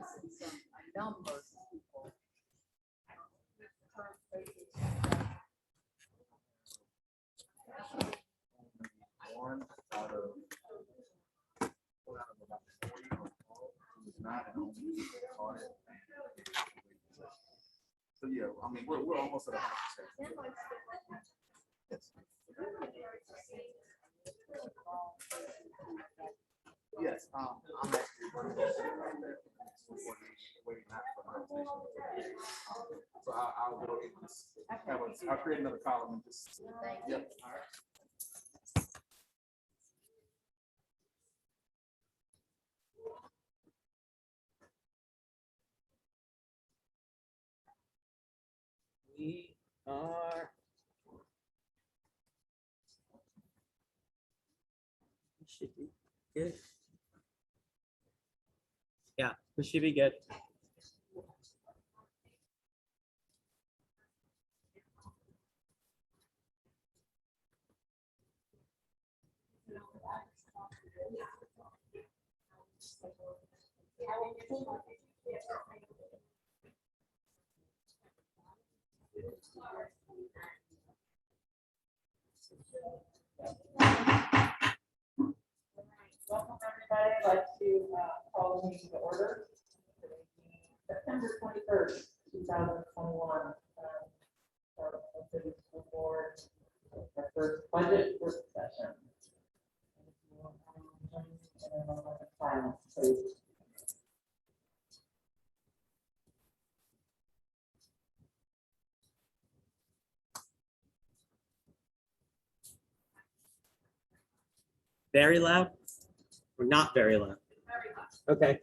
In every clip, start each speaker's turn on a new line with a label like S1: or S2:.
S1: see some numbers of people.
S2: One out of about 40 who was not an only audit. So yeah, I mean we're almost at 100%. Yes. Yes, I'm actually running this waiting out for my nomination. So I'll go and just I'll create another column and just yep. All right.
S3: We are. Should be good. Yeah, we should be good.
S4: Welcome, everybody. I'd like to call the meeting to order. September 21st, 2021. For the city school board, our first budget work session. Silence, please.
S3: Very loud or not very loud? Okay.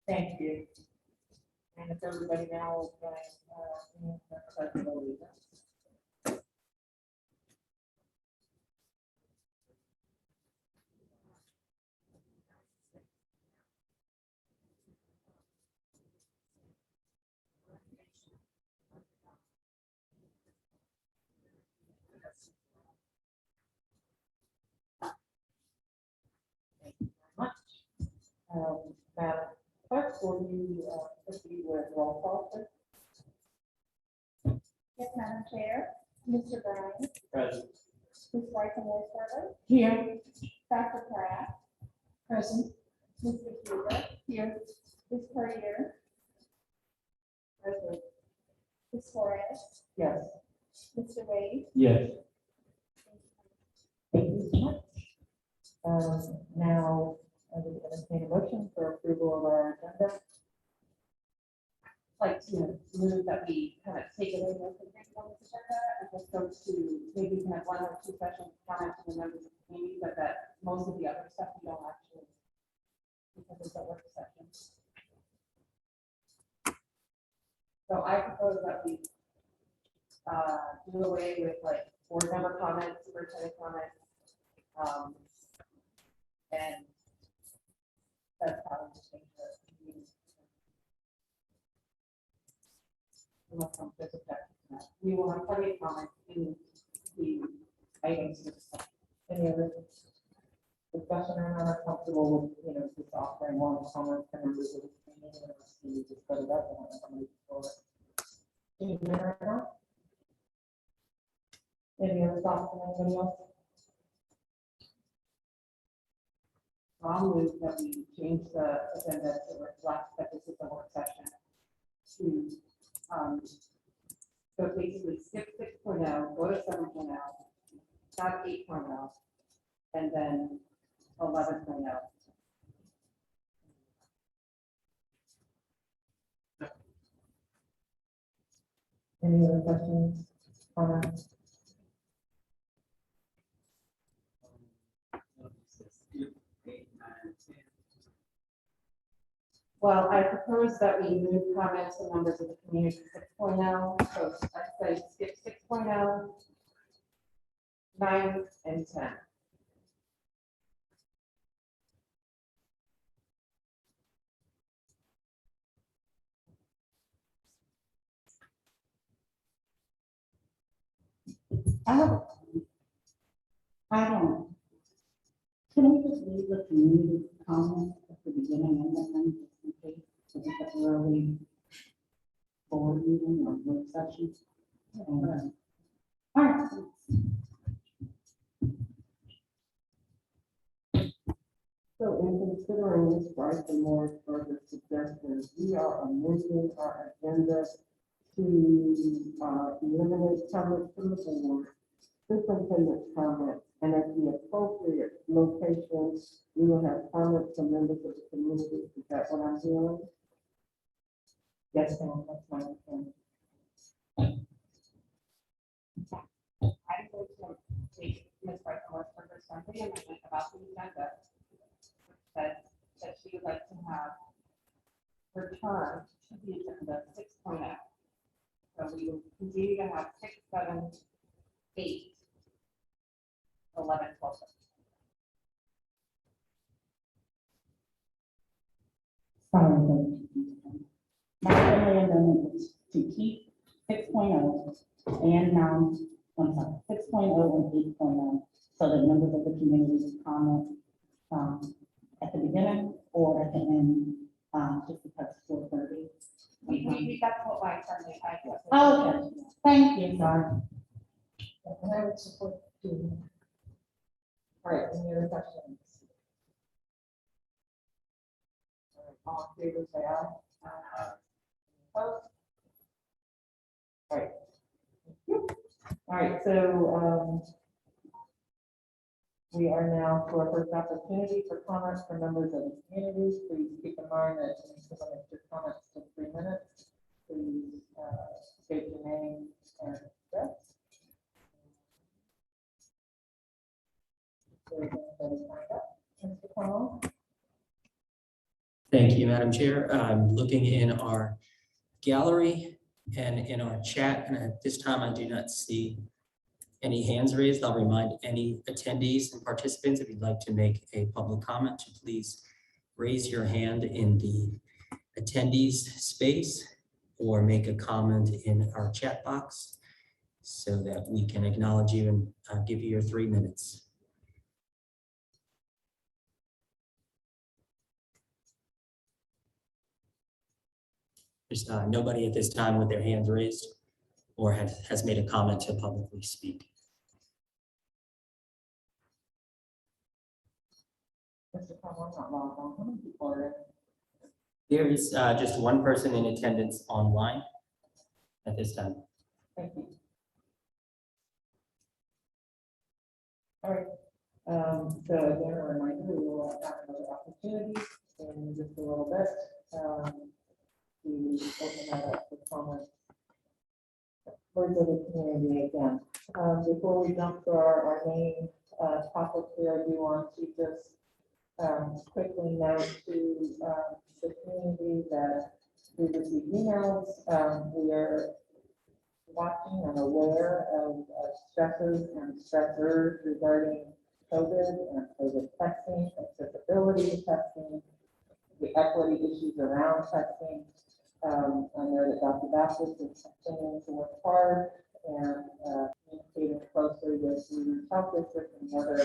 S4: Thank you. And if everybody now can, Madam Clerk, will you proceed with roll call, please?
S5: Yes, Madam Chair. Mr. Brown.
S3: Present.
S5: Ms. White-Moore-Turner.
S4: Here.
S5: Dr. Pratt.
S4: Present.
S5: Mr. Huber.
S4: Here.
S5: Ms. Courier.
S4: Present.
S5: Ms. Suarez.
S4: Yes.
S5: Mr. Wade.
S3: Yes.
S4: Thank you so much. Now, I would entertain a motion for approval of our agenda.
S6: Like to move that we kind of take away most of the things on this agenda and just go to maybe we can have one or two sessions comments to the members of the community, but that most of the other stuff we don't actually, because it's a work session. So I propose that we do away with like board member comments, superintendent comments, and that's how we just change the meeting. Unless some there's objection to that. We will have plenty of comments in the items to discuss.
S4: Any other discussion or not comfortable with, just offering one comment to members of the community unless you just put it up and somebody for it. Any minute right now? Any other thoughts from anybody else?
S6: So I'll move that we change the agenda to reflect that this is a work session to, so basically skip 6.0, go to 7.0, have 8.0, and then 11.0.
S4: Any other questions? Comments?
S6: Well, I propose that we move comments to members of the community to 6.0, so I say skip 6.0, 9, and 10.
S7: I don't. Can we just leave the community comments at the beginning and then just in case, so we get early board meeting or work session? And, all right.
S8: So in considering this, right, the more further suggestions, we are amending our agenda to eliminate comments from the board, superintendent's comments, and at the appropriate locations, we will have comments from members of the community. Is that what I'm hearing? Yes, ma'am, that's my understanding.
S6: I'm going to take Ms. Brightmore's first summary and then about the agenda. That she would like to have return to the agenda 6.0. So we will continue to have 6, 7, 8, 11, 12.
S7: Sorry, my friendly amendment is to keep 6.0 and I'm sorry, 6.0 and 8.0, so that members of the community can comment at the beginning or at the end, just because it's 4:30.
S6: That's what my friendly I guess.
S7: Okay, thank you, sorry.
S4: And I would support doing. All right, any other questions? All in favor, say aye. Opposed? All right. Thank you. All right, so we are now for our first opportunity for comments from members of the community. Please keep in mind that you need to limit your comments to 3 minutes. Please state your name and address. So everybody signed up. Mr. Connell?
S3: Thank you, Madam Chair. I'm looking in our gallery and in our chat, and at this time I do not see any hands raised. I'll remind any attendees and participants, if you'd like to make a public comment, to please raise your hand in the attendees space or make a comment in our chat box so that we can acknowledge you and give you your 3 minutes. There's nobody at this time with their hands raised or has made a comment to publicly speak.
S4: Mr. Connell, I'm not logged on. How many people are in?
S3: There is just one person in attendance online at this time.
S4: Thank you. All right, so again, a reminder, we will have another opportunity in just a little bit to open that up for comments. For the community again. Before we jump to our main topic here, I do want to just quickly note to the community that we received emails. We are watching and aware of stresses and stressors regarding COVID and COVID testing, accessibility testing, the equity issues around testing. I know that Dr. Baptist is continuing to work hard and communicating closely with the health district and the other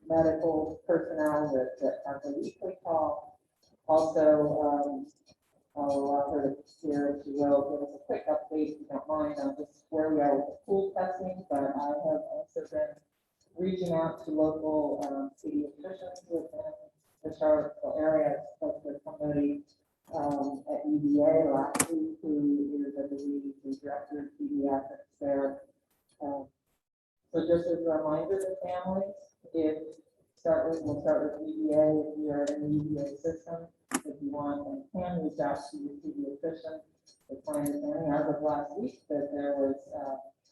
S4: medical personnel that have the weekly call. Also, I'll allow her to share, if she will, give us a quick update, if you don't mind, on just where we are with the pool testing, but I have also been reaching out to local city officials within the Charlottesville area. I spoke with somebody at EDA last week, who is, I believe, the director of pediatrics there. So just as a reminder to families, we'll start with EDA if you are in the EDA system. If you want and can reach out to your pediatrician. It's my understanding as of last week that there was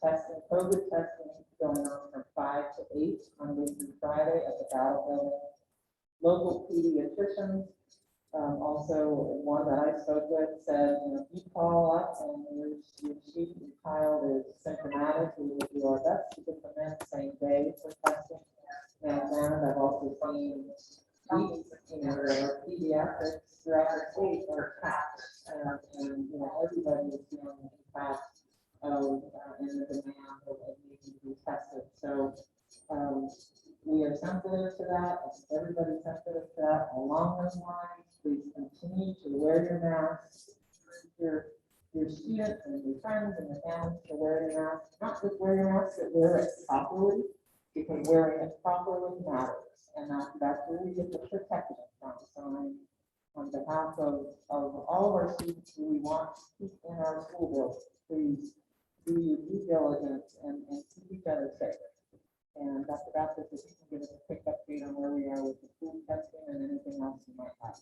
S4: testing, COVID testing going on from 5 to 8 Monday through Friday at the Battle Building. Local pediatricians, also one that I spoke with said, you know, if you call up and your child is symptomatic, we will do our best to get them in the same day for testing. And I've also seen pediatrics throughout the state are capped, and everybody is feeling the impact of and the demand of
S8: sensitive to that, I think everybody's sensitive to that. Along those lines, please continue to wear your masks. Your students and your friends and your families to wear your mask, not just wear your mask, but wear it properly, because wearing it properly matters. And that's where we get the protection from. So on behalf of all of our students who we want to keep in our school building, please do your due diligence and keep each other safe. And Dr. Baptist, if you can give us a quick update on where we are with the food testing and anything else you might have.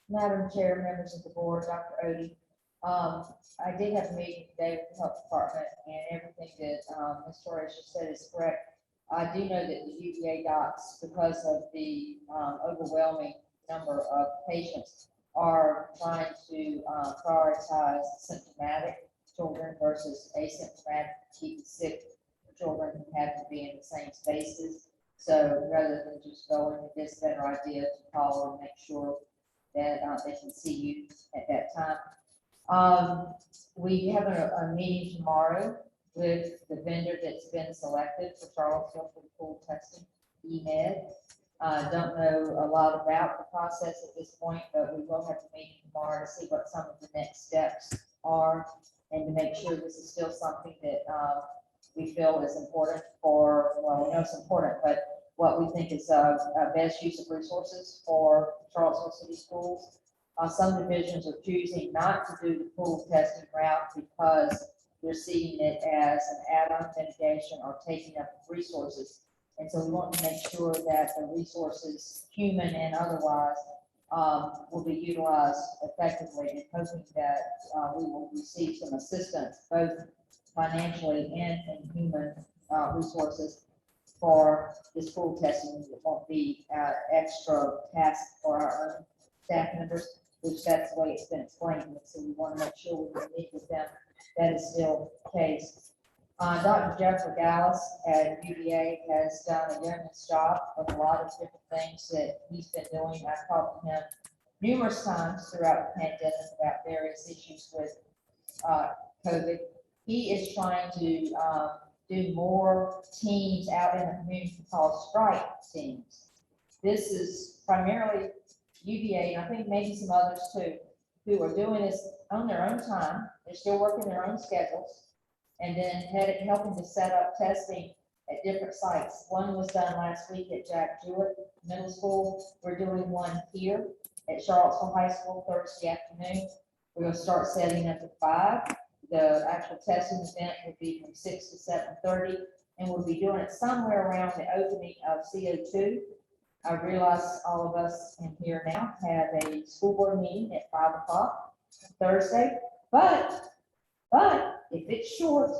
S1: Madam Chair, members of the board, Dr. Odie, I did have a meeting today with the health department, and everything that Ms. Torres just said is correct. I do know that the UVA docs, because of the overwhelming number of patients, are trying to prioritize symptomatic children versus asymptomatic, keep sick children who have to be in the same spaces. So rather than just going with this, better idea to call and make sure that they can see you at that time. We have a meeting tomorrow with the vendor that's been selected for Charlottesville for the pool testing, EMED. Don't know a lot about the process at this point, but we will have a meeting tomorrow to see what some of the next steps are and to make sure this is still something that we feel is important for, well, we know it's important, but what we think is a best use of resources for Charlottesville City Schools. Some divisions are choosing not to do the pool testing route because they're seeing it as an add-on mitigation or taking up resources. And so we want to make sure that the resources, human and otherwise, will be utilized effectively, and hoping that we will receive some assistance, both financially and in human resources for this pool testing. It won't be extra task for our own staff members, which that's the way it's been explained to me. So we want to make sure we can meet with them. That is still the case. Dr. Jeffrey Dallas at UVA has done a yeoman's job with a lot of different things that he's been doing. I've talked to him numerous times throughout the pandemic about various issues with COVID. He is trying to do more teams out in the community called strike teams. This is primarily UVA, and I think maybe some others too, who are doing this on their own time. They're still working their own schedules, and then helping to set up testing at different sites. One was done last week at Jack Jewett Middle School. We're doing one here at Charlottesville High School Thursday afternoon. We're going to start setting up at 5. The actual testing event will be from 6 to 7:30, and we'll be doing it somewhere around the opening of CO2. I realize all of us in here now have a school board meeting at 5 o'clock Thursday, but if it's short,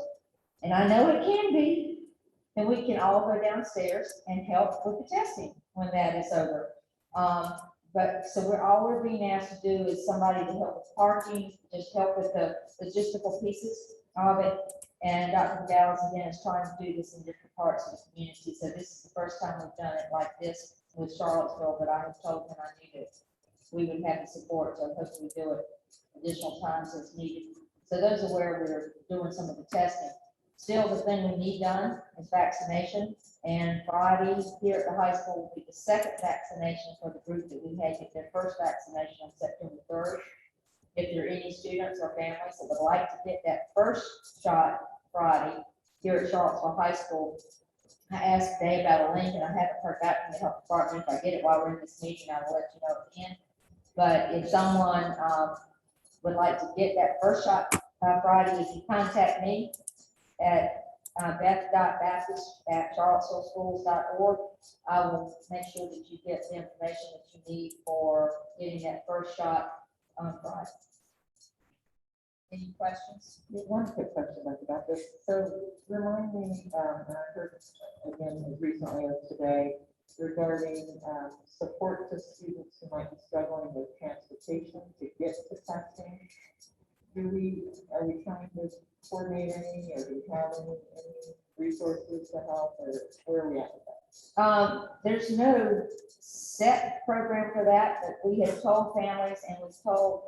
S1: and I know it can be, then we can all go downstairs and help with the testing when that is over. But so all we're being asked to do is somebody to help with parking, just help with the logistical pieces of it. And Dr. Dallas again is trying to do this in different parts of the community. So this is the first time we've done it like this with Charlottesville, but I have told him I knew that we would have the support, so hopefully we do it additional times as needed. So those are where we're doing some of the testing. Still, the thing we need done is vaccination, and Friday here at the high school will be the second vaccination for the group that we had get their first vaccination on September 3rd. If there are any students or families that would like to get that first shot Friday here at Charlottesville High School, I asked Dave about a link, and I haven't heard back from the health department. If I get it while we're in this meeting, I will let you know again. But if someone would like to get that first shot Friday, if you contact me at beth.baptist@charlottesvilleschools.org, I will make sure that you get the information that you need for getting that first shot on Friday. Any questions?
S8: One quick question about this. So remind me, and I heard again as recently as today, regarding support to students who might be struggling with transportation to get to testing. Are we trying to coordinate any, or do we have any resources to help, or where are we at with that?
S1: There's no set program for that, but we have told families and we've told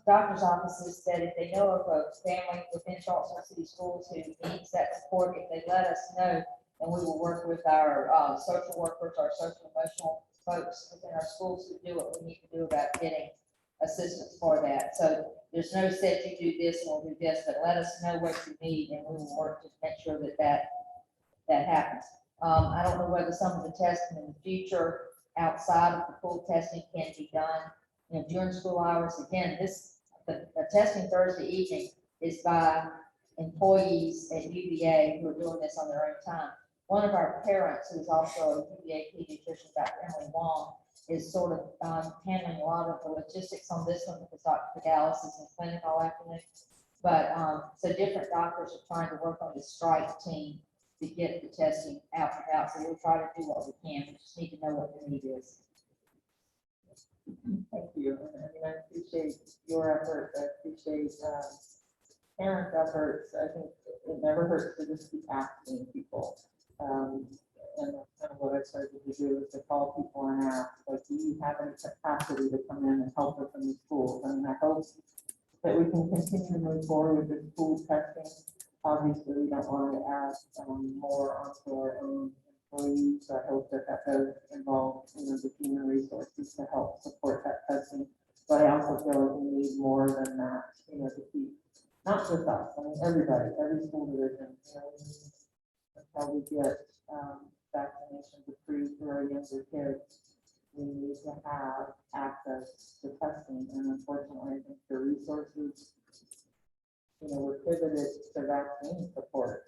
S1: doctor's offices that if they know of a family within Charlottesville City Schools who needs that support, if they let us know, And we will work with our, social workers, our social emotional folks within our schools to do what we need to do about getting assistance for that. So there's no set, you do this and we'll do this, but let us know what you need and we will work to make sure that happens. I don't know whether some of the testing in the future outside of the pool testing can be done, during school hours. Again, the testing Thursday evening is by employees at UVA who are doing this on their own time. One of our parents, who's also a UVA pediatrician, Dr. Emily Wong, is sort of handling a lot of the logistics on this one because Dr. Dallas is in clinic all afternoon. But so different doctors are trying to work on the strike team to get the testing out and about. So we'll try to do what we can. We just need to know what the need is.
S4: Thank you. I mean, I appreciate your efforts. I appreciate parents' efforts. I think it never hurts to just keep asking people. And that's kind of what I started to do is to call people and ask, like, do you have any capacity to come in and help us in the schools? I mean, I hope that we can continue to move forward with the school testing. Obviously, we don't want to add more onto our own employees. I hope that does involve, the human resources to help support that testing. But I also feel like we need more than that, to keep, not just us, I mean, everybody, every school division, that's how we get vaccinations approved for our younger kids. We need to have access to testing, and unfortunately, I think the resources, we're pivoted to vaccine support.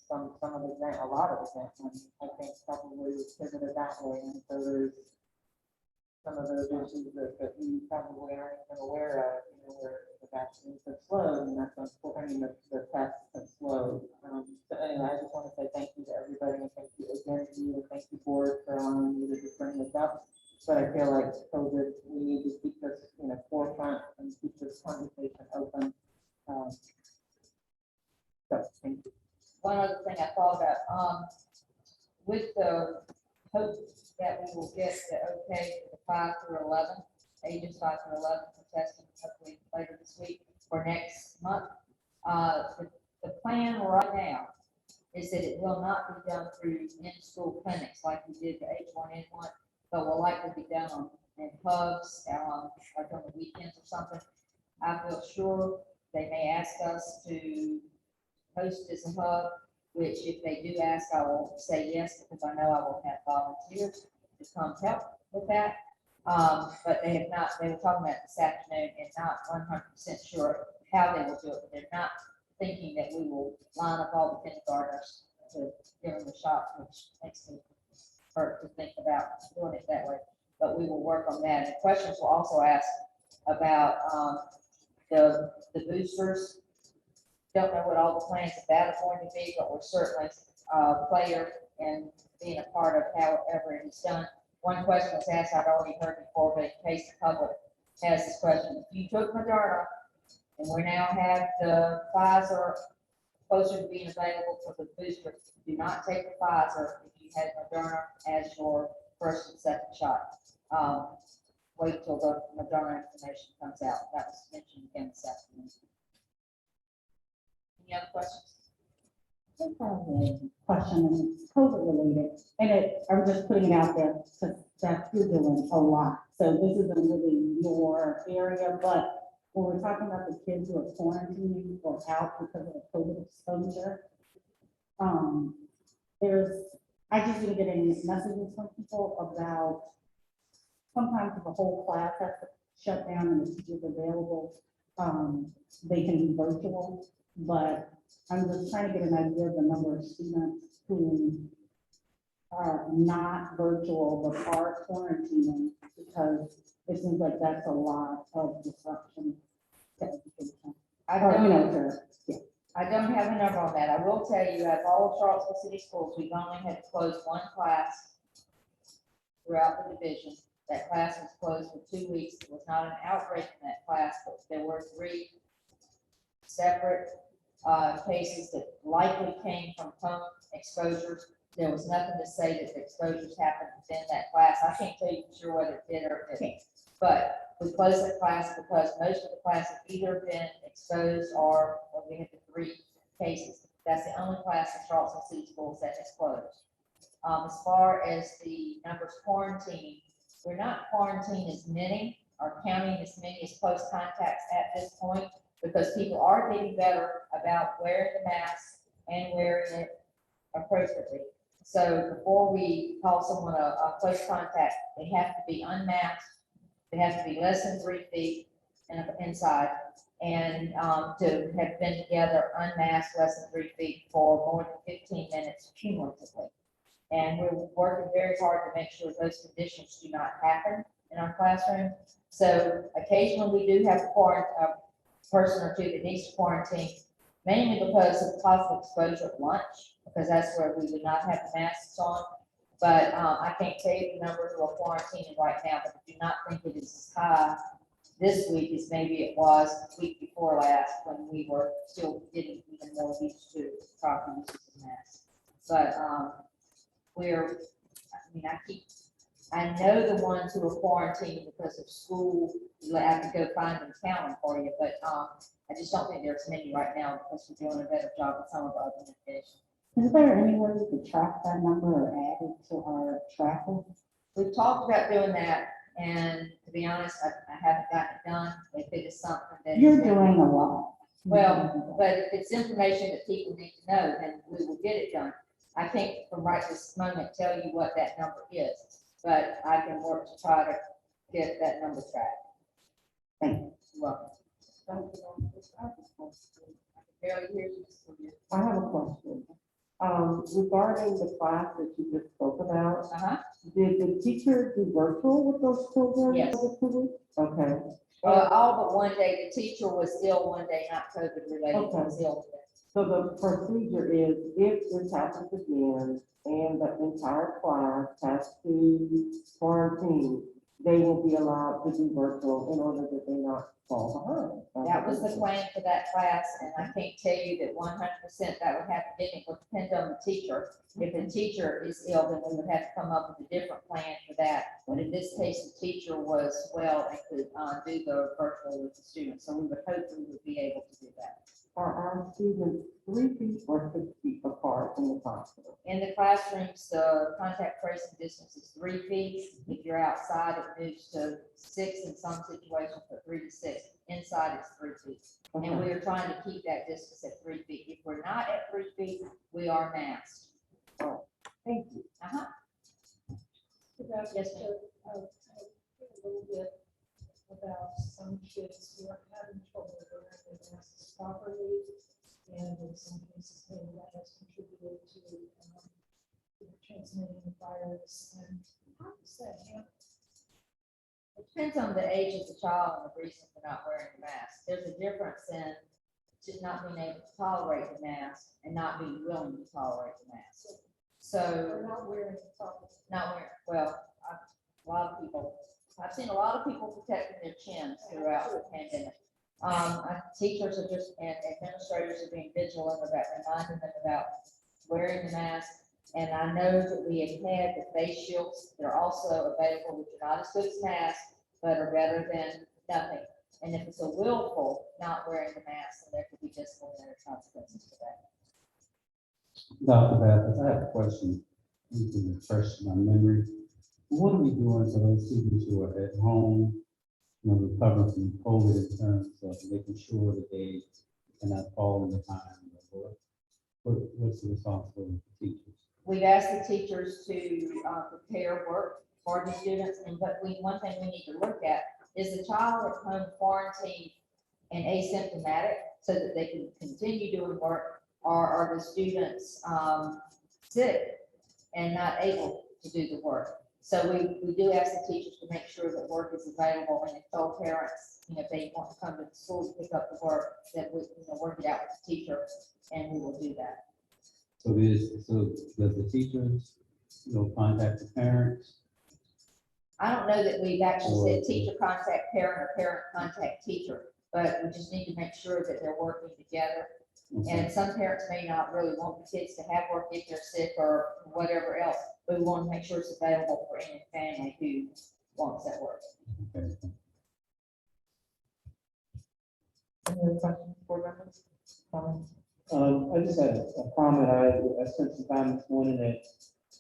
S4: Some of the grant, a lot of the grant money, I think probably was pivoted that way, and so there's some of those issues that we probably aren't even aware of, where the vaccines have slowed, and that's unfortunate. The tests have slowed. So anyway, I just want to say thank you to everybody, and thank you again to you, and thank you board for allowing me to just bring this up. But I feel like COVID, we need to keep this, forefront and keep this conversation open. So thank you.
S1: One other thing I thought about, with the hope that we will get the okay for the 5 through 11, ages 5 through 11 for testing, hopefully later this week or next month. The plan right now is that it will not be done through in-school clinics like we did the H1N1, but will likely be done in hubs, like on the weekends or something. I feel sure they may ask us to host as a hub, which if they do ask, I will say yes, because I know I will have volunteers to come help with that. But they have not, they were talking about this afternoon and not 100% sure how they will do it, but they're not thinking that we will line up all the kindergartners to give them the shot, which makes me hurt to think about doing it that way. But we will work on that. And questions will also ask about the boosters. Don't know what all the plans of that are going to be, but we're certainly a player and being a part of however it is done. One question was asked, I'd already heard before, but in case the public has this question, if you took Moderna and we now have the Pfizer closer to being available for the booster, do not take the Pfizer if you had Moderna as your first and second shot. Wait till the Moderna information comes out. That was mentioned again this afternoon. Any other questions?
S7: I think I have a question, and it's COVID related, and I'm just putting it out there because Jeff, you're doing a lot. So this isn't really your area, but when we're talking about the kids who are quarantining or out because of the COVID exposure, I just didn't get any messages from people about sometimes if the whole class has to shut down and the teachers available, they can be virtual, but I'm just trying to get an idea of the number of students who are not virtual but are quarantining, because it seems like that's a lot of disruption to education.
S1: I don't have a number on that. I will tell you, at all of Charlottesville City Schools, we've only had to close one class throughout the division. That class was closed for 2 weeks. It was not an outbreak in that class, but there were 3 separate cases that likely came from home exposures. There was nothing to say that the exposures happened within that class. I can't tell you for sure whether it did or it didn't. But we closed that class because most of the class have either been exposed or we had the 3 cases. That's the only class in Charleston City Schools that is closed. As far as the numbers quarantined, we're not quarantining as many or counting as many as close contacts at this point because people are getting better about wearing the mask and wearing it appropriately. So before we call someone a close contact, they have to be unmasked. They have to be less than 3 feet inside and to have been together unmasked less than 3 feet for more than 15 minutes cumulatively. And we're working very hard to make sure those conditions do not happen in our classroom. So occasionally we do have a person or two that needs to quarantine, mainly because of possible exposure at lunch, because that's where we would not have the masks on. But I can't tell you the number who are quarantining right now, but I do not think it is as high this week as maybe it was the week before last when we were still getting even more used to proper use of masks. But I know the ones who are quarantining because of school, you have to go find them, count them for you, but I just don't think there's many right now because we're doing a better job with some of our organizations.
S7: Is there any way we could track that number or add it to our tracking?
S1: We've talked about doing that, and to be honest, I haven't gotten it done. If it is something that.
S7: You're doing a lot.
S1: Well, but if it's information that people need to know, then we will get it done. I can't from right this moment tell you what that number is, but I can work to try to get that number tracked.
S7: Thank you.
S1: You're welcome. I can barely hear you, Mr. Wood.
S8: I have a question. Regarding the class that you just spoke about, did the teacher do virtual with those children?
S1: Yes.
S8: for the 2 weeks? Okay.
S1: All but one day, the teacher was still one day not COVID related,
S8: Okay.
S1: was ill.
S8: So the procedure is if this happens again and the entire class has to quarantine, they will be allowed to do virtual in order that they not fall behind.
S1: That was the plan for that class, and I can't tell you that 100% that would happen. It would depend on the teacher. If the teacher is ill, then we would have to come up with a different plan for that. But in this case, the teacher was well and could do the virtual with the students, so we would hope we would be able to do that.
S8: Are our students 3 feet or 6 feet apart in the classroom?
S1: In the classrooms, the contact tracing distance is 3 feet. If you're outside, it moves to 6 in some situations, but 3 to 6. Inside, it's 3 feet. And
S8: Okay.
S1: we are trying to keep that distance at 3 feet. If we're not at 3 feet, we are masked.
S8: Thank you.
S1: Yes, ma'am.
S4: A little bit about some kids who are having trouble wearing their masks properly. And in some cases, maybe that has contributed to transmitting the virus. And how does that happen?
S1: It depends on the age of the child and the reason for not wearing the mask. There's a difference in just not being able to tolerate the mask and not being willing to tolerate the mask. So
S4: They're not wearing it properly.
S1: not wearing, well, a lot of people, I've seen a lot of people protecting their chins throughout the pandemic. Teachers are just, and administrators are being vigilant about reminding them about wearing the mask. And I know that we have had the face shields. They're also available, which are not as good as masks, but are better than nothing. And if it's a willful not wearing the mask, then there could be disciplinary consequences for that.
S9: Dr. Bathurst, I have a question. You can refresh my memory. What are we doing for those students who are at home, recovering from COVID in terms of making sure that they cannot fall in the time? What's the responsibility of the teachers?
S1: We've asked the teachers to prepare work for the students, but one thing we need to look at is the child at home quarantined and asymptomatic so that they can continue doing work, or are the students sick and not able to do the work? So we do ask the teachers to make sure that work is available, and if told parents, if they want to come to the school to pick up the work, that we work it out with the teacher, and we will do that.
S9: So does the teachers, contact the parents?
S1: I don't know that we've actually said teacher contact parent or parent contact teacher, but we just need to make sure that they're working together. And some parents may not really want the kids to have work if they're sick or whatever else, but we want to make sure it's available for any family who wants that work.
S9: Okay.
S8: Any other questions, board members? Comments?
S10: I just had a comment. I spent some time this morning at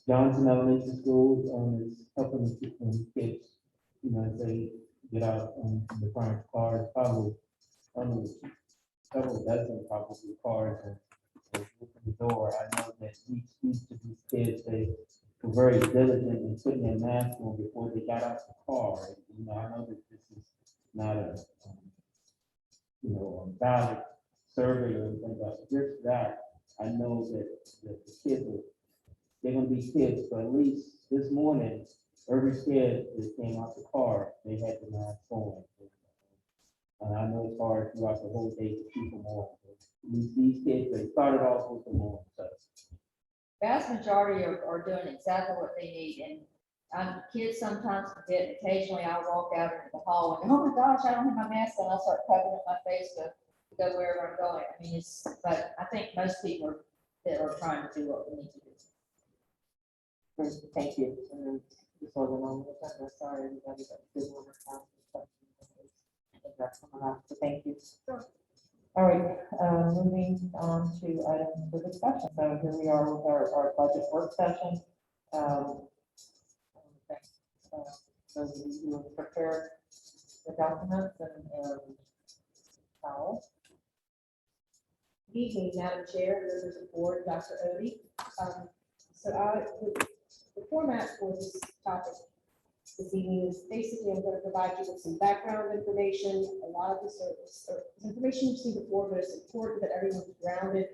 S10: Johnson Elementary School, it's helping the kids, as they get out, from the front cars, probably, I don't know, several dozen probably cars, and they open the door. I know that each of these kids, they were very diligent in putting their mask on before they got out the car. I know that this is not a valid survey or anything, but just that, I know that the kids they're gonna be kids, but at least this morning, every kid that came out the car, they had the mask on. And I know it's hard throughout the whole day to keep them on. These kids, they started off with them on, so.
S1: Vast majority are doing exactly what they need, and kids sometimes forget. Occasionally, I'll walk out into the hall and, oh my gosh, I don't have my mask on. I'll start covering up my face to go wherever I'm going. I mean, but I think most people are trying to do what we need to do.
S4: Thank you. And then this wasn't on the agenda, sorry, everybody, but did want to ask a question. That's coming up, so thank you. All right, moving on to items for discussion. So here we are with our budget work session. So you will prepare the documents and Powell.
S11: Good evening, Madam Chair, members of the board, Dr. Odie. The format for this topic this evening is basically I'm going to provide you with some background information. A lot of this is information you've seen before, but it's important that everyone's grounded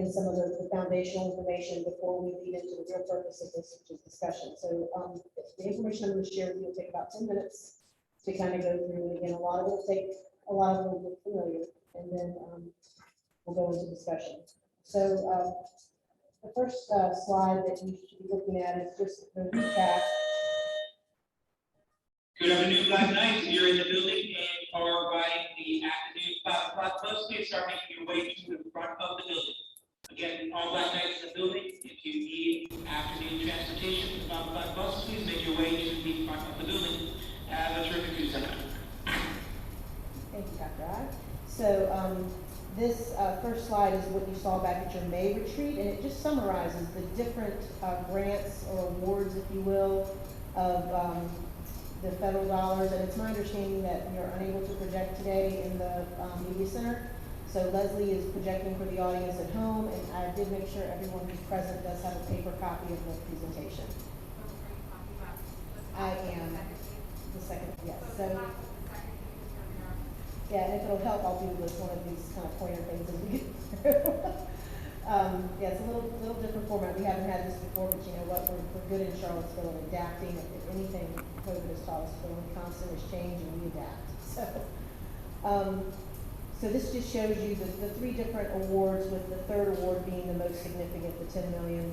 S11: in some of the foundational information before we lead into the real purpose of this, which is discussion. So the information I'm going to share with you will take about 10 minutes to kind of go through. And again, a lot of it will take, a lot of it will be familiar, and then we'll go into discussion. So the first slide that you should be looking at is just the recap.
S12: Good afternoon, Black Knights. If you're in the building and are riding the afternoon 5 o'clock bus, please start making your way to the front of the building. Again, all Black Knights in the building, if you need afternoon transportation, the 5 o'clock bus, please make your way to the front of the building. Have a terrific Tuesday.
S11: Thank you, Dr. I. So this first slide is what you saw back at your May retreat, and it just summarizes the different grants or awards, if you will, of the federal dollars. And it's my understanding that you're unable to project today in the media center. So Leslie is projecting for the audience at home, and I did make sure everyone who's present does have a paper copy of the presentation. I am the second, yes. So yeah, and if it'll help, I'll do this one of these kind of pointer things as we get through. Yeah, it's a little different format. We haven't had this before, but you know what? We're good in Charlottesville at adapting. If anything, COVID has taught us to constant is change, and we adapt. So this just shows you the three different awards, with the third award being the most significant, the $10 million.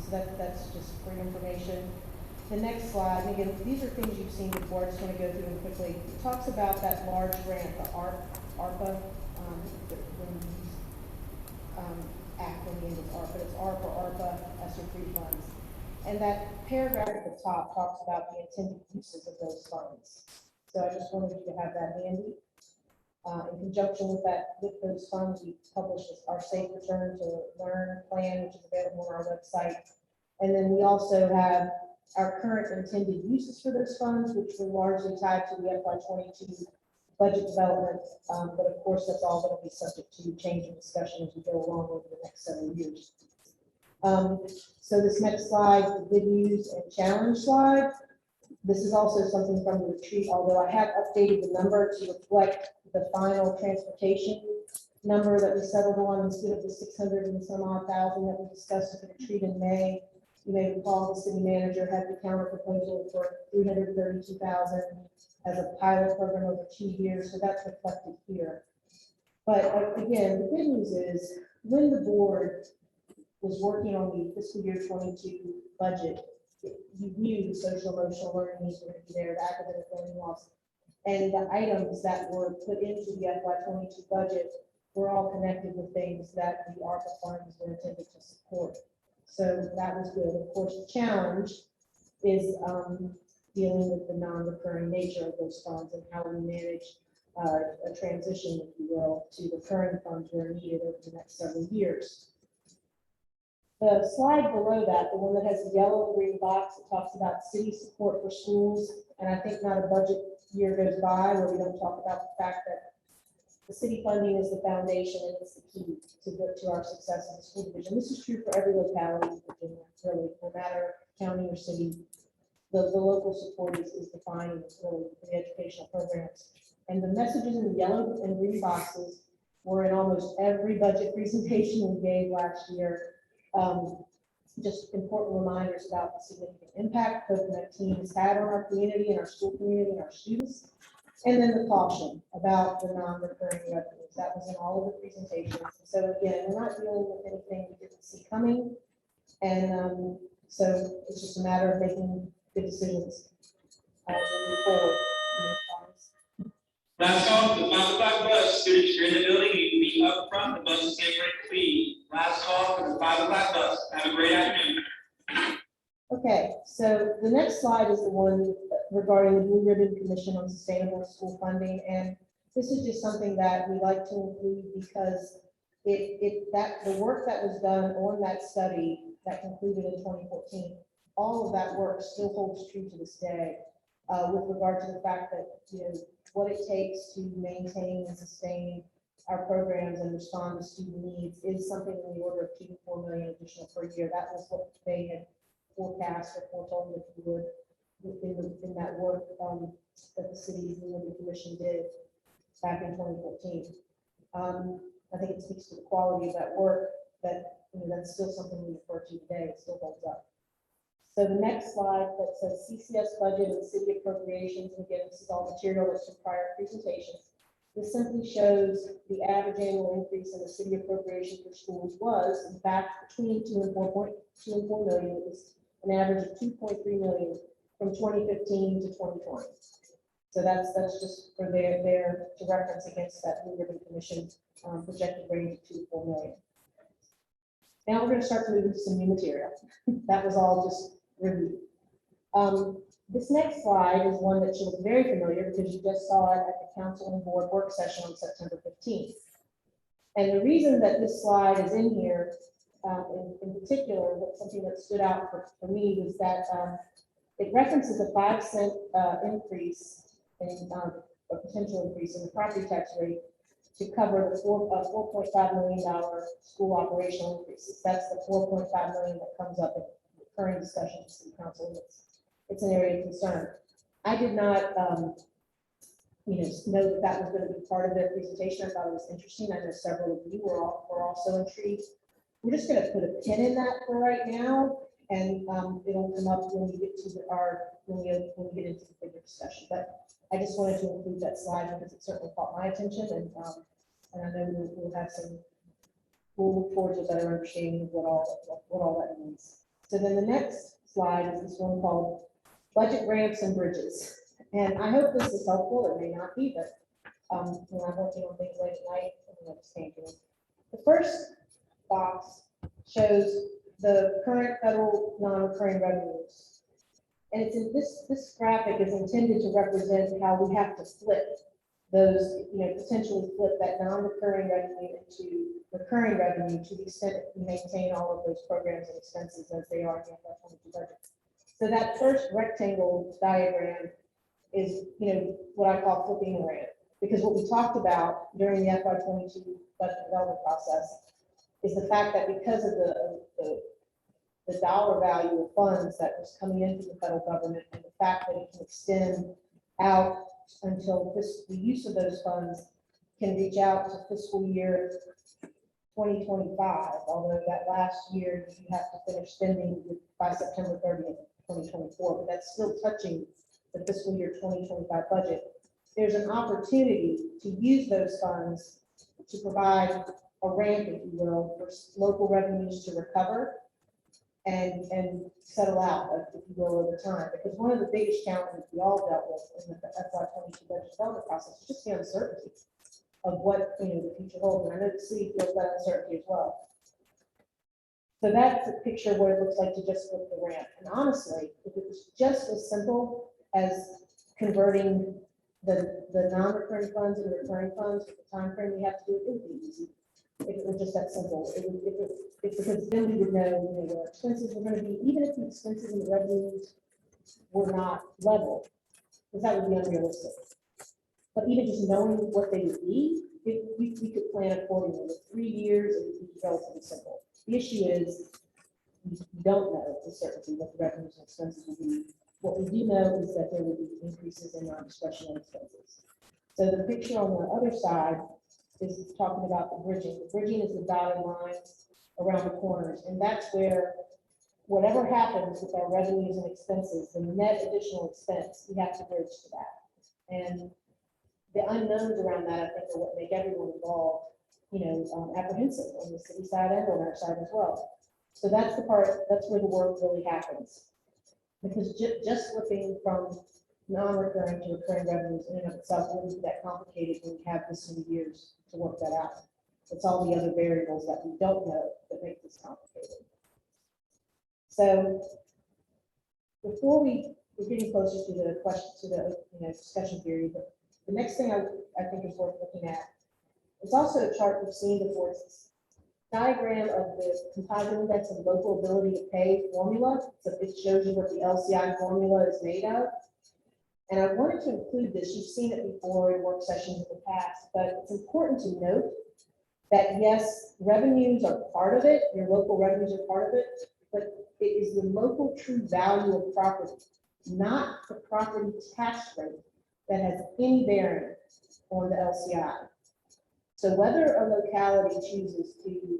S11: So that's just for your information. The next slide, and again, these are things you've seen before. I just want to go through them quickly. It talks about that large grant, the ARPA, acronym is ARPA. It's ARPA, ESSER 3 funds. And that paragraph at the top talks about the intended uses of those funds. So I just wanted you to have that handy. In conjunction with those funds, we published our Safe Return to Learn plan, which is available on our website. And then we also have our current intended uses for those funds, which were largely tied to the FY22 budget development. But of course, that's all going to be subject to change and discussion as we go along over the next several years. So this next slide, the good news and challenge slide. This is also something from the retreat, although I have updated the number to reflect the final transportation number that we settled on instead of the 600 and some odd thousand that we discussed at the retreat in May. You may recall the city manager had the counter proposal for 332,000 as a pilot program over 2 years, so that's reflected here. But again, the good news is when the board was working on the fiscal year 22 budget, you knew the social emotional learning needs were going to be there, the academic learning loss, and the items that were put into the FY22 budget were all connected with things that the ARPA funds were intended to support. So that was good. Of course, the challenge is dealing with the non-recurring nature of those funds and how we manage a transition, if you will, to the current funds where needed over the next several years. The slide below that, the one that has the yellow and green box, it talks about city support for schools. And I think not a budget year goes by where we don't talk about the fact that the city funding is the foundation and it's the key to our success in the school division. This is true for every locality in Virginia, really, no matter county or city. The local support is defining really for the educational programs. And the messages in the yellow and green boxes were in almost every budget presentation we gave last year. Just important reminders about the significant impact COVID-19 has had on our community and our school community and our students. And then the caution about the non-recurring revenues. That was in all of the presentations. So again, we're not dealing with anything we didn't see coming. And so it's just a matter of making good decisions as we move forward.
S12: Last call for the 5 o'clock bus. Students, if you're in the building, you can be up front. The bus is getting ready to leave. Last call for the 5 o'clock bus. Have a great afternoon.
S11: Okay, so the next slide is the one regarding the Blue Ribbon Commission on Sustainable School Funding. And this is just something that we like to include because the work that was done on that study that concluded in 2014, all of that work still holds true to this day with regard to the fact that, what it takes to maintain and sustain our programs and respond to student needs is something in the order of $2 to $4 million additional per year. That was what they had forecast or foretold, if you would, in that work that the city Blue Commission did back in 2014. I think it speaks to the quality of that work that that's still something we refer to today. It still holds up. So the next slide that says CCS budget and city appropriations, and again, this is all material that's from prior presentations. This simply shows the average annual increase in the city appropriation for schools was, in fact, between 2 and 4 million. It was an average of 2.3 million from 2015 to 2020. So that's just for their to reference against that Blue Ribbon Commission projected range of 2 to 4 million. Now we're going to start to move into some new material. That was all just review. This next slide is one that should look very familiar because you just saw it at the council and board work session on September 15th. And the reason that this slide is in here, in particular, something that stood out for me was that it references a 5-cent increase in a potential increase in the property tax rate to cover the $4.5 million school operational increases. That's the $4.5 million that comes up in recurring discussions in council. It's an area of concern. I did not, know that was going to be part of their presentation. I thought it was interesting. I know several of you were also intrigued. We're just going to put a pin in that for right now, and it'll come up when we get to when we get into the bigger discussion. But I just wanted to include that slide because it certainly caught my attention, and I know we'll look forward to a better understanding of what all that means. So then the next slide is this one called Budget Ramps and Bridges. And I hope this is helpful. It may not be, but when I'm working on things late at night, I'm just thinking. The first box shows the current federal non-recurring revenues. And it's in this graphic is intended to represent how we have to flip those, potentially flip that non-recurring revenue into recurring revenue to the extent that we maintain all of those programs and expenses as they are in the FY22 budget. So that first rectangle diagram is, what I call flipping the ramp, because what we talked about during the FY22 budget development process is the fact that because of the dollar value of funds that was coming into the federal government and the fact that it can extend out until the use of those funds can reach out to fiscal year 2025, although that last year you have to finish spending by September 30th, 2024, but that's still touching the fiscal year 2025 budget. There's an opportunity to use those funds to provide a ramp, if you will, for local revenues to recover and settle out, if you will, over time. Because one of the biggest challenges we all dealt with in the FY22 budget development process is just the uncertainty of what the future holds. And I know the city feels that uncertainty as well. So that's a picture of what it looks like to just flip the ramp. And honestly, if it was just as simple as converting the non-recurring funds and the recurring funds, with the timeframe we have to do it, it would be easy. If it was just that simple, it would, it's because then we would know, what our expenses were gonna be, even if the expenses and the revenues were not level, because that would be unrealistic. But even just knowing what they would be, we could plan accordingly. With 3 years, it would be relatively simple. The issue is, we don't know with certainty what the revenues and expenses will be. What we do know is that there will be increases in non-discretionary expenses. So the picture on the other side is talking about the bridging. The bridging is the dotted lines around the corners, and that's where whatever happens with our revenues and expenses, the net additional expense, we have to bridge to that. And the unknowns around that, I think, are what make everyone involved, apprehensive on the city side and on our side as well. So that's the part, that's where the work really happens. Because just flipping from non-recurring to recurring revenues in and of itself wouldn't be that complicated when we have this many years to work that out. It's all the other variables that we don't know that make this complicated. So before we're getting closer to the question, to the discussion period, but the next thing I think is worth looking at, it's also a chart we've seen before. It's a diagram of the composite index of local ability to pay formula. So it shows you what the LCI formula is made of. And I wanted to include this. You've seen it before in work sessions in the past, but it's important to note that yes, revenues are part of it. Your local revenues are part of it, but it is the local true value of property, not the property tax rate, that has any bearing on the LCI. So whether a locality chooses to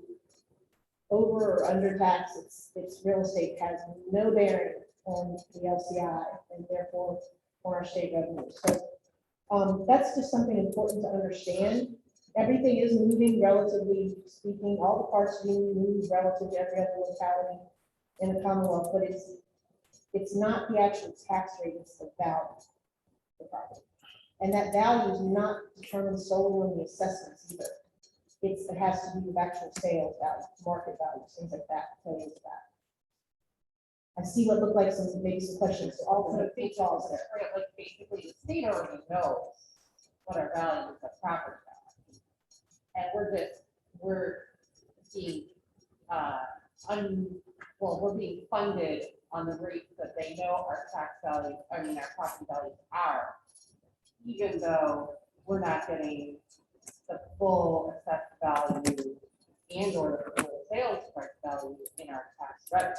S11: over or under tax its real estate has no bearing on the LCI and therefore on our state revenues. So that's just something important to understand. Everything is moving, relatively speaking, all the parts being moved relative to every other locality in the Commonwealth, but it's not the actual tax rate, it's the value of the property. And that value is not determined solely on the assessments either. It has to do with actual sales value, market value, things like that, plays that. I see what look like maybe some questions. So I'll put a big pause there.
S6: Like basically the state already knows what our value is of property value. And we're being, we're being funded on the rates that they know our tax value, our property values are, even though we're not getting the full assessed value and or the full sales price value in our tax revenue.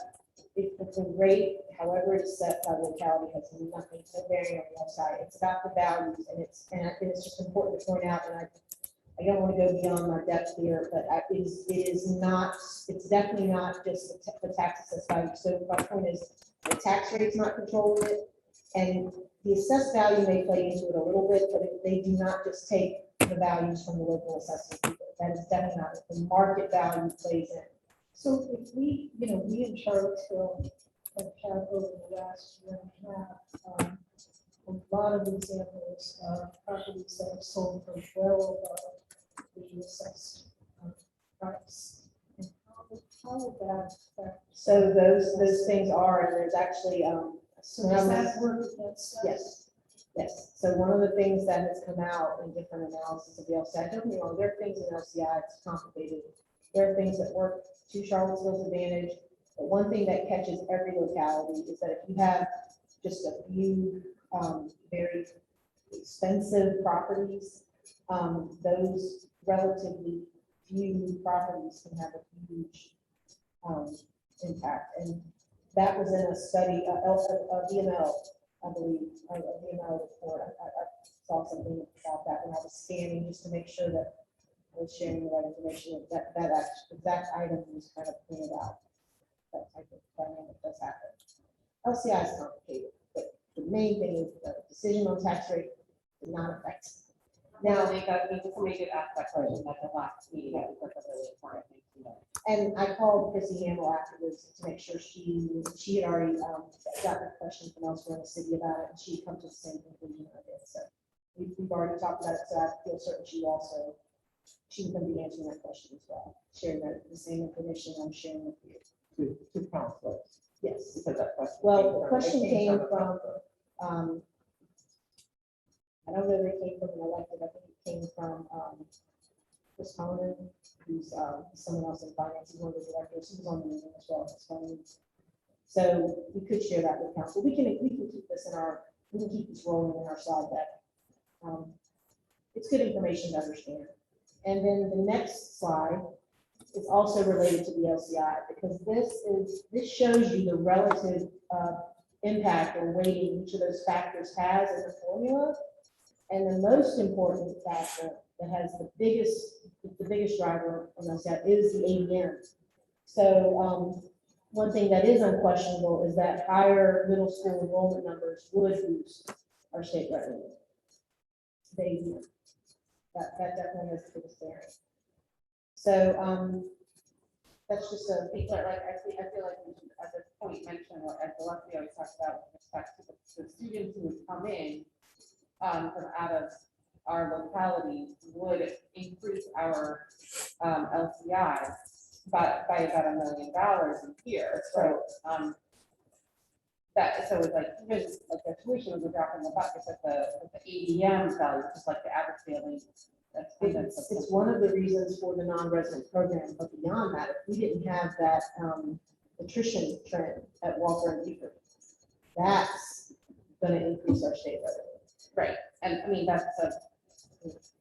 S11: If the rate, however it's set by locality, has nothing to bearing on the outside. It's about the values, and I think it's just important to point out, and I don't want to go beyond my depth here, but it's definitely not just the tax assessed value. So my point is, the tax rate's not controlling it, and the assessed value may play into it a little bit, but they do not just take the values from the local assessment. That is definitely not it. The market value plays in.
S5: So if we in Charlottesville have had over the last year and a half, a lot of examples of properties that have sold for well above the assessed price. And how would that affect?
S11: So those things are, and there's actually,
S5: So does that work against?
S11: Yes. So one of the things that has come out in different analysis of the LCI, don't get me wrong, there are things in LCI, it's complicated. There are things that work to Charlottesville's advantage. But one thing that catches every locality is that if you have just a few very expensive properties, those relatively few properties can have a huge impact. And that was in a study, a VML, I believe, a VML report. I saw something about that when I was scanning just to make sure that I was sharing the right information. That exact item was kind of pointed out. That type of dynamic does happen. LCI is complicated, but the main thing is the decision on tax rate does not affect.
S6: Now, somebody did ask that question at the last meeting, I think that's a really important thing to know.
S11: And I called Chrissy Hamel afterwards to make sure she had already got the question from elsewhere in the city about it, and she had come to the same conclusion I did. So we've already talked about it, so I feel certain she can be answering that question as well, sharing the same information I'm sharing with you.
S10: To counselors.
S11: Yes.
S10: Because that question.
S11: Well, the question came from I don't know if it came from an elected, I think it came from, Chris Conan, who's, someone else in finance, he's one of the directors, he was on the meeting as well. Chris Conan. So we could share that with council. We can keep this in our, we can keep this rolling in our slide deck. It's good information to understand. And then the next slide is also related to the LCI, because this shows you the relative impact or weighting each of those factors has in the formula. And the most important factor that has the biggest driver on LCI is the ADM. So one thing that is unquestionable is that higher middle school enrollment numbers would boost our state revenue. The ADM. That definitely has the biggest bearing. So that's just a.
S6: I feel like we should, at this point, mention what Ed Gillespie always talks about with respect to the students who would come in from out of our locality would increase our LCI by about $1 million a year. So so it's like even like the tuition would drop in the bucket, but the ADM value, just like the average family.
S11: It's one of the reasons for the non-resident program, but beyond that, if we didn't have that attrition trend at Walker and Beaver, that's going to increase our state revenue.
S6: Right, and I mean, that's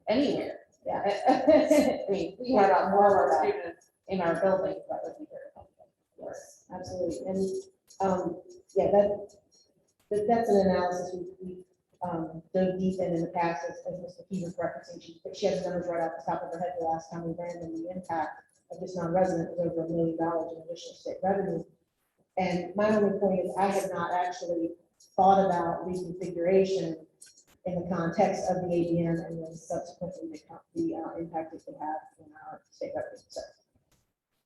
S6: anywhere.
S11: Yeah.
S6: I mean, we had more of our students in our buildings, that would be very helpful.
S11: Yes, absolutely. And yeah, that's an analysis we dove deep in the past, as Mr. Key was referencing. She has the numbers right off the top of her head the last time we ran, and the impact of this non-resident was over $1 million in additional state revenue. And my only point is I had not actually thought about reconfiguration in the context of the ADM and then subsequently the impact it could have in our state revenue. So,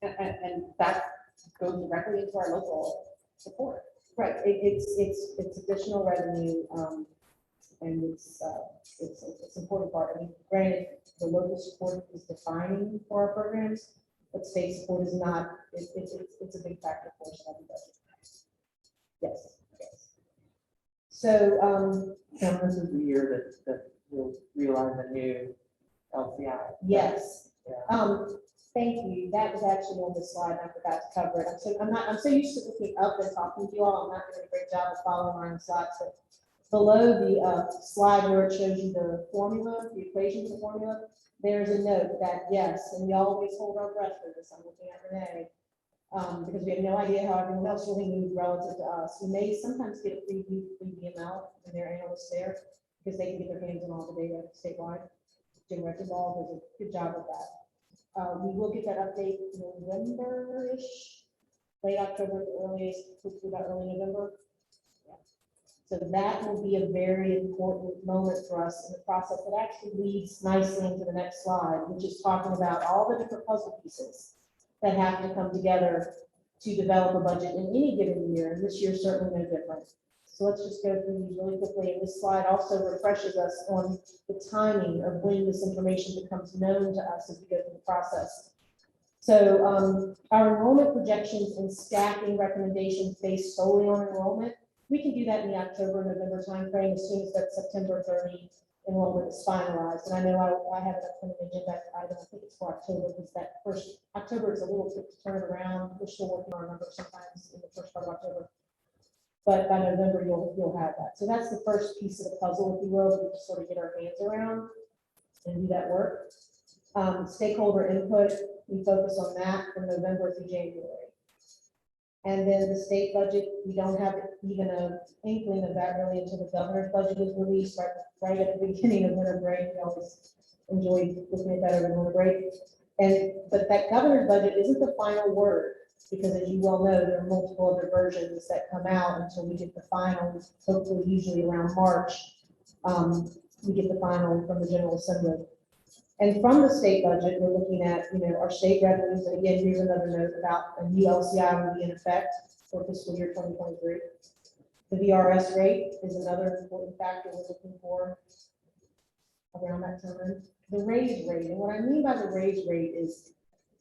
S6: and that goes directly into our local support.
S11: right, it's additional revenue, and it's important part. I mean, granted, the local support is defining for our programs, but state support is not. It's a big factor for us in our budget. Yes. So,
S10: And this is the year that we'll realize a new LCI.
S11: yes.
S10: Yeah.
S11: Thank you. That was actually on the slide. I forgot to cover it. I'm so used to looking up and talking to you all. I'm not doing a great job of following my own slides, but below the slide where it shows you the formula, the equation for the formula, there's a note that yes, and we always hold our breath for this. I'm looking at Renee, because we have no idea how everyone else really moves relative to us. We may sometimes get a preview from BML and their analysts there, because they can get their hands on all the data statewide. Jim Reckenball does a good job of that. We will get that update in November-ish, late October, at the earliest, hopefully about early November. Yeah. So that will be a very important moment for us in the process. That actually leads nicely into the next slide, which is talking about all the different puzzle pieces that have to come together to develop a budget in any given year, and this year is certainly no different. So let's just go through these really quickly, and this slide also refreshes us on the timing of when this information becomes known to us as we go through the process. So our enrollment projections and staffing recommendations based solely on enrollment, we can do that in the October, November timeframe as soon as that September 30 enrollment is finalized. And I know I have an upcoming agenda item, I think it's for October, because that first October is a little quick to turn it around. We're still working on our numbers sometimes in the first part of October. But by November, you'll have that. So that's the first piece of the puzzle, if you will, that we just sort of get our hands around and do that work. Stakeholder input, we focus on that from November through January. And then the state budget, we don't have even an inkling of that really until the governor's budget is released right at the beginning of winter break. We always enjoy looking at that over the winter break. But that governor's budget isn't the final word, because as you well know, there are multiple other versions that come out until we get the final, hopefully usually around March. We get the final from the General Assembly. And from the state budget, we're looking at, our state revenues, and again, here's another note about a new LCI will be in effect for fiscal year 2023. The VRS rate is another important factor we're looking for around that time. The raise rate, and what I mean by the raise rate is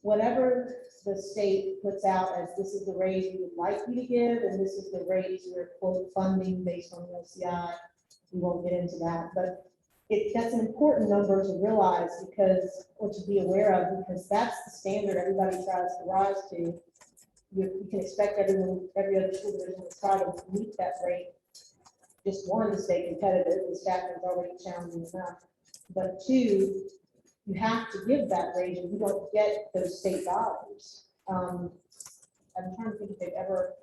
S11: whatever the state puts out as this is the raise we would like you to give, and this is the raise we're quote funding based on the LCI. We won't get into that, but that's an important number to realize because, or to be aware of, because that's the standard everybody tries to rise to. You can expect everyone, every other school division to try to meet that rate. Just one, to stay competitive, the staffing is already challenging enough. But two, you have to give that raise, and you don't get those state dollars. I'm trying to think if they've ever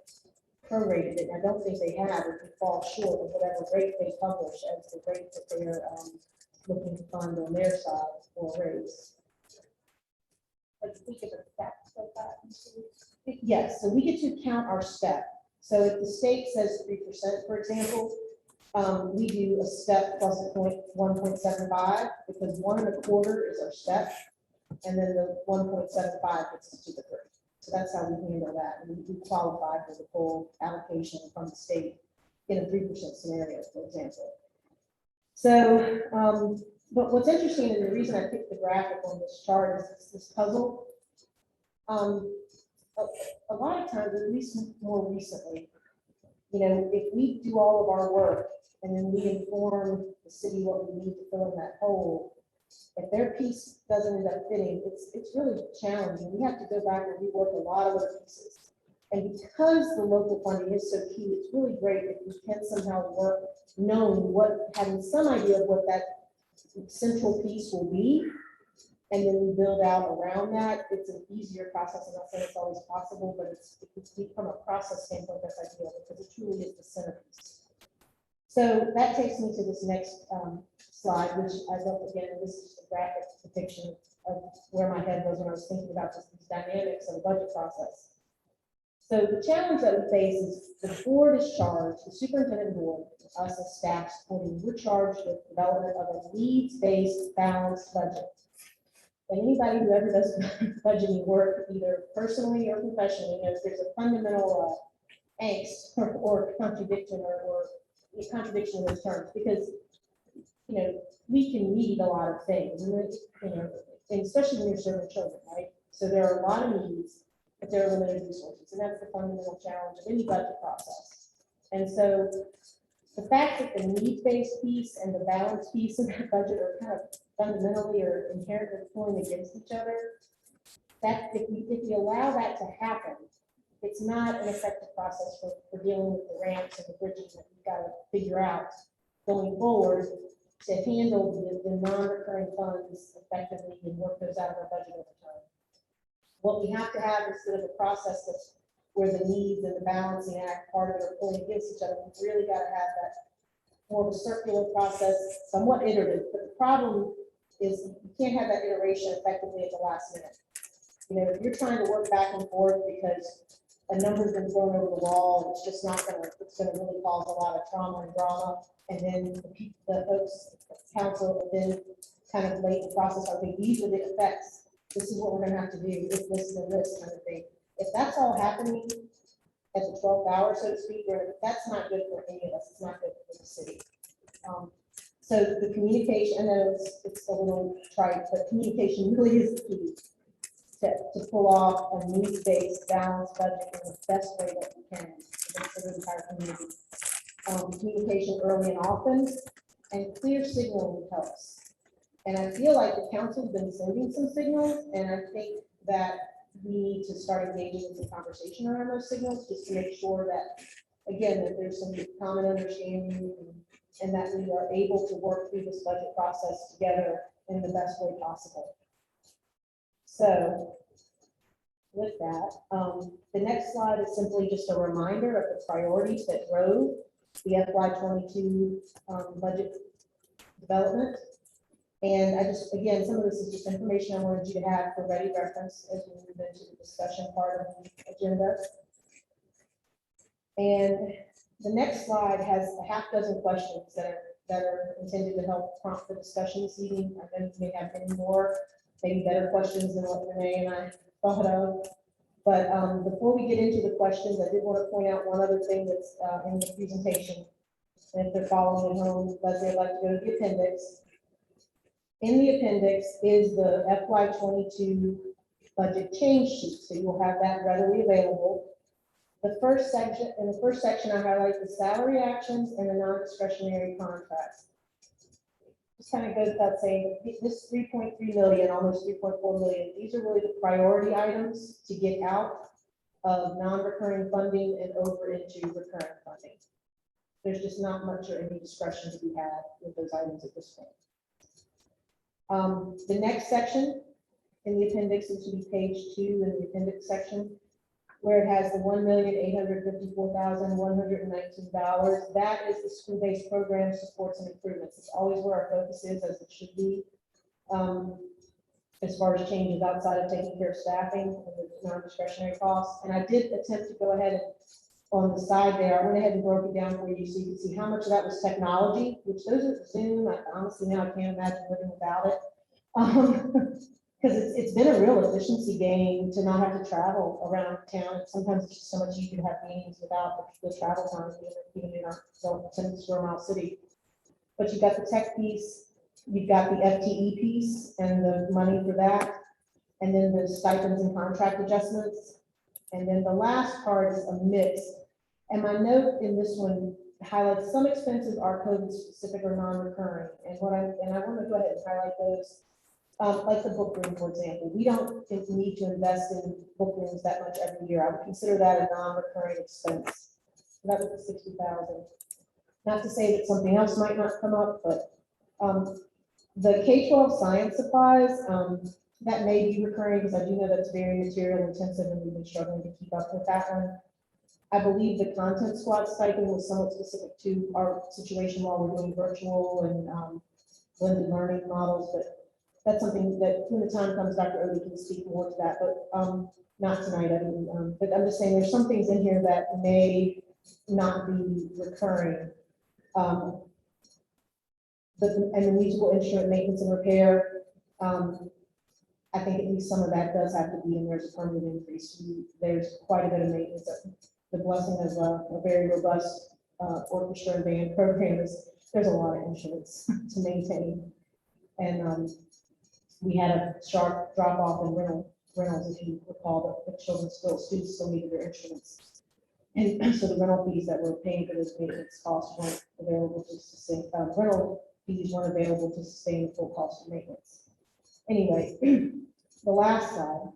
S11: prorated it. I don't think they have, if you fall short of whatever rate they publish as the rate that they're looking to fund on their side for a raise.
S6: Like, we get the steps of that.
S11: Yes, so we get to count our step. So if the state says 3%, for example, we do a step plus a 1.75, because 1.25 is our step, and then the 1.75 gets us to the 3. So that's how we handle that. And we qualify for the full allocation from the state in a 3% scenario, for example. So, but what's interesting, and the reason I picked the graphic on this chart is this puzzle. A lot of times, at least more recently, you know, if we do all of our work and then we inform the city what we need to fill in that hole, if their piece doesn't end up fitting, it's really challenging. We have to go back and rework a lot of other pieces. And because the local funding is so key, it's really great if we can somehow work knowing having some idea of what that central piece will be. And then we build out around that. It's an easier process. I'm not saying it's always possible, but it's from a process standpoint, that's ideal because it truly is the centerpiece. So that takes me to this next slide, which I love again. This is a graphic depiction of where my head was when I was thinking about these dynamics of the budget process. So the challenge that we face is the board is charged, the superintendent board, us as staff supporting, we're charged with development of a needs-based balanced budget. And anybody who ever does budgeting work, either personally or professionally, knows there's a fundamental angst or contradiction or a contradiction in those terms, because, you know, we can need a lot of things, and you know, and especially when you're serving children, right? So there are a lot of needs, but there are limited resources, and that's the fundamental challenge of any budget process. And so the fact that the needs-based piece and the balance piece of that budget are kind of fundamentally or inherently pulling against each other, that if we allow that to happen, it's not an effective process for dealing with the ramps and the bridges that we've got to figure out going forward to handle the non-recurring funds effectively and work those out of our budget over time. What we have to have is sort of a process that's where the needs and the balancing act part of it are pulling against each other. We've really got to have that more of a circular process, somewhat iterative, but the problem is you can't have that iteration effectively at the last minute. You know, if you're trying to work back and forth because a number's been thrown over the wall, it's just not gonna, it's gonna really cause a lot of trauma and drama. And then the folks, council, will then kind of late the process, okay, these are the effects. This is what we're gonna have to do, if this and this kind of thing. If that's all happening at the 12th hour, so to speak, or that's not good for any of us, it's not good for the city. So the communication, I know it's a little trite, but communication really is the key to pull off a needs-based balanced budget in the best way that we can for the entire community. Communication early and often, and clear signaling helps. And I feel like the council's been sending some signals, and I think that we need to start engaging in some conversation around those signals, just to make sure that, again, that there's some common understanding and that we are able to work through this budget process together in the best way possible. So with that, the next slide is simply just a reminder of the priorities that drove the FY22 budget development. And I just, again, some of this is just information I wanted you to have for ready reference as we move into the discussion part of the agenda. And the next slide has a half dozen questions that are intended to help prompt the discussion this evening. I know you may have many more, maybe better questions than what Renee and I thought of. But before we get into the questions, I did want to point out one other thing that's in the presentation. And if they're following at home, Leslie, I'd like to go to the appendix. In the appendix is the FY22 budget change sheet, so you will have that readily available. In the first section, I highlight the salary actions and the non-discretionary contracts. just kind of goes without saying, this 3.3 million, almost 3.4 million, these are really the priority items to get out of non-recurring funding and over into recurring funding. There's just not much or any discretion to be had with those items at this point. The next section in the appendix is to be page 2 in the appendix section, where it has the $1,854,119. That is the school-based program supports and improvements. It's always where our focus is, as it should be. As far as changes outside of taking care of staffing and the non-discretionary costs. And I did attempt to go ahead and on the side there, I went ahead and broke it down for you so you can see how much of that was technology, which those are Zoom. Honestly, now I can't imagine living without it. Because it's been a real efficiency gain to not have to travel around town. Sometimes it's just so much easier to have meetings without the travel time, even in our 10 square mile city. But you've got the tech piece, you've got the FTE piece and the money for that, and then the stipends and contract adjustments. And then the last part is a mix. And my note in this one highlights some expenses are COVID specific or non-recurring. And I want to go ahead and highlight those. Like the book room, for example, we don't need to invest in book rooms that much every year. I would consider that a non-recurring expense. That was the 60,000. Not to say that something else might not come up, but the K-12 science supplies, that may be recurring because I do know that's very material intensive and we've been struggling to keep up with that one. I believe the content squad stipend was somewhat specific to our situation while we're doing virtual and blended learning models, but that's something that when the time comes, Dr. Odie can speak more to that, but not tonight. I mean, but I'm just saying there's some things in here that may not be recurring. And the musical instrument maintenance and repair, I think at least some of that does have to be in. There's a permanent increase. There's quite a bit of maintenance. The blessing of a very robust orchestra and band program is there's a lot of instruments to maintain. And we had a sharp drop off in rentals, if you recall, the children's students still needed their instruments. And so the rental fees that we're paying for those maintenance costs weren't available to sustain, rental fees weren't available to sustain the full cost of maintenance. Anyway, the last slide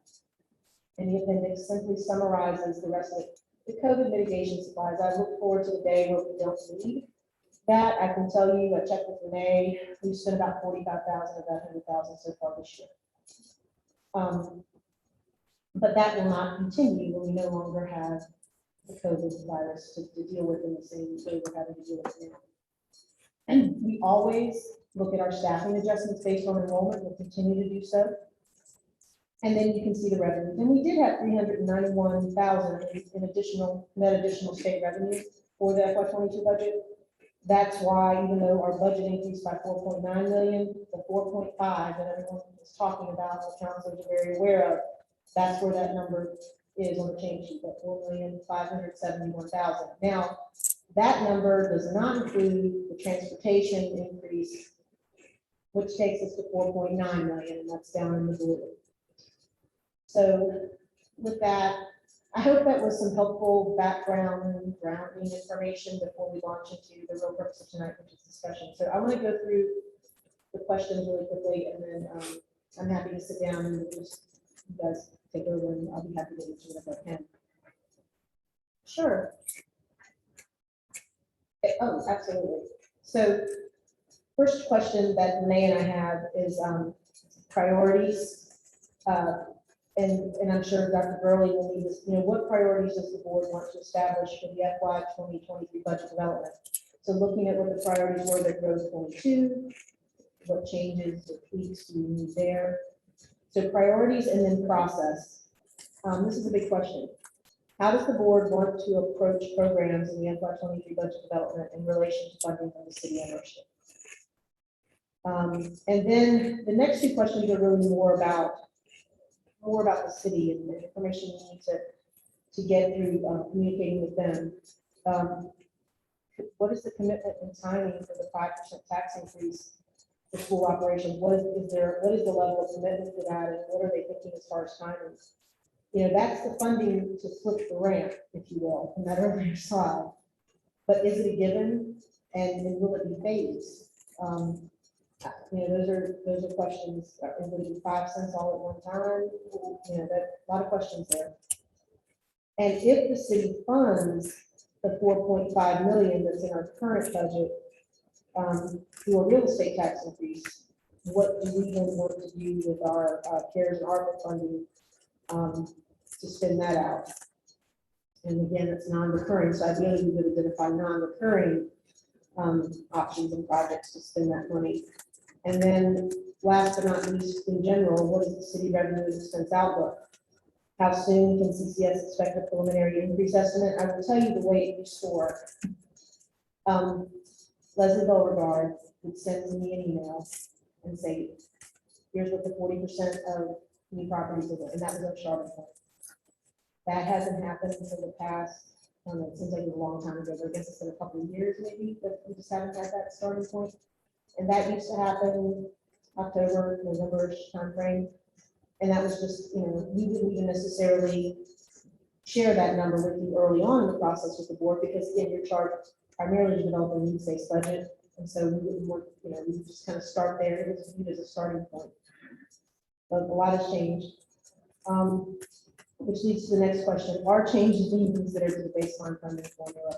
S11: in the appendix simply summarizes the rest of it. The COVID mitigation supplies. I look forward to the day where we don't need that. I can tell you, I checked with Renee, we've spent about 45,000 of that 100,000 so far this year. But that will not continue when we no longer have the COVID virus to deal with in the same way we're having to deal with now. And we always look at our staffing adjustments based on enrollment. We'll continue to do so. And then you can see the revenue. And we did have 391,000 in additional state revenue for the FY22 budget. That's why, even though our budget increased by 4.9 million, the 4.5 that everyone is talking about, the councilors are very aware of, that's where that number is on the change sheet, that 4,571,000. Now, that number does not include the transportation increase, which takes us to 4.9 million, and that's down in the blue. So with that, I hope that was some helpful background and grounding information before we launch into the real purpose of tonight, which is discussion. So I want to go through the questions really quickly, and then I'm happy to sit down and just you guys take over, and I'll be happy to answer if I can. Sure. Oh, absolutely. So first question that Renee and I have is priorities. And I'm sure Dr. Burley will need this, what priorities does the board want to establish for the FY 2023 budget development? So looking at what the priorities were that growth 22, what changes or tweaks do we need there? So priorities and then process. This is a big question. How does the board want to approach programs in the FY 23 budget development in relation to funding from the city and Mercer? And then the next two questions are really more about the city and the information we need to get through communicating with them. What is the commitment and timing for the 5% tax increase for school operations? What is the level of commitment for that, and what are they thinking as far as timing? That's the funding to flip the ramp, if you will, from that earlier slide. But is it a given, and will it be phased? those are questions, would it be 5 cents all at one time? That, a lot of questions there. And if the city funds the 4.5 million that's in our current budget, through a real estate tax increase, what do we then want to do with our CARES and ARPA funding to spend that out? And again, it's non-recurring, so ideally we would identify non-recurring options and projects to spend that money. And then last but not least, in general, what is the city revenue and expense outlook? How soon can CCS expect a preliminary increase estimate? I will tell you the way it used to work. Leslie Beauregard would send me an email and say, here's what the 40% of new properties are, and that was our starting point. That hasn't happened for the past, I don't know, it seems like a long time ago, but I guess it's been a couple of years maybe, that we just haven't had that starting point. And that used to happen October, November-ish timeframe. And that was just, we wouldn't even necessarily share that number with you early on in the process with the board, because again, you're charged primarily to develop a needs-based budget. And so we wouldn't want, we would just kind of start there. It was viewed as a starting point. But a lot has changed. Which leads to the next question. Are changes being considered to the baseline funding formula?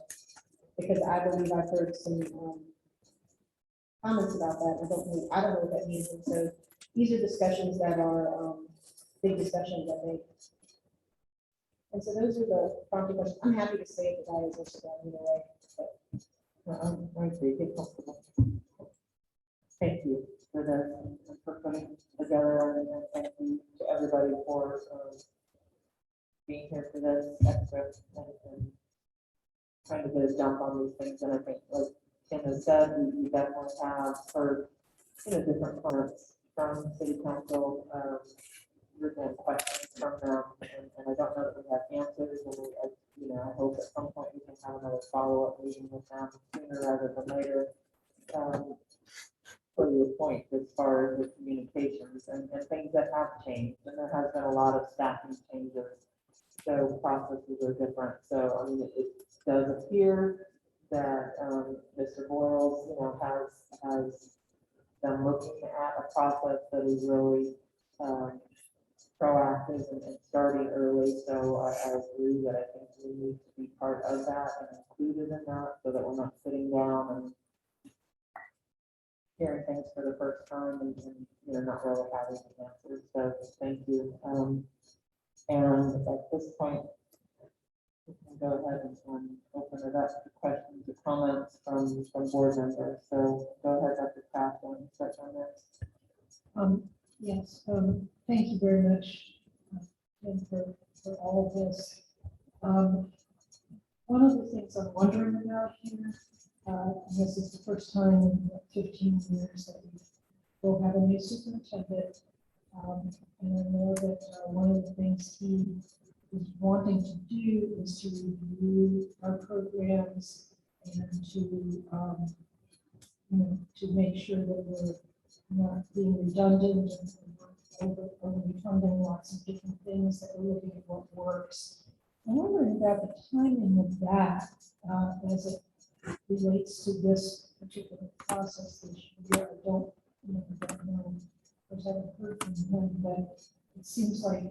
S11: Because I believe I've heard some comments about that. I don't know what that means. And so these are discussions that are big discussions, I think. And so those are the prompting questions. I'm happy to say it, because I was also down either way.
S4: I agree, get comfortable. Thank you for putting together, and thank you to everybody for being here for this extra and trying to get a jump on these things. And I think, like Kim has said, we definitely have heard, different comments from city council, written questions from them, and I don't know that we have answers, and I hope at some point we can have another follow-up meeting with them sooner rather than later. For your point, as far as the communications and things that have changed, and there has been a lot of staffing changes, so processes are different. So I mean, it does appear that Mr. Boyles, has been looking at a process that is really proactive and starting early. So I agree that I think we need to be part of that and included in that, so that we're not sitting down and hearing things for the first time and not really having the answers. So thank you. And at this point, we can go ahead and open it up to questions or comments from board members. So go ahead, Dr. Kaplan, start on that.
S5: Yes, thank you very much and for all of this. One of the things I'm wondering about here, this is the first time in 15 years that we will have a new superintendent. And I know that one of the things he is wanting to do is to review our programs and to make sure that we're not being redundant and overfunding lots of different things, that we're looking at what works. I'm wondering about the timing of that as it relates to this particular process this year. I don't know, because I haven't heard from him, but it seems like,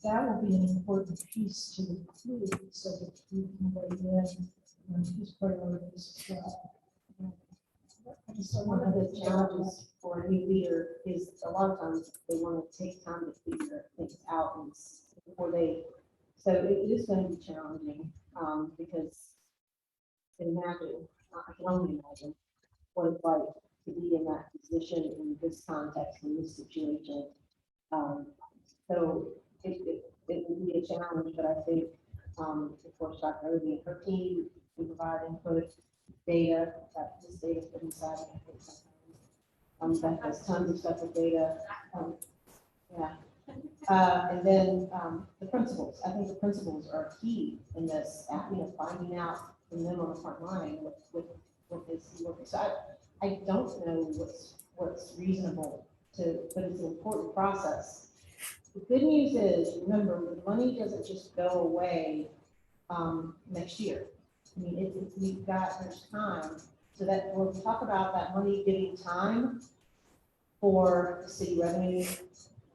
S5: that will be an important piece to include, so that we can weigh in on his priorities as well.
S11: So one of the challenges for a new leader is a lot of times they want to take time to figure things out before they, so it is going to be challenging because I can only imagine what it's like to be in that position in this context, in this situation. So it will be a challenge, but I think, of course, Dr. Obi and her team can provide input, data, that this data is put inside. That has tons of stuff with data. And then the principals. I think the principals are key in this, finding out from them on the front line what this. So I don't know what's reasonable but it's an important process. The good news is, remember, the money doesn't just go away next year. I mean, there's time So that we'll talk about that money giving time for the city revenue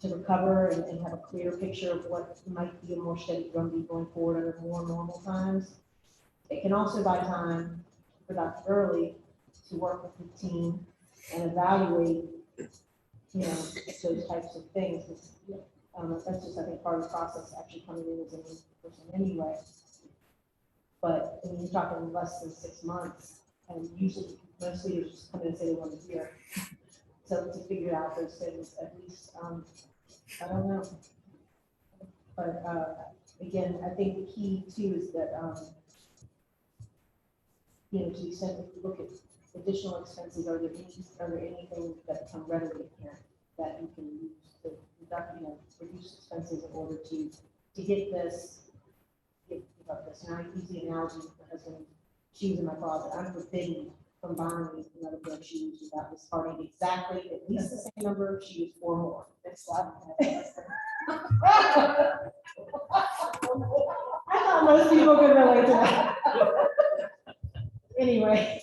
S11: to recover and have a clear picture of what might be a more steady drumbeat going forward under more normal times. It can also buy time for Dr. Gurley to work with the team and evaluate, those types of things. That's just, I think, part of the process actually coming in as a new person anyway. But I mean, you're talking less than 6 months, and usually most leaders just come in and say they want to hear. So to figure out those things, at least, I don't know. But again, I think the key too is that, to the extent if you look at additional expenses, are there anything that become readily apparent that you can use to reduce expenses in order to get this, give up this. And I use the analogy of my husband, shoes in my closet. I'm forbidden from buying another pair of shoes without discarding exactly at least the same number of shoes or more. That's I thought most people could relate to that. Anyway.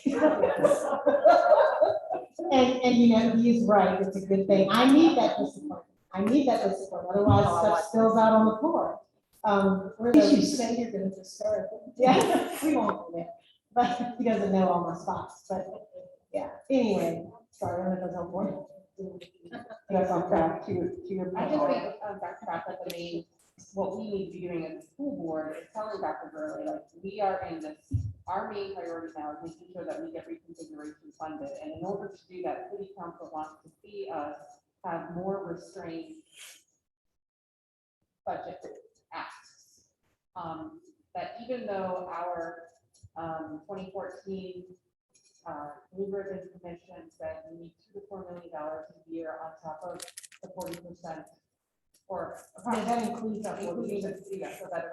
S11: and he's right. It's a good thing. I need that discipline. Otherwise, stuff spills out on the floor.
S5: You say you're gonna discard them.
S11: Yeah, we won't do that. But he doesn't know all my spots. But yeah. Anyway, sorry, I don't know if that's helpful.
S8: That's on track to your.
S6: I just think, Dr. Kraft, like the main, what we need to be doing as a school board is telling Dr. Gurley, like, we are in this, our main priority now is making sure that we get reconfiguration funded. And in order to do that, city council wants to see us have more restrained budget asks. That even though our 2014 Blue Ribbon Commission said we need $2 to $4 million a year on top of the 40%, or
S11: That includes that.
S6: so that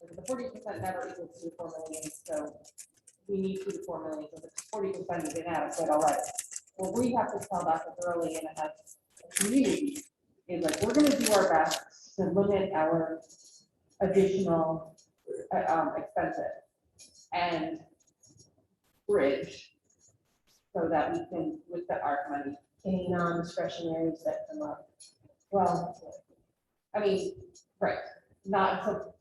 S6: the 40% never equals to 4 million. So we need 2 to 4 million. So the 40% is inadequate already. What we have to tell Dr. Gurley and as a community is like, we're going to do our best to limit our additional expenses and bridge so that we can, with the ARC money,
S11: Any non-discretionaries that come up.
S6: well, I mean, right, not, so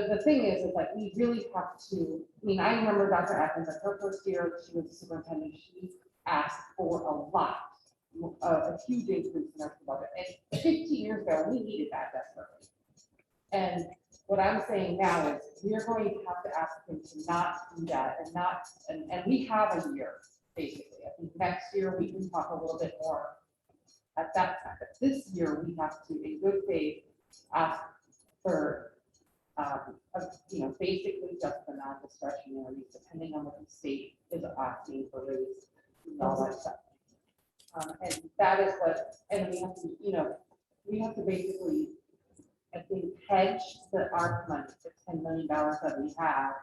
S6: the thing is like, we really have to, I mean, I remember Dr. Atkins, like her first year, she was the superintendent, she asked for a lot, a huge increase in our budget. And 15 years ago, we needed that desperately. And what I'm saying now is we are going to have to ask him to not do that and we have a year, basically. I think next year we can talk a little bit more at that time. But this year we have to, in good faith, ask for, basically just the non-discretionary, depending on what the state is asking for raise and all that stuff. And that is what, and we have to, we have to basically, I think, hedge the ARC money, the $10 million that we have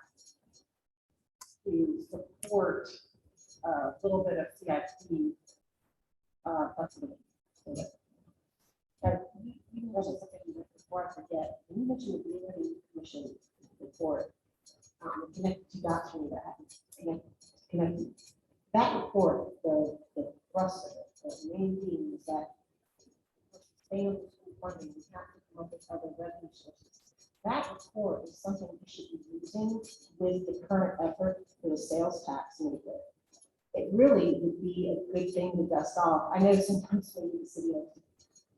S6: to support a little bit of CIP flexibility.
S11: Before I forget, you mentioned the Blue Ribbon Commission report, connected to dots for me that haven't connected. That report, the thrust of it, the main theme is that for sustainable school funding, we have to come up with other revenue sources. That report is something we should be using with the current effort for the sales tax movement. It really would be a good thing to dust off. I know sometimes maybe the city will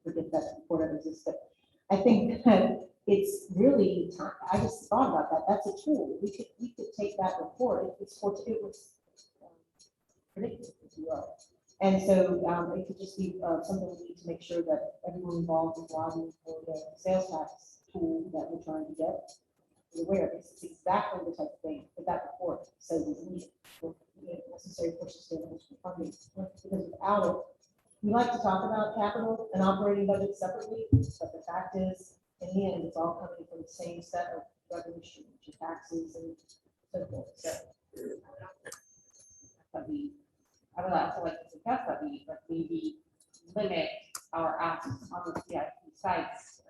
S11: forget that report ever exists, but I think that it's really time. I just thought about that. That's a tool. We could take that report. It was predicted, if you will. And so it could just be something we need to make sure that everyone involved is lobbying for the sales tax tool that we're trying to get. Is aware of. It's exactly the type of thing that that report says is needed for necessary for sustainable funding. Because without it, we like to talk about capital and operating budget separately, but the fact is, in the end, it's all coming from the same set of revenue streams, your taxes and so forth. So
S6: I would also like to suggest that we maybe limit our asks on the CIP sites.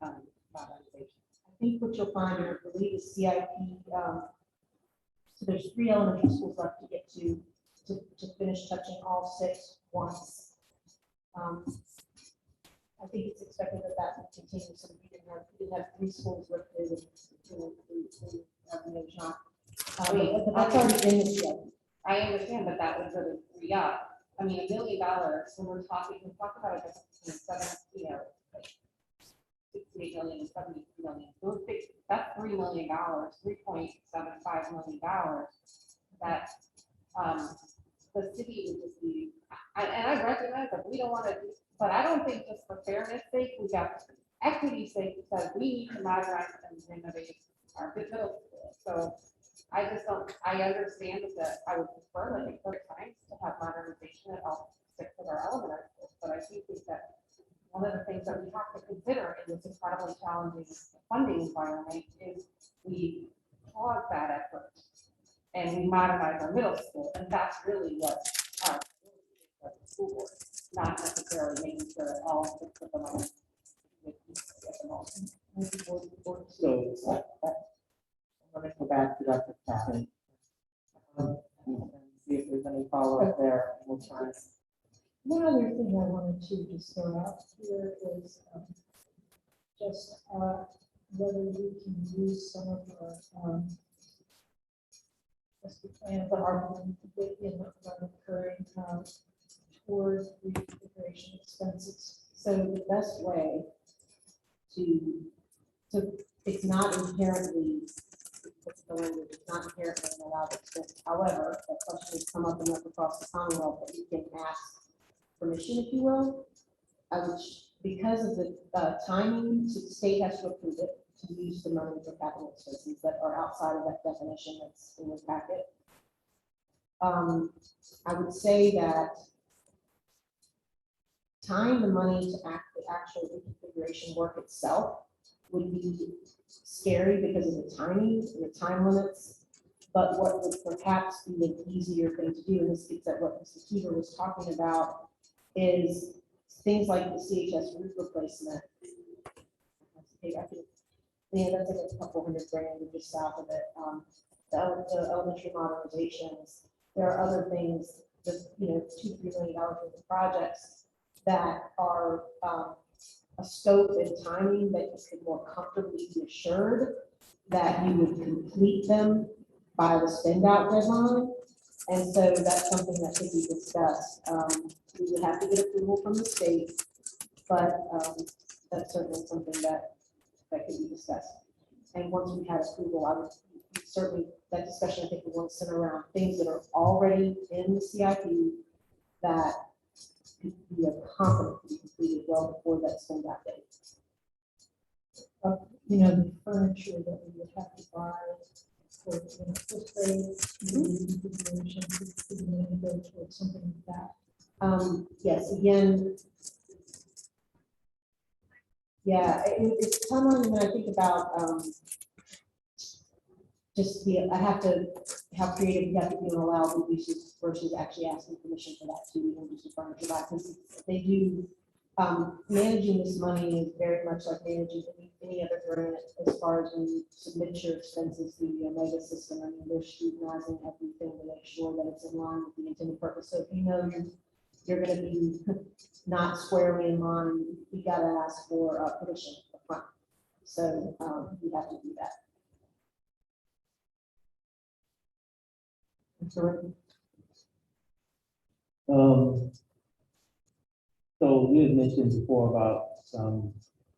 S11: I think what you'll find, I believe, the CIP So there's 3 elementary schools left to get to finish touching all 6 once. I think it's expected that that will continue, so we didn't have 3 schools lifted, and, you know, there's not. But that's already in the CIP.
S6: I understand, but that would really free up. I mean, $1 million, when we're talking about a difference between 68 million and 73 million. Those big, that's $3 million, $3.75 million. That, the city would just be, and I recognize that we don't want to, but I don't think just for fairness sake, we got equity sake, because we need to modernize and renovate our middle school. So I just don't, I understand that I would prefer, like, for times to have modernization at all 6 of our elementary schools, but I do think that one of the things that we have to consider in this incredibly challenging funding environment is we pause that effort and we modernize our middle school, and that's really what our school board, not necessarily making sure that all 6 of them are.
S10: So, I'm gonna go back to Dr. Chapman. See if there's any follow-up there. We'll try.
S5: One other thing I wanted to just throw out here is just whether we can use some of our as we plan for our in the recurring toward reconfiguration expenses. So the best way to it's not inherently what's the language, it's not inherently an allowed expense. However, that question has come up enough across the Commonwealth that you can ask permission, if you will. Because of the timing, so the state has to approve it to use the money for capital expenses that are outside of that definition that's in the packet. I would say that tying the money to the actual reconfiguration work itself would be scary because of the timing and the time limits. But what would perhaps be an easier thing to do, and this gets at what Mr. Keever was talking about, is things like the CHS roof replacement. Yeah, that's like a couple $100 grand or just south of it. The elementary modernizations. There are other things that, you know, $2-3 million worth of projects that are a scope and timing that you could more comfortably be assured that you would complete them by the spend out deadline. And so that's something that could be discussed. We would have to get approval from the state, but that's certainly something that could be discussed. And once we have approval, I would certainly, that discussion, I think we want to center around things that are already in the CIP that we are confident to be completed well before that spend out date. You know, the furniture that we would have to buy for, you know, fifth grade, reconfiguration, could maybe go towards something like that.
S11: Yes, again. Yeah, it's common when I think about I have to, how creative you have to be on allowable uses versus actually asking permission for that too, even just a furniture buy, because they do, managing this money is very much like managing any other grant as far as when you submit your expenses through the Omega system. I mean, they're scrutinizing everything to make sure that it's in line with the intended purpose. So if you know you're going to be not squarely in line, you got to ask for permission upfront. So you have to do that.
S10: So you had mentioned before about some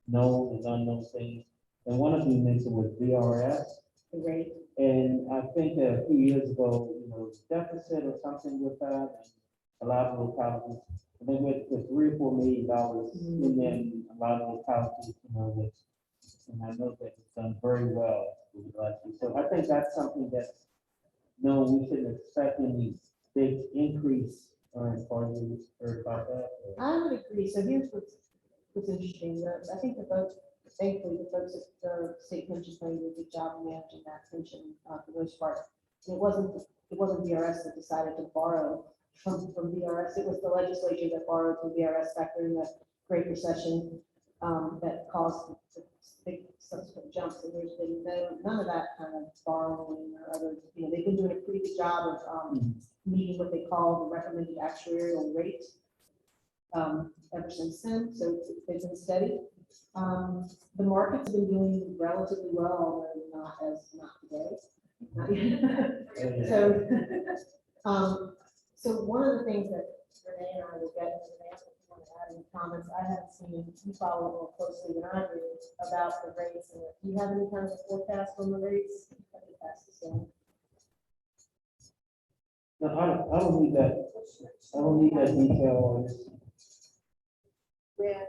S10: known and unknown things, and one of you mentioned was VRS.
S11: Right.
S10: And I think a few years ago, you know, deficit or something with that, and a lot of those colleges, and they went to $3 or $4 million, and then a lot of those colleges, you know, with, and I know that it's done very well with the last year. So I think that's something that, no, we shouldn't expect any big increase, as far as you heard about that. Or?
S11: I would agree. So here's what's interesting. I think the folks, thankfully, the folks at the state pension plan did a good job of managing that pension for the most part. And it wasn't VRS that decided to borrow from VRS. It was the legislature that borrowed from VRS back during the Great Recession that caused the big subsequent jumps, and there's been none of that kind of borrowing or other, they've been doing a pretty good job of, meeting what they call the recommended actuarial rate, ever since then, so they've been steady. The market's been doing relatively well, although not today. Not yet. So one of the things that Renee and I will get, and Renee, if you want to add any comments, I haven't seen, you follow it more closely than I do about the rates, and if you have any kind of forecast on the rates, I think that's the same.
S10: No, I don't need that. I don't need that detail on this.
S8: When,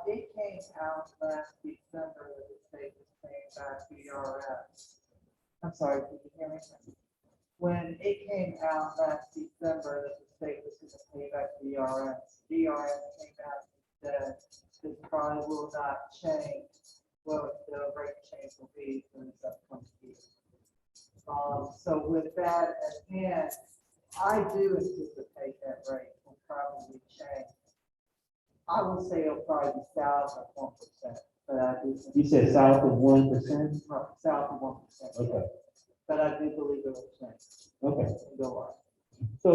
S8: it came out last December that the state was paying back VRS. I'm sorry, did you hear me? When it came out last December that the state was going to pay back VRS came out and said this probably will not change. Well, the rate change will be in the upcoming year. So with that at hand, I do anticipate that rate will probably change. I would say it'll probably be south of 1%, but I do.
S10: You said south of 1%?
S8: South of 1%.
S10: Okay.
S8: But I do believe it will change.
S10: Okay.
S8: And go up.
S10: So,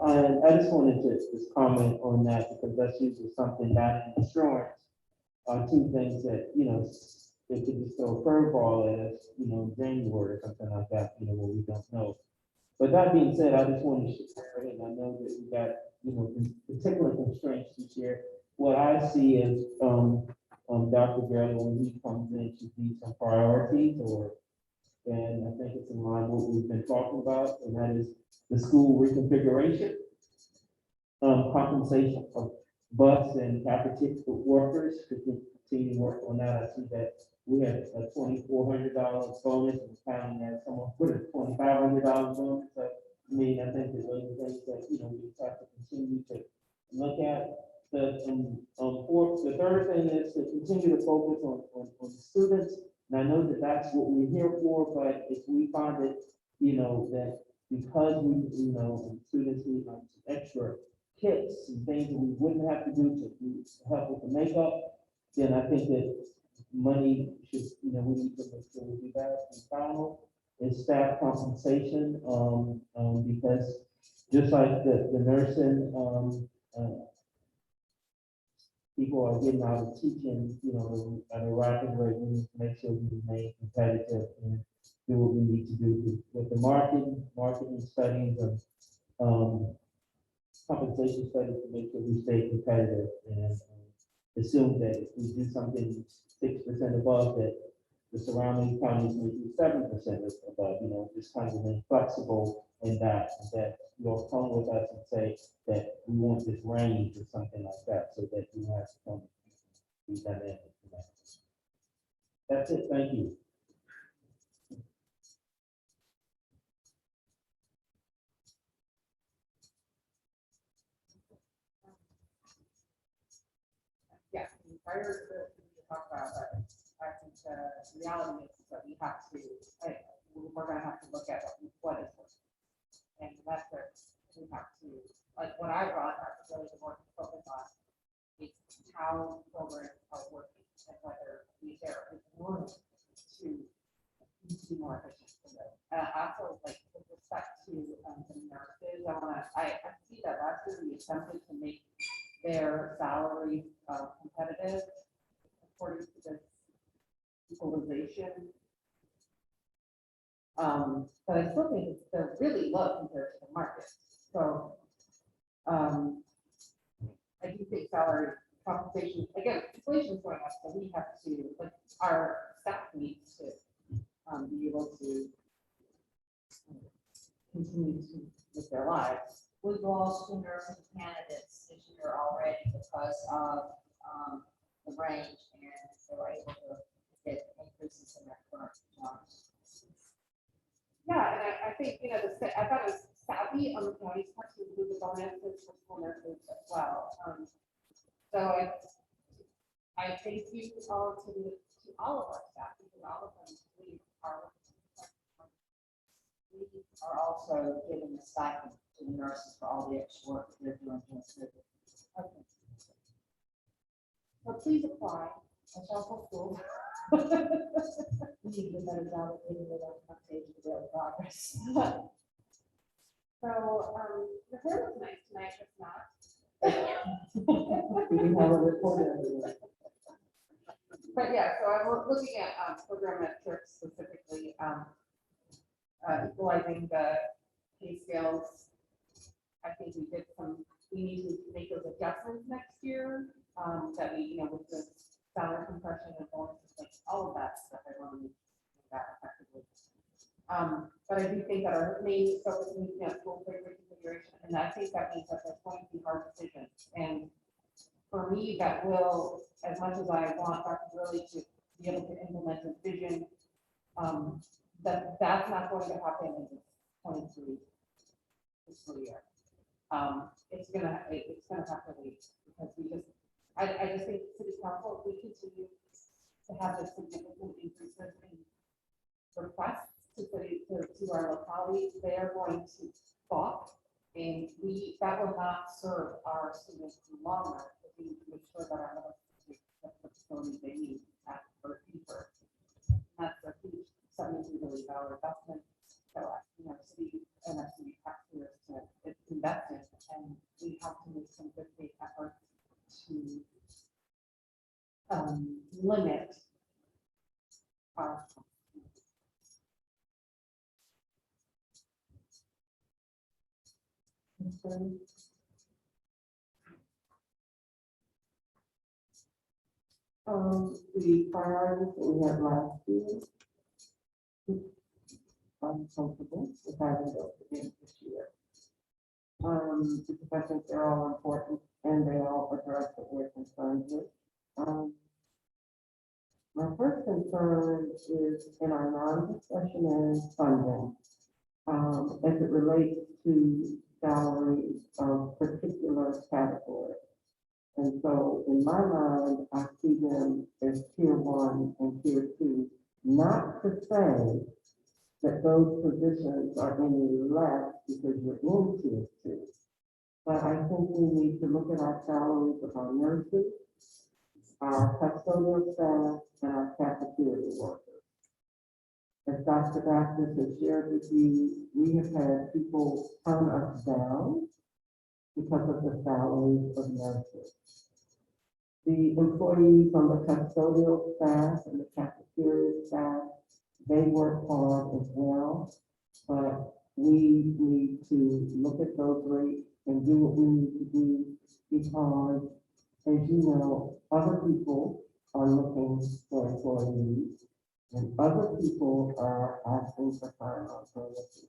S10: I just wanted to just comment on that because that's usually something that in insurance are two things that, they could just throw a curveball at us, in January or something like that, where we don't know. But that being said, I just want to share it, and I know that we got, particular constraints this year. What I see is, Dr. Gerald, when he comes in, should be some priorities and I think it's in line with what we've been talking about, and that is the school reconfiguration, compensation of bus and cafeteria workers, to continue to work on that. I see that we had a $2,400 bonus, and counting that someone put a $2,500 bonus. So, I think that those are things that, we have to continue to look at. The third thing is to continue to focus on the students. And I know that that's what we're here for, but if we find that, that because students need like some extra kits and things that we wouldn't have to do to help with the makeup, then I think that money should, we need to make sure we do that. And final is staff compensation, because just like the nursing, people are getting out of teaching, at a rapid rate. We need to make sure we remain competitive and do what we need to do with the marketing studies and compensation studies to make sure we stay competitive and assume that if we do something 6% above, that the surrounding counties may do 7% above, just kind of remain flexible in that you'll come with us and say that we want this range or something like that, so that you have to come be dynamic in that. That's it, thank you.
S6: Yeah, prior to talk about that, I think the reality is that we have to, we're gonna have to look at what is working. And that's where we have to, like what I brought, have to really more focus on is how programs are working and whether there is room to be more efficient. Also, like with respect to the nurses, I see that last year we attempted to make their salary competitive according to this equalization. But I still think they're really low compared to the market. So I do think salary compensation, again, inflation is going up, so we have to, like, our staff needs to be able to continue to live their lives.
S1: We've lost 2 nursing candidates this year already because of the range, and they were able to get increases in their current jobs.
S6: Yeah, and I think, I thought it was savvy on the county's part to do the bonuses for school nurses as well. So I thank you all to all of our staff, because all of them we
S1: are also giving a stipend to the nurses for all the extra work that they're doing to us.
S6: Okay. So please apply at Shelter School.
S11: We need to do a better job of getting it on front page of the daily progress.
S6: So, the hair was nice tonight, if not.
S8: Do we have a report?
S6: But yeah, so I'm looking at program metrics specifically, equalizing the pay scales. I think we need to make those adjustments next year, that we, with the salary compression and bonuses, like all of that stuff, I want to make that effectively. But I do think that our main focus needs to be on school reconfiguration, and I think that means that there's going to be hard decisions. And for me, that will, as much as I want Dr. Gurley to be able to implement his vision, that's not going to happen in this 23 fiscal year. It's gonna have to wait, because I just think city council, if we continue to have the significant increases in requests to our localities, they are going to balk, and that will not serve our students in the long run. We need to make sure that our middle schools have the facilities they need for deeper. That's a huge $73 million investment. So, city and our city taxpayers to invest in, and we have to make some good faith efforts to limit our.
S8: The priorities that we had last year, I'm comfortable with having those again this year. Because I think they're all important and they all address what we're concerned with. My first concern is in our non-discretionary funding, as it relates to salaries of particular categories. And so in my mind, I see them as tier 1 and tier 2, not to say that those positions are any less because you're in tier 2. But I think we need to look at our salaries of our nurses, our custodial staff, and our cafeteria workers. As Dr. Baptist has shared with you, we have had people turn us down because of the salaries of nurses. The employees on the custodial staff and the cafeteria staff, they work hard as well, but we need to look at those rates and do what we need to do, because, as you know, other people are looking for employees and other people are asking for time on services.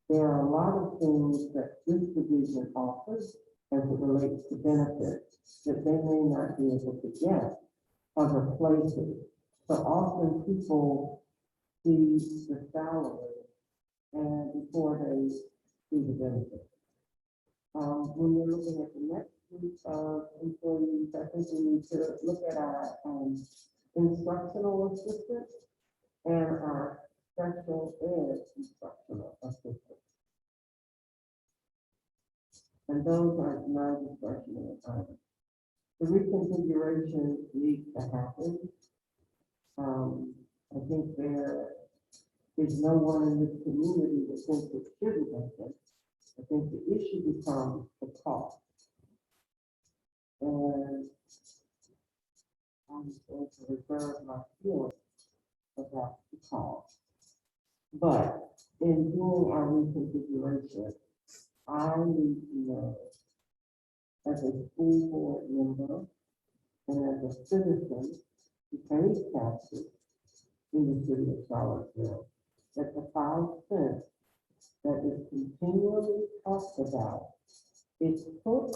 S8: There are a lot of things that this division offers as it relates to benefits that they may not be able to get other places. So often people see the salary and before they see the benefits. When we're looking at the next group of employees, I think we need to look at our instructional assistants and our special ed instructional assistants. And those are non-discretionary items. The reconfiguration needs to happen. I think there is no one in this community that thinks it shouldn't happen. I think the issue becomes the cost. And I'm going to reserve my feelings about the cost. But in doing our reconfiguration, I need to know, as a school board member and as a citizen who pays taxes in the city of Charlottesville, that the 5 cents that is continually talked about is put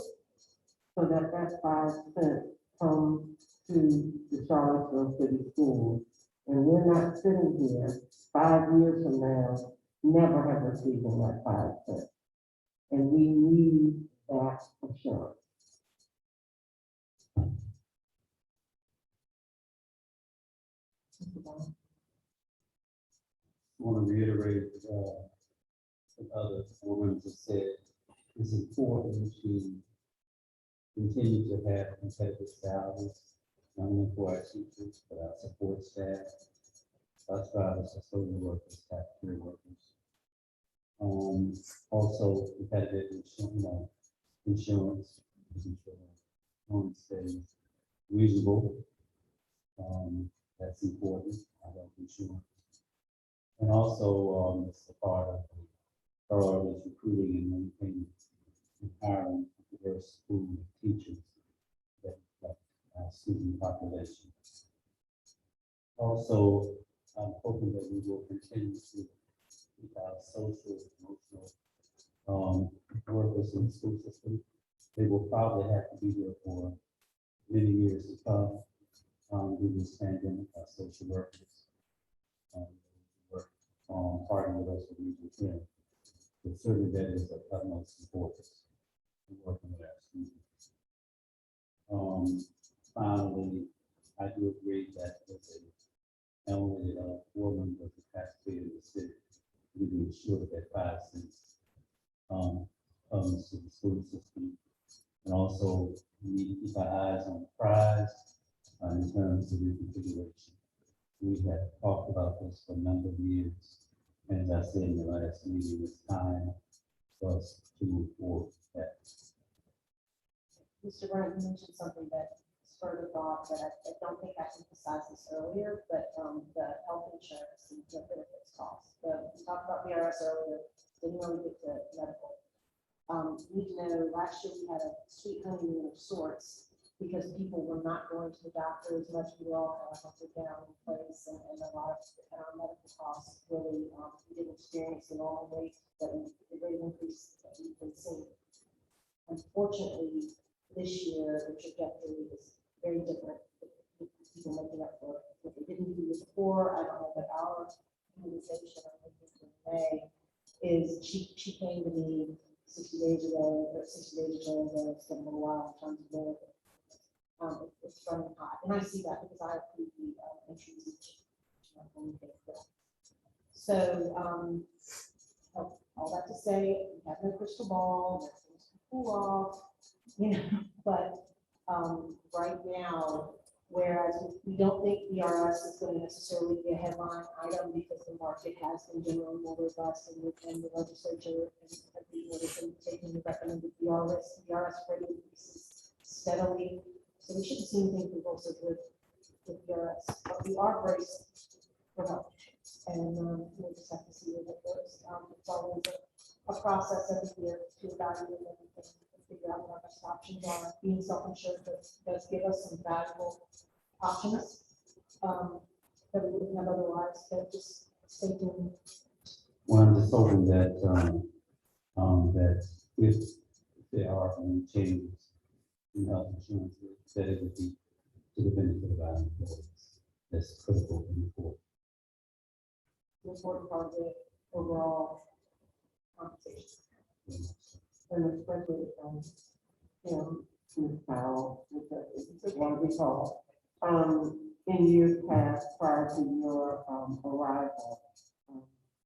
S8: so that that 5 cents comes to the Charlottesville City Schools. And we're not sitting here 5 years from now, never have receiving that 5 cents. And we need that assurance.
S9: I want to reiterate what other women have said. It's important to continue to have competitive salaries not only for our teachers, but our support staff, bus drivers, custodial workers, cafeteria workers. Also competitive insurance, making sure that home stays reasonable. That's important, health insurance. And also, it's a part of the priorities recruiting and maintaining and hiring a diverse pool of teachers that reflect our student population. Also, I'm hoping that we will continue to keep our social, emotional workers in the school system. They will probably have to be here for many years to come. Due to this pandemic, our social workers work partnering with us with Region 10. But certainly that is of utmost importance in working with our students. Finally, I do agree that as a only woman was a taxpayer in the city, we do ensure that 5 cents comes to the school system. And also, we need to keep our eyes on the prize in terms of reconfiguration. We have talked about this for a number of years. And as I said in the last meeting, it's time for us to move forward with that.
S11: Mr. Bryant, you mentioned something that spurred a thought that I don't think I emphasized this earlier, but the health insurance and the benefits costs. We talked about BRS earlier, didn't really get to medical. We know last year we had a sweet honeymoon of sorts because people were not going to the doctor as much. We were all kind of hunkered down in place, and a lot of our medical costs really we didn't experience the normal rate that the rate increase that we've been seeing. Unfortunately, this year the trajectory is very different. People making up for what they didn't do before. I don't know, but our utilization, I think in May, is she came to me 60 days ago, or 60 days ago, it's been a little while in terms of benefit. It's running hot, and I see that because I approve the entries each month. So, all that to say, we have no crystal ball, things can cool off, but right now, whereas we don't think BRS is going to necessarily be a headline item because the market has been generally more robust and the legislature has been taking the recommended BRS rate increases steadily. So we shouldn't see anything convulsive with BRS, but we are braced for help. And we'll just have to see where that goes. It's always a process every year to evaluate everything and figure out what our best options are. Being self-insured does give us some valuable options that we wouldn't have otherwise. So just stay tuned.
S9: Well, I'm just hoping that that if there are any changes in health insurance, that it would be to the benefit of our employees. That's critical and important.
S11: Important part of the overall compensation.
S8: And especially, Ms. Powell, it's one of these all. In years past, prior to your arrival,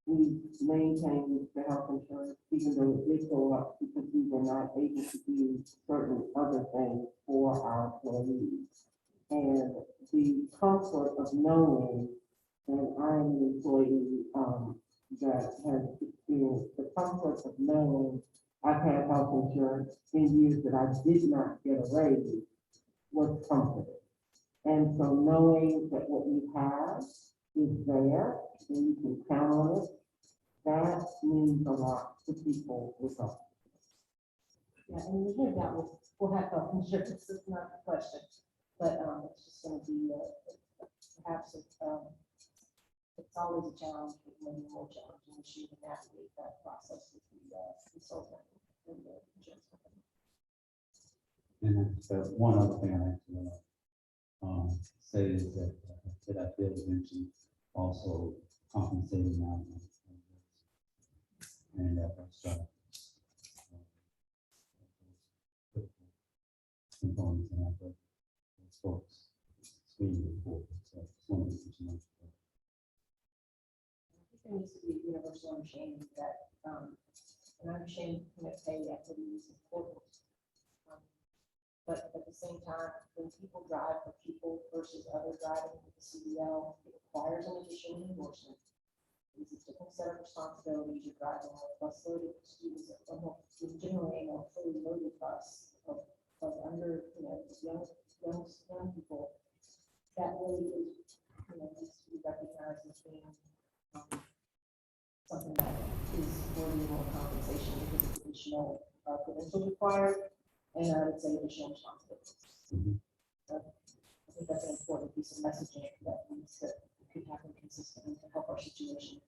S8: we maintained the health insurance, even though it did go up because we were not able to do certain other things for our employees. And the comfort of knowing, and I am an employee that has experienced the comfort of knowing I've had health insurance in years that I did not get a raise was comforting. And so knowing that what we have is there and you can count on it, that means a lot to people with us.
S11: Yeah, and we hear that we'll have health insurance, it's not the question, but it's just going to be perhaps it's always a challenge, but maybe more challenging issue to navigate that process with the consultant and the insurance company.
S9: And one other thing I like to say is that I failed to mention also compensating our and that was components and that those folks extremely important. So just wanted to mention that.
S11: I think there needs to be a universal understanding that, and I understand pay equity is important. But at the same time, when people drive for people versus other driving with the CDL, it requires an additional endorsement. It's a different set of responsibilities. You're driving a bus loaded students, generally a more fully loaded bus of under, young people. That really is, needs to be recognized as being something that is worthy of more compensation because of additional credentials required, and I would say additional responsibilities. So I think that's an important piece of messaging that needs to could happen consistently to help our situation.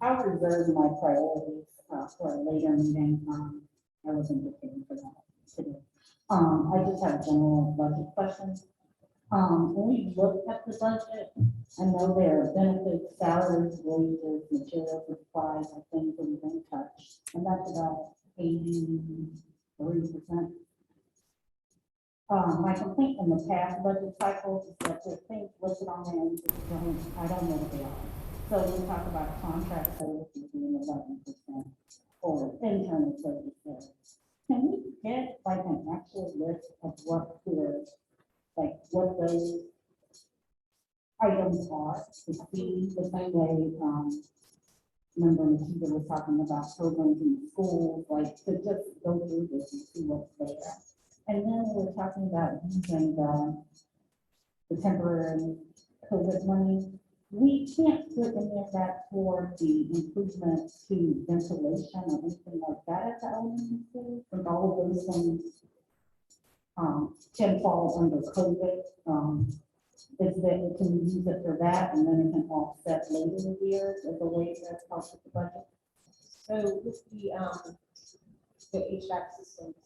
S7: I'll reserve my priorities for a later meeting. I wasn't prepared for that today. I just have general budget questions. When we look at the budget, I know there are benefits, salaries, wages, materials, and supplies, and things that we don't touch, and that's about 83%. My complaint in the past budget cycles is that there are things listed on there and I don't know what they are. So we talk about contract services being 11% or internal services. Can we get like an actual list of what what those items are to see the same way, remember Nikita was talking about programs in the schools, like to just go through this and see what's there. And then we're talking about using the temporary COVID money. We can't put any of that for the improvement to ventilation or anything like that at the elementary school, and all of those things can fall under COVID. Is that we can use it for that, and then it can offset later in the year as a way to help with the budget?
S11: So with the HVAC systems,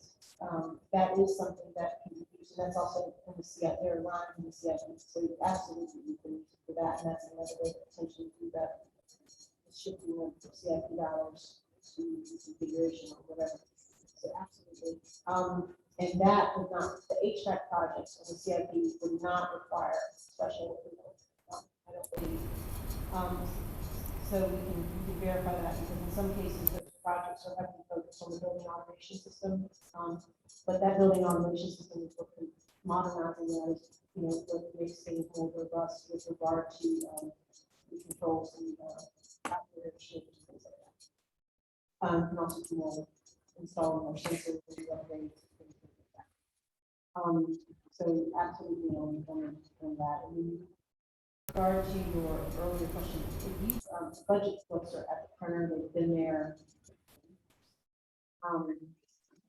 S11: that is something that can be used, and that's also in the CIP, they're aligned in the CIP, so absolutely you can use it for that, and that's another way to potentially do that. Shifting of CIP dollars to configuration or whatever. So absolutely. And that would not, the HVAC projects of the CIP would not require special approval. I don't believe. So we can verify that because in some cases the projects are heavily focused on the building automation system. But that building automation system is what modernizing that is, what makes things more robust with regard to the controls and operator changes, things like that. And also to install more sensors and upgrades. So absolutely on that. And in regard to your earlier question, if these budget books are at the printer, they've been there.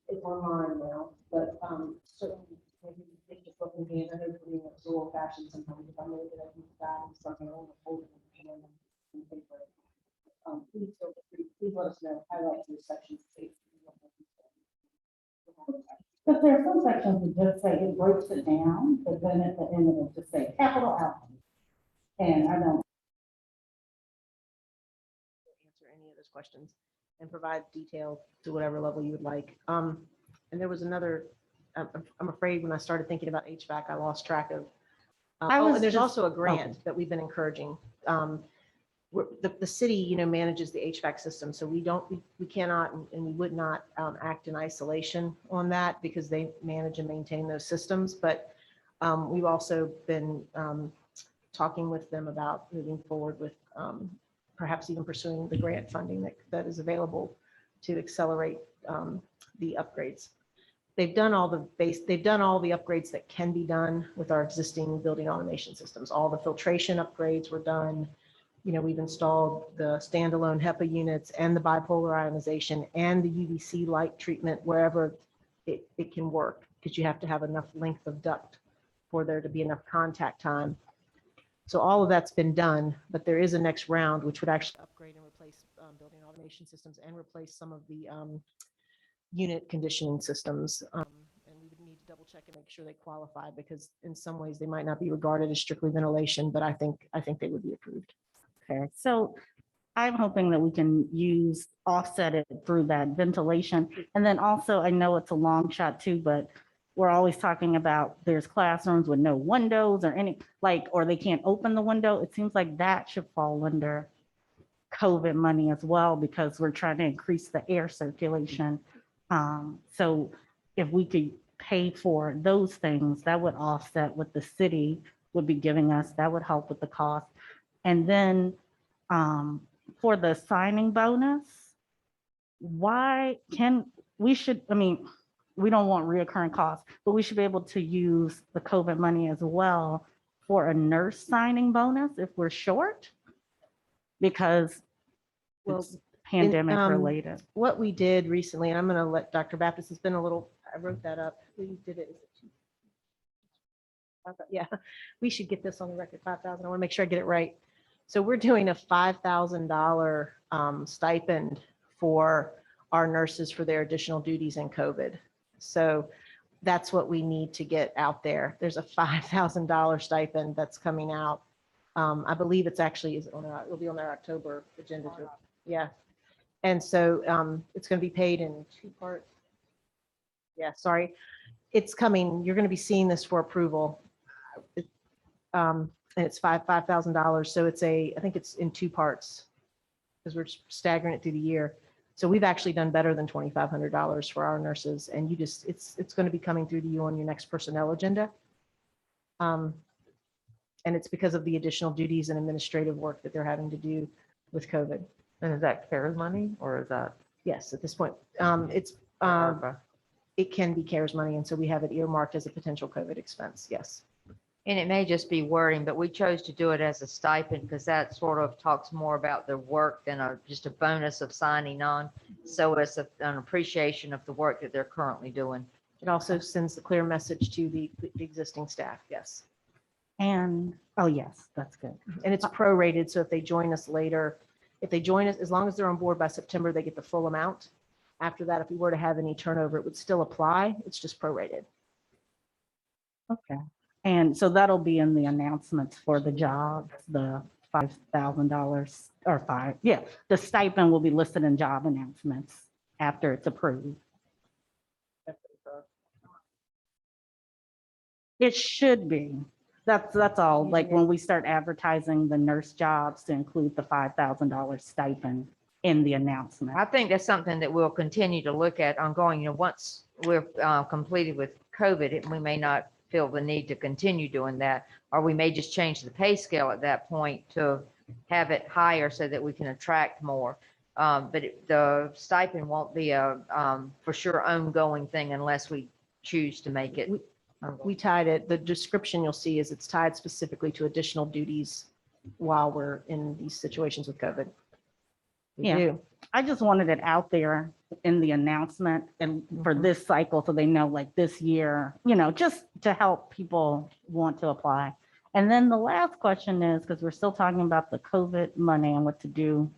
S11: It's online now, but certainly maybe take the book in hand. I know putting it so old fashioned sometimes. If I know that I use that and something I want to hold it and paper. Please feel free. Please let us know. Highlight your section.
S7: But there are some sections that just say it breaks it down, but then at the end of it just say capital outlay. And I don't
S11: answer any of those questions and provide detail to whatever level you would like. And there was another, I'm afraid when I started thinking about HVAC, I lost track of. And there's also a grant that we've been encouraging. The city, manages the HVAC system, so we cannot and we would not act in isolation on that because they manage and maintain those systems. But we've also been talking with them about moving forward with perhaps even pursuing the grant funding that is available to accelerate the upgrades. They've done all the upgrades that can be done with our existing building automation systems. All the filtration upgrades were done. We've installed the standalone HEPA units and the bipolar ionization and the UVC light treatment wherever it can work, because you have to have enough length of duct for there to be enough contact time. So all of that's been done, but there is a next round, which would actually upgrade and replace building automation systems and replace some of the unit conditioning systems. And we would need to double check and make sure they qualify, because in some ways they might not be regarded as strictly ventilation, but I think they would be approved.
S7: Okay, so I'm hoping that we can offset it through that ventilation. And then also, I know it's a long shot too, but we're always talking about there's classrooms with no windows or or they can't open the window. It seems like that should fall under COVID money as well, because we're trying to increase the air circulation. So if we could pay for those things, that would offset what the city would be giving us. That would help with the cost. And then for the signing bonus, why can we should, I mean, we don't want reoccurring costs, but we should be able to use the COVID money as well for a nurse signing bonus if we're short, because
S11: Well,
S7: it's pandemic related.
S11: What we did recently, and I'm going to let Dr. Baptist, it's been a little, I wrote that up. We did it. Yeah, we should get this on the record, 5,000. I want to make sure I get it right. So we're doing a $5,000 stipend for our nurses for their additional duties in COVID. So that's what we need to get out there. There's a $5,000 stipend that's coming out. I believe it's actually, it'll be on their October agenda. Yeah. And so it's going to be paid in 2 parts. Yeah, sorry. It's coming. You're going to be seeing this for approval. And it's $5,000. So it's I think it's in 2 parts because we're staggering it through the year. So we've actually done better than $2,500 for our nurses, and it's going to be coming through to you on your next personnel agenda. And it's because of the additional duties and administrative work that they're having to do with COVID.
S4: And is that CARES money or is that?
S11: Yes, at this point, it can be CARES money, and so we have it earmarked as a potential COVID expense. Yes.
S1: And it may just be wording, but we chose to do it as a stipend because that sort of talks more about their work than just a bonus of signing on. So it's an appreciation of the work that they're currently doing.
S11: It also sends the clear message to the existing staff. Yes.
S7: And, oh yes, that's good.
S11: And it's prorated. So if they join us later, if they join us, as long as they're on board by September, they get the full amount. After that, if we were to have any turnover, it would still apply. It's just prorated.
S7: Okay. And so that'll be in the announcements for the jobs, the $5,000 or the stipend will be listed in job announcements after it's approved. It should be. That's all. Like when we start advertising the nurse jobs, to include the $5,000 stipend in the announcement.
S1: I think that's something that we'll continue to look at ongoing. Once we're completed with COVID, we may not feel the need to continue doing that, or we may just change the pay scale at that point to have it higher so that we can attract more. But the stipend won't be a for sure ongoing thing unless we choose to make it.
S11: We tied it, the description you'll see is it's tied specifically to additional duties while we're in these situations with COVID. We
S7: Yeah.
S11: do.
S7: I just wanted it out there in the announcement and for this cycle, so they know like this year, just to help people want to apply. And then the last question is, because we're still talking about the COVID money and what to do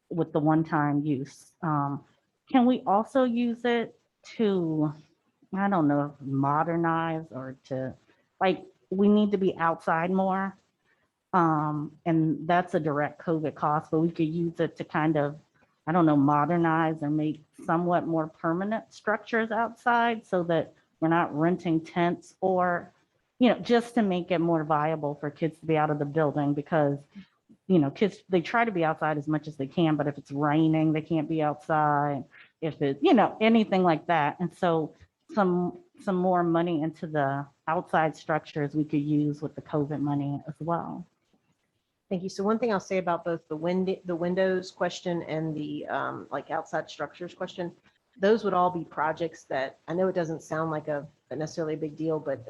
S7: with the one-time use. Can we also use it to, I don't know, modernize or to, like, we need to be outside more. And that's a direct COVID cost, but we could use it to kind of, I don't know, modernize or make somewhat more permanent structures outside so that we're not renting tents or, just to make it more viable for kids to be out of the building because, kids, they try to be outside as much as they can, but if it's raining, they can't be outside. If it, anything like that. And so some more money into the outside structures we could use with the COVID money as well.
S11: Thank you. So one thing I'll say about both the windows question and the like outside structures question, those would all be projects that I know it doesn't sound like a necessarily a big deal, but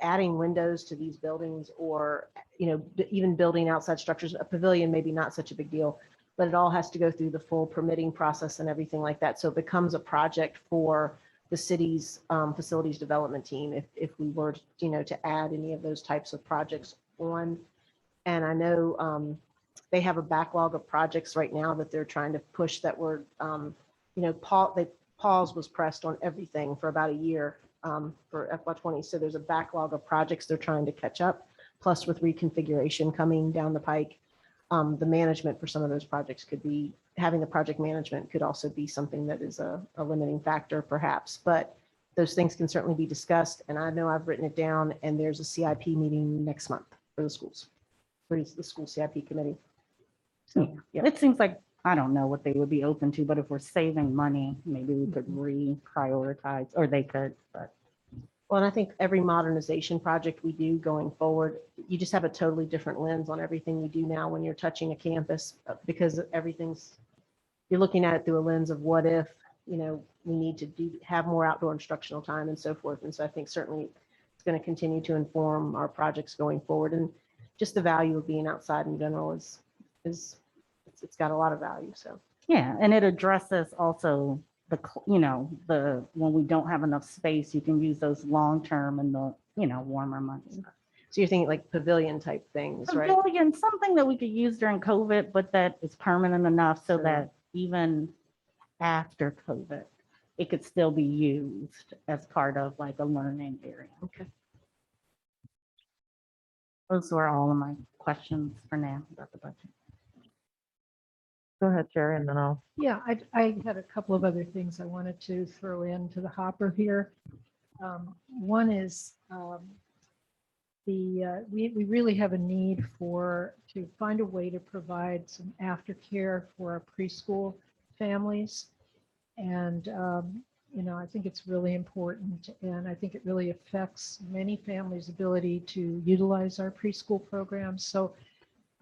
S11: adding windows to these buildings or, even building outside structures, a pavilion, maybe not such a big deal, but it all has to go through the full permitting process and everything like that. So it becomes a project for the city's facilities development team if we were, to add any of those types of projects on. And I know they have a backlog of projects right now that they're trying to push that were, pause was pressed on everything for about a year for FY20. So there's a backlog of projects they're trying to catch up. Plus with reconfiguration coming down the pike, the management for some of those projects could be, having the project management could also be something that is a limiting factor perhaps. But those things can certainly be discussed. And I know I've written it down and there's a CIP meeting next month for the schools. The school CIP committee.
S7: So,
S6: Yeah.
S7: it seems like, I don't know what they would be open to, but if we're saving money, maybe we could reprioritize, or they could, but.
S11: Well, and I think every modernization project we do going forward, you just have a totally different lens on everything you do now when you're touching a campus, because everything's, you're looking at it through a lens of what if, we need to have more outdoor instructional time and so forth. And so I think certainly it's going to continue to inform our projects going forward. And just the value of being outside in general it's got a lot of value. So.
S7: Yeah, and it addresses also when we don't have enough space, you can use those long-term and the, warmer months.
S11: So you're thinking like pavilion type things, right?
S7: Pavilion, something that we could use during COVID, but that is permanent enough so
S11: Sure.
S7: that even after COVID, it could still be used as part of like a learning area.
S11: Okay.
S7: Those were all of my questions for now about the budget.
S4: Go ahead, Sherry, and then I'll.
S5: Yeah, I had a couple of other things I wanted to throw into the hopper here. One is we really have a need to find a way to provide some aftercare for our preschool families. And, I think it's really important, and I think it really affects many families' ability to utilize our preschool programs. So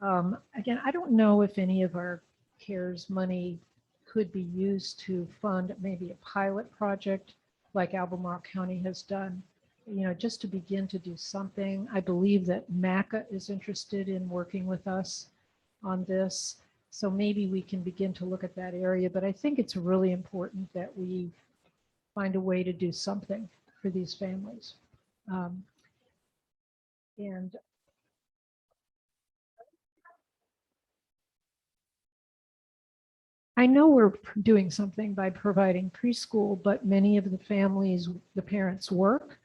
S5: again, I don't know if any of our CARES money could be used to fund maybe a pilot project like Albemarle County has done, just to begin to do something. I believe that MACA is interested in working with us on this. So maybe we can begin to look at that area, but I think it's really important that we find a way to do something for these families. And I know we're doing something by providing preschool, but many of the families, the parents work,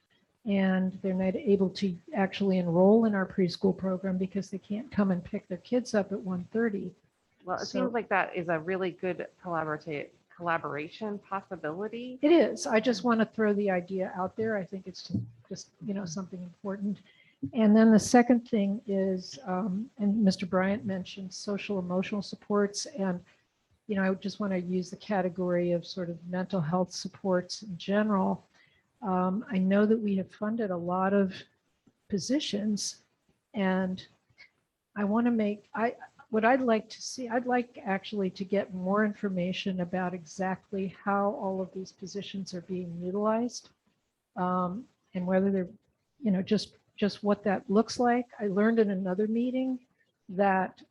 S5: and they're not able to actually enroll in our preschool program because they can't come and pick their kids up at 1:30.
S4: Well, it
S5: So-
S4: seems like that is a really good collaboration possibility.
S5: It is. I just want to throw the idea out there. I think it's just, something important. And then the second thing is, and Mr. Bryant mentioned social emotional supports. And, I just want to use the category of sort of mental health supports in general. I know that we have funded a lot of positions, and I want to what I'd like to see, I'd like actually to get more information about exactly how all of these positions are being utilized, and whether they're, just what that looks like. I learned in another meeting that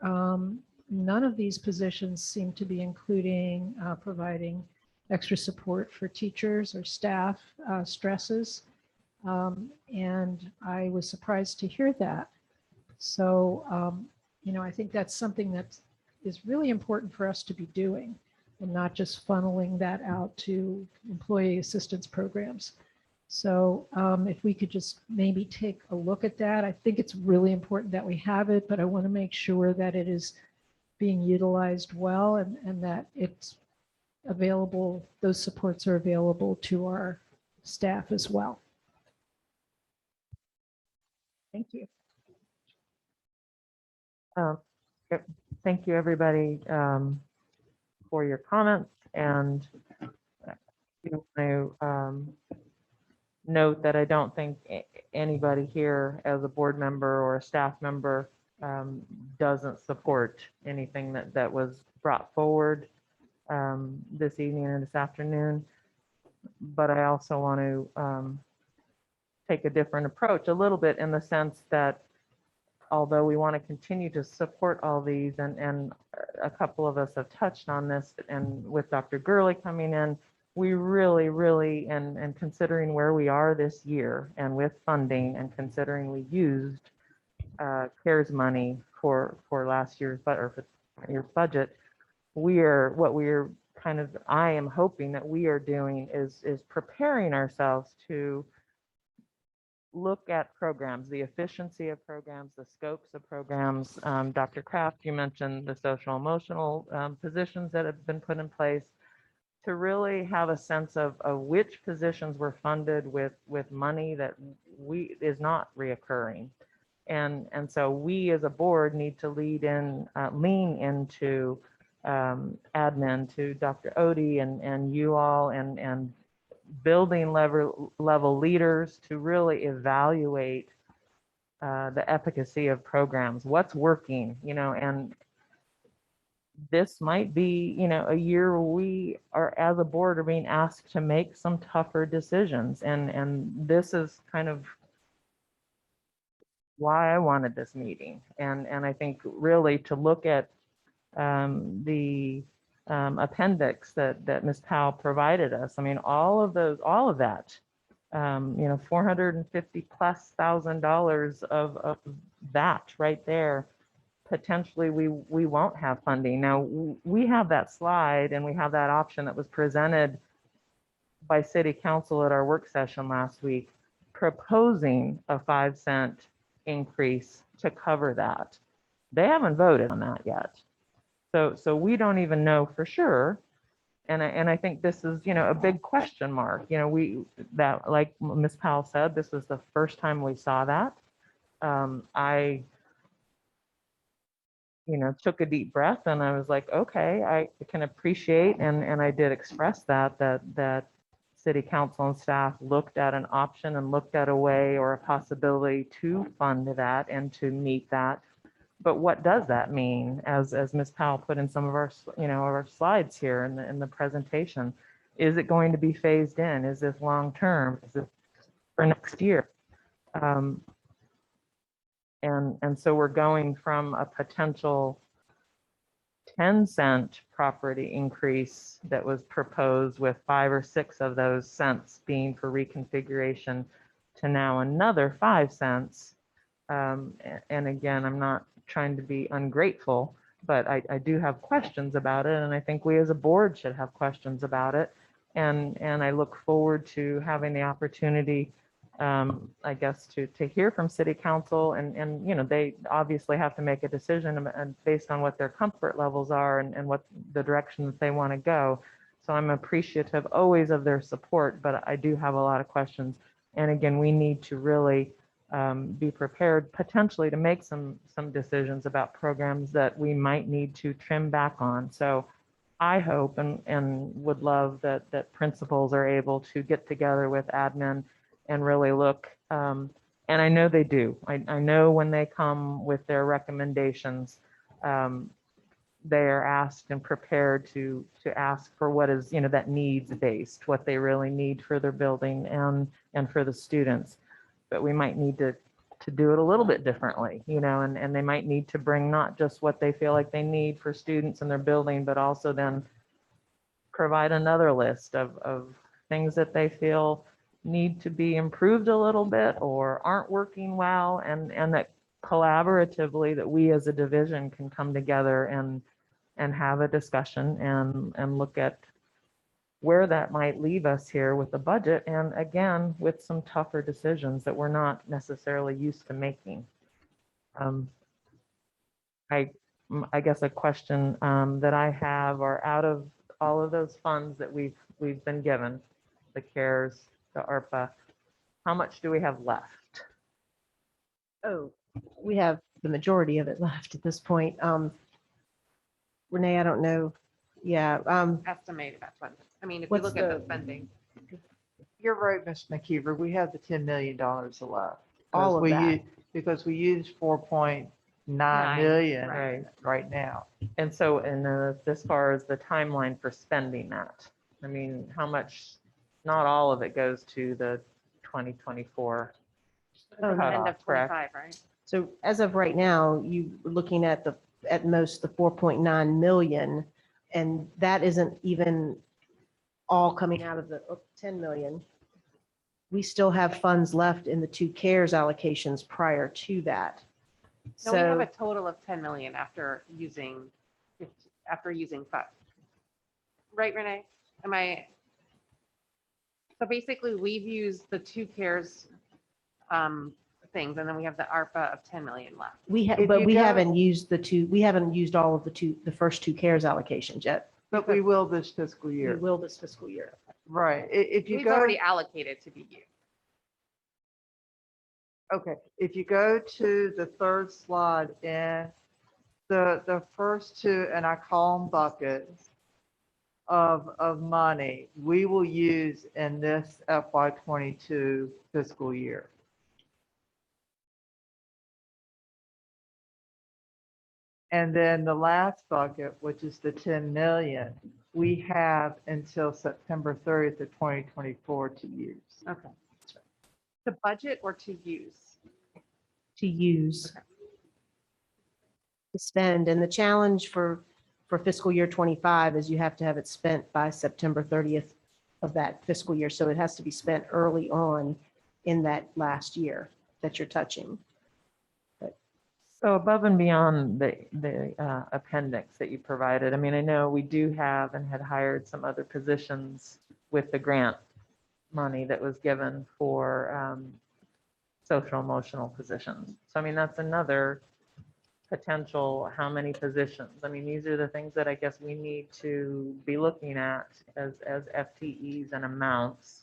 S5: none of these positions seem to be including providing extra support for teachers or staff stresses. And I was surprised to hear that. So, I think that's something that is really important for us to be doing, and not just funneling that out to employee assistance programs. So if we could just maybe take a look at that. I think it's really important that we have it, but I want to make sure that it is being utilized well, and that it's available, those supports are available to our staff as well. Thank you.
S4: Thank you, everybody, for your comments. And I note that I don't think anybody here as a board member or a staff member doesn't support anything that was brought forward this evening and this afternoon. But I also want to take a different approach a little bit, in the sense that although we want to continue to support all these, and a couple of us have touched on this, and with Dr. Gurley coming in, we really, and considering where we are this year and with funding, and considering we used CARES money for last year's budget, I am hoping that we are doing is preparing ourselves to look at programs, the efficiency of programs, the scopes of programs. Dr. Kraft, you mentioned the social emotional positions that have been put in place, to really have a sense of which positions were funded with money that is not reoccurring. And so we as a board need to lean into admin, to Dr. Odie and you all, and building level leaders to really evaluate the efficacy of programs, what's working, and this might be, a year where we are, as a board, are being asked to make some tougher decisions. And this is kind of why I wanted this meeting. And I think really to look at the appendix that Ms. Powell provided us. I mean, all of that, $450,000+ of that right there. Potentially we won't have funding. Now, we have that slide and we have that option that was presented by City Council at our work session last week, proposing a 5-cent increase to cover that. They haven't voted on that yet. So we don't even know for sure. And I think this is, a big question mark. Like Ms. Powell said, this was the first time we saw that. I took a deep breath and I was like, okay, I can appreciate, and I did express that City Council and staff looked at an option and looked at a way or a possibility to fund that and to meet that. But what does that mean? As Ms. Powell put in some of our, our slides here in the presentation, is it going to be phased in? Is this long-term? Is it for next year? And so we're going from a potential 10-cent property increase that was proposed, with 5 or 6 of those cents being for reconfiguration, to now another 5 cents. And again, I'm not trying to be ungrateful, but I do have questions about it. And I think we as a board should have questions about it. And I look forward to having the opportunity, I guess, to hear from City Council, and they obviously have to make a decision and based on what their comfort levels are and what the direction that they want to go. So I'm appreciative always of their support, but I do have a lot of questions. And again, we need to really be prepared potentially to make some decisions about programs that we might need to trim back on. So I hope and would love that principals are able to get together with admin and really look, and I know they do. I know when they come with their recommendations, they are asked and prepared to ask for what is, that needs based, what they really need for their building and for the students. But we might need to do it a little bit differently, and they might need to bring not just what they feel like they need for students in their building, but also then provide another list of things that they feel need to be improved a little bit or aren't working well, and that collaboratively that we as a division can come together and have a discussion and look at where that might leave us here with the budget, and again, with some tougher decisions that we're not necessarily used to making. I guess a question that I have are, out of all of those funds that we've been given, the CARES, the ARPA, how much do we have left?
S11: Oh, we have the majority of it left at this point. Renee, I don't know. Yeah.
S6: Estimated that's what, I mean, if you
S11: What's
S6: look at the
S11: the-
S6: spending.
S13: You're right, Ms. McKeever. We have the $10 million left.
S11: All of that.
S13: Because we used 4.9 million right now.
S4: And so, as far as the timeline for spending that, I mean, how much, not all of it goes to the 2024
S6: End
S4: cutoff,
S6: of
S4: correct?
S6: 25, right?
S11: So as of right now, you're looking at at most the 4.9 million, and that isn't even all coming out of the 10 million. We still have funds left in the 2 CARES allocations prior to that.
S6: No, we have
S11: So
S6: a total of 10 million after using 5. Right, Renee? So basically, we've used the 2 CARES things, and then we have the ARPA of 10 million left.
S11: but we haven't used we haven't used all of the first 2 CARES allocations yet.
S13: But we will this fiscal
S11: We
S13: year.
S11: will this fiscal year.
S13: Right. If you
S6: We've
S13: go,
S6: already allocated to be used.
S13: Okay, if you go to the third slide in the first two, and I call them buckets of money, we will use in this FY '22 fiscal year. And then the last bucket, which is the 10 million, we have until September 30th of 2024 to use.
S6: Okay.
S14: To budget or to use?
S11: To use. To spend, and the challenge for fiscal year 25 is you have to have it spent by September 30th of that fiscal year. So it has to be spent early on in that last year that you're touching.
S14: So above and beyond the appendix that you provided, I mean, I know we do have and had hired some other positions with the grant money that was given for social emotional positions. So I mean, that's another potential, how many positions? I mean, these are the things that I guess we need to be looking at as FTEs and amounts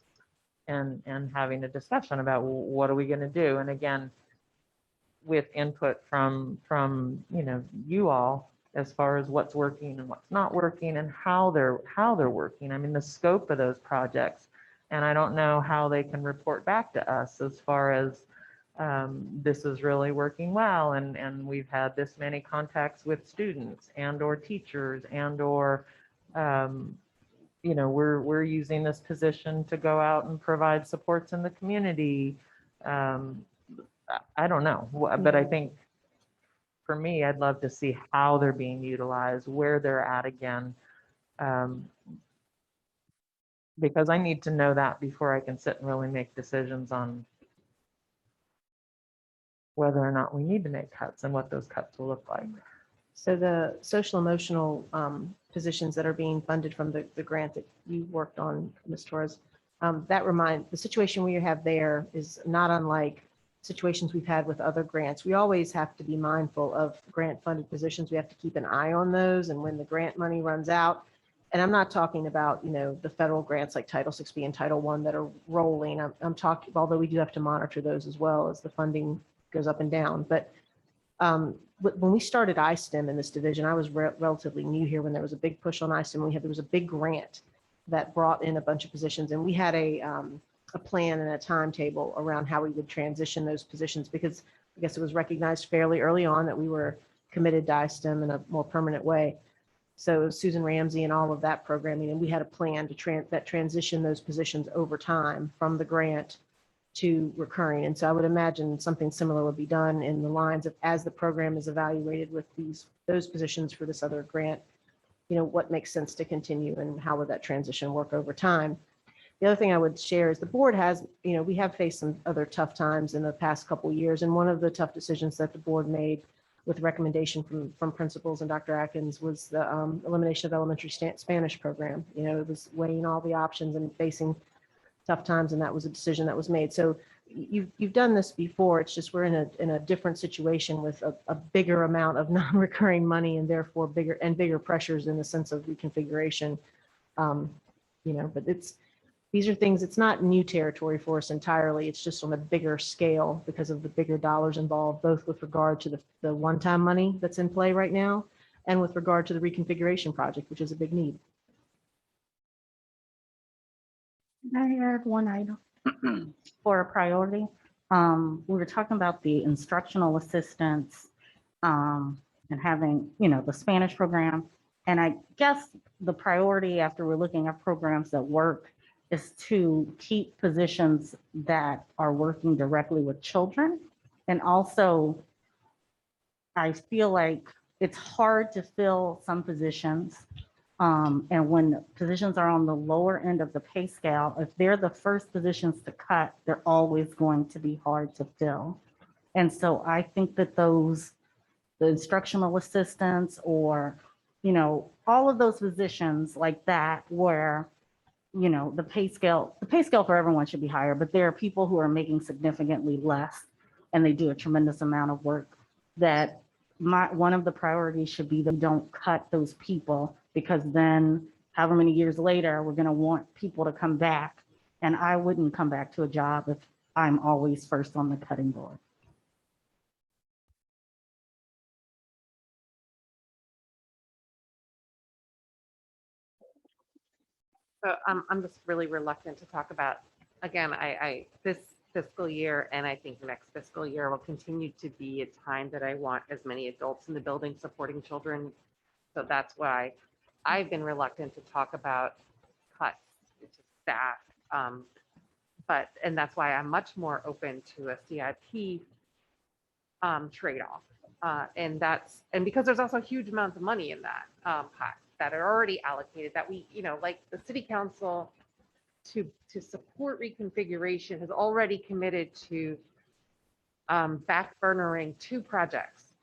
S14: and having a discussion about what are we going to do? And again, with input from you all as far as what's working and what's not working and how they're working. I mean, the scope of those projects, and I don't know how they can report back to us as far as this is really working well, and we've had this many contacts with students and or teachers and or we're using this position to go out and provide supports in the community. I don't know, but I think for me, I'd love to see how they're being utilized, where they're at again. Because I need to know that before I can sit and really make decisions on whether or not we need to make cuts and what those cuts will look like.
S11: So the social emotional positions that are being funded from the grant that you worked on, Ms. Torres, the situation we have there is not unlike situations we've had with other grants. We always have to be mindful of grant funded positions. We have to keep an eye on those. And when the grant money runs out, and I'm not talking about, the federal grants like Title 6B and Title I that are rolling. I'm talking, although we do have to monitor those as well as the funding goes up and down. But when we started iSTEM in this division, I was relatively new here when there was a big push on iSTEM. There was a big grant that brought in a bunch of positions, and we had a plan and a timetable around how we would transition those positions, because I guess it was recognized fairly early on that we were committed to iSTEM in a more permanent way. So Susan Ramsey and all of that programming, and we had a plan to transition those positions over time from the grant to recurring. And so I would imagine something similar would be done in the lines of, as the program is evaluated with those positions for this other grant, what makes sense to continue and how would that transition work over time. The other thing I would share is the board has, we have faced some other tough times in the past couple of years. And one of the tough decisions that the board made with recommendation from principals and Dr. Atkins was the elimination of elementary Spanish program. It was weighing all the options and facing tough times, and that was a decision that was made. So you've done this before. It's just we're in a different situation with a bigger amount of non-recurring money and therefore bigger pressures in the sense of reconfiguration. But these are things, it's not new territory for us entirely. It's just on a bigger scale because of the bigger dollars involved, both with regard to the one-time money that's in play right now and with regard to the reconfiguration project, which is a big need.
S7: I add one item for a priority. We were talking about the instructional assistants and having, the Spanish program. And I guess the priority after we're looking at programs that work is to keep positions that are working directly with children. And also, I feel like it's hard to fill some positions. And when positions are on the lower end of the pay scale, if they're the first positions to cut, they're always going to be hard to fill. And so I think that the instructional assistants or, all of those positions like that where, the pay scale for everyone should be higher, but there are people who are making significantly less and they do a tremendous amount of work that one of the priorities should be that we don't cut those people, because then however many years later, we're going to want people to come back. And I wouldn't come back to a job I'm always first on the cutting board.
S6: So I'm just really reluctant to talk about, again, this fiscal year and I think next fiscal year will continue to be a time that I want as many adults in the building supporting children. So that's why I've been reluctant to talk about cuts to staff. And that's why I'm much more open to a CIP trade-off. And because there's also huge amounts of money in that pot that are already allocated that we, like the city council to support reconfiguration has already committed to back burnering 2 projects.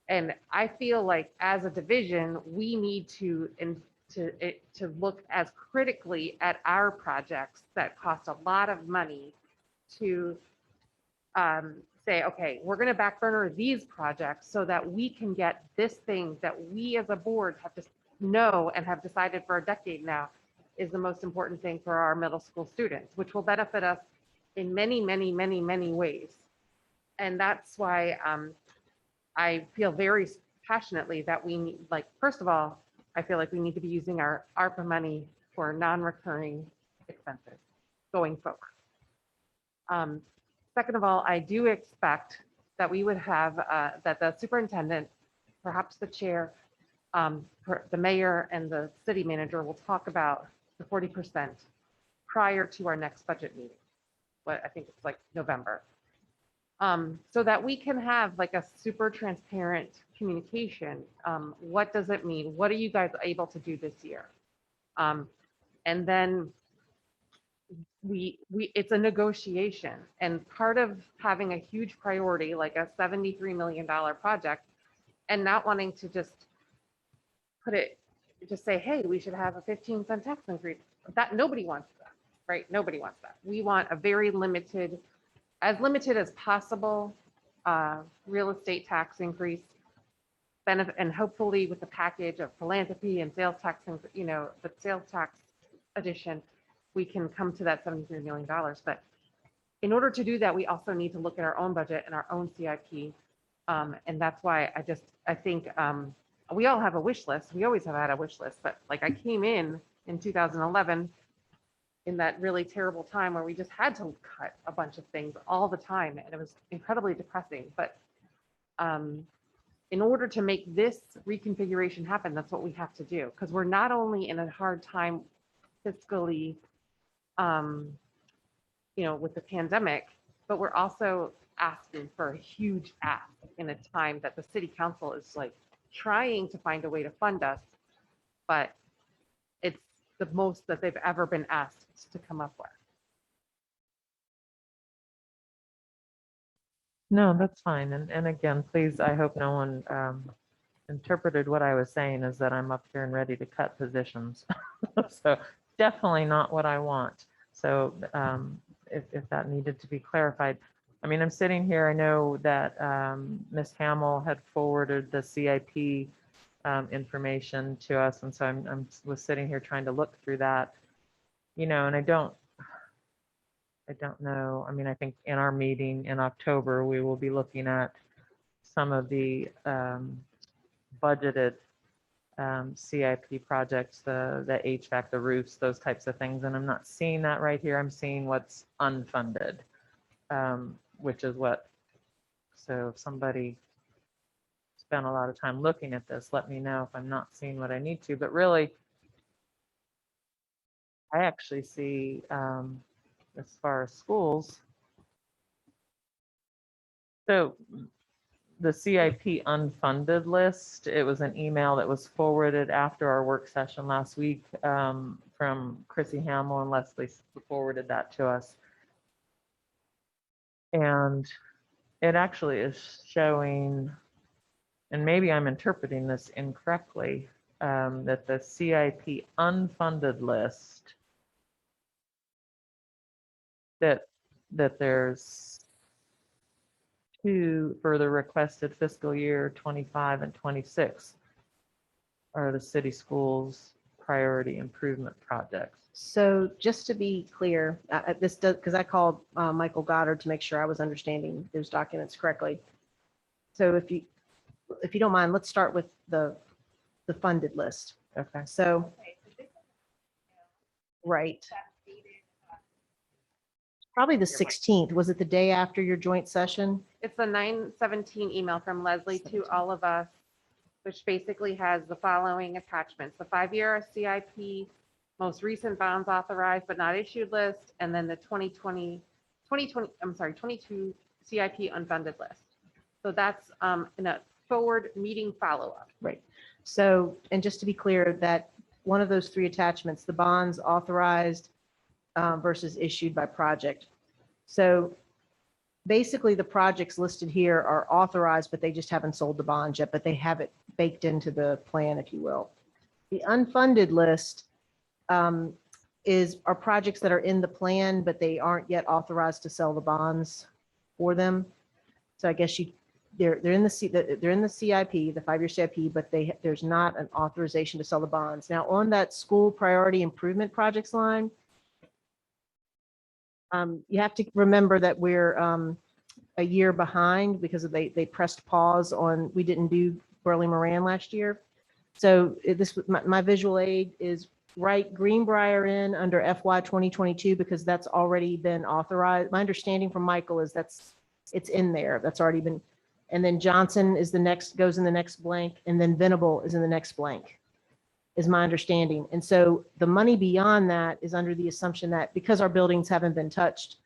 S6: And I feel like as a division, we need to look as critically at our projects that cost a lot of money to say, okay, we're going to back burner these projects so that we can get this thing that we as a board have to know and have decided for a decade now is the most important thing for our middle school students, which will benefit us in many, many, many, many ways. And that's why I feel very passionately that we need, like, first of all, I feel like we need to be using our ARPA money for non-recurring expenses going forward. Second of all, I do expect that we would have, that the superintendent, perhaps the chair, the mayor and the city manager will talk about the 40% prior to our next budget meeting. But I think it's like November. So that we can have like a super transparent communication. What does it mean? What are you guys able to do this year? And then it's a negotiation, and part of having a huge priority like a $73 million project and not wanting to just say, hey, we should have a 15-cent tax increase. That nobody wants that, right? Nobody wants that. We want a very limited as possible real estate tax increase benefit, and hopefully with the package of philanthropy and sales tax, the sales tax addition, we can come to that $73 million. But in order to do that, we also need to look at our own budget and our own CIP. And that's why I think we all have a wish list. We always have had a wish list, but like I came in 2011 in that really terrible time where we just had to cut a bunch of things all the time. And it was incredibly depressing. But in order to make this reconfiguration happen, that's what we have to do. Because we're not only in a hard time fiscally, with the pandemic, but we're also asking for a huge ask in a time that the city council is like trying to find a way to fund us, but it's the most that they've ever been asked to come up with.
S14: No, that's fine. And again, please, I hope no one interpreted what I was saying as that I'm up here and ready to cut positions. So definitely not what I want. So if that needed to be clarified. I mean, I'm sitting here, I know that Ms. Hamill had forwarded the CIP information to us. And so I was sitting here trying to look through that, and I don't know. I mean, I think in our meeting in October, we will be looking at some of the budgeted CIP projects, the HVAC, the roofs, those types of things. And I'm not seeing that right here. I'm seeing what's unfunded, which is so if somebody spent a lot of time looking at this, let me know if I'm not seeing what I need to. But really, I actually see, as far as schools, so the CIP unfunded list, it was an email that was forwarded after our work session last week from Chrissy Hamill, and Leslie forwarded that to us. And it actually is showing, and maybe I'm interpreting this incorrectly, that the CIP unfunded list, that there's 2 for the requested fiscal year 25 and 26 are the city schools priority improvement projects.
S11: So just to be clear, this does, because I called Michael Goddard to make sure I was understanding those documents correctly. So if you don't mind, let's start with the funded list.
S14: Okay.
S11: So, right. Probably the 16th. Was it the day after your joint session?
S6: It's the 9/17 email from Leslie to all of us, which basically has the following attachments: the 5-year CIP, most recent bonds authorized but not issued list, and then the 22 CIP unfunded list. So that's in a forward meeting follow-up.
S11: Right. So, and just to be clear, that one of those 3 attachments, the bonds authorized versus issued by project. So basically the projects listed here are authorized, but they just haven't sold the bonds yet, but they have it baked into the plan, if you will. The unfunded list are projects that are in the plan, but they aren't yet authorized to sell the bonds for them. So I guess they're in the CIP, the 5-year CIP, but there's not an authorization to sell the bonds. Now on that school priority improvement projects line, you have to remember that we're a year behind because they pressed pause on, we didn't do Burley Moran last year. So my visual aid is write Greenbrier in under FY 2022 because that's already been authorized. My understanding from Michael is it's in there. That's already been, and then Johnson is goes in the next blank, and then Venable is in the next blank, is my understanding. And so the money beyond that is under the assumption that because our buildings haven't been touched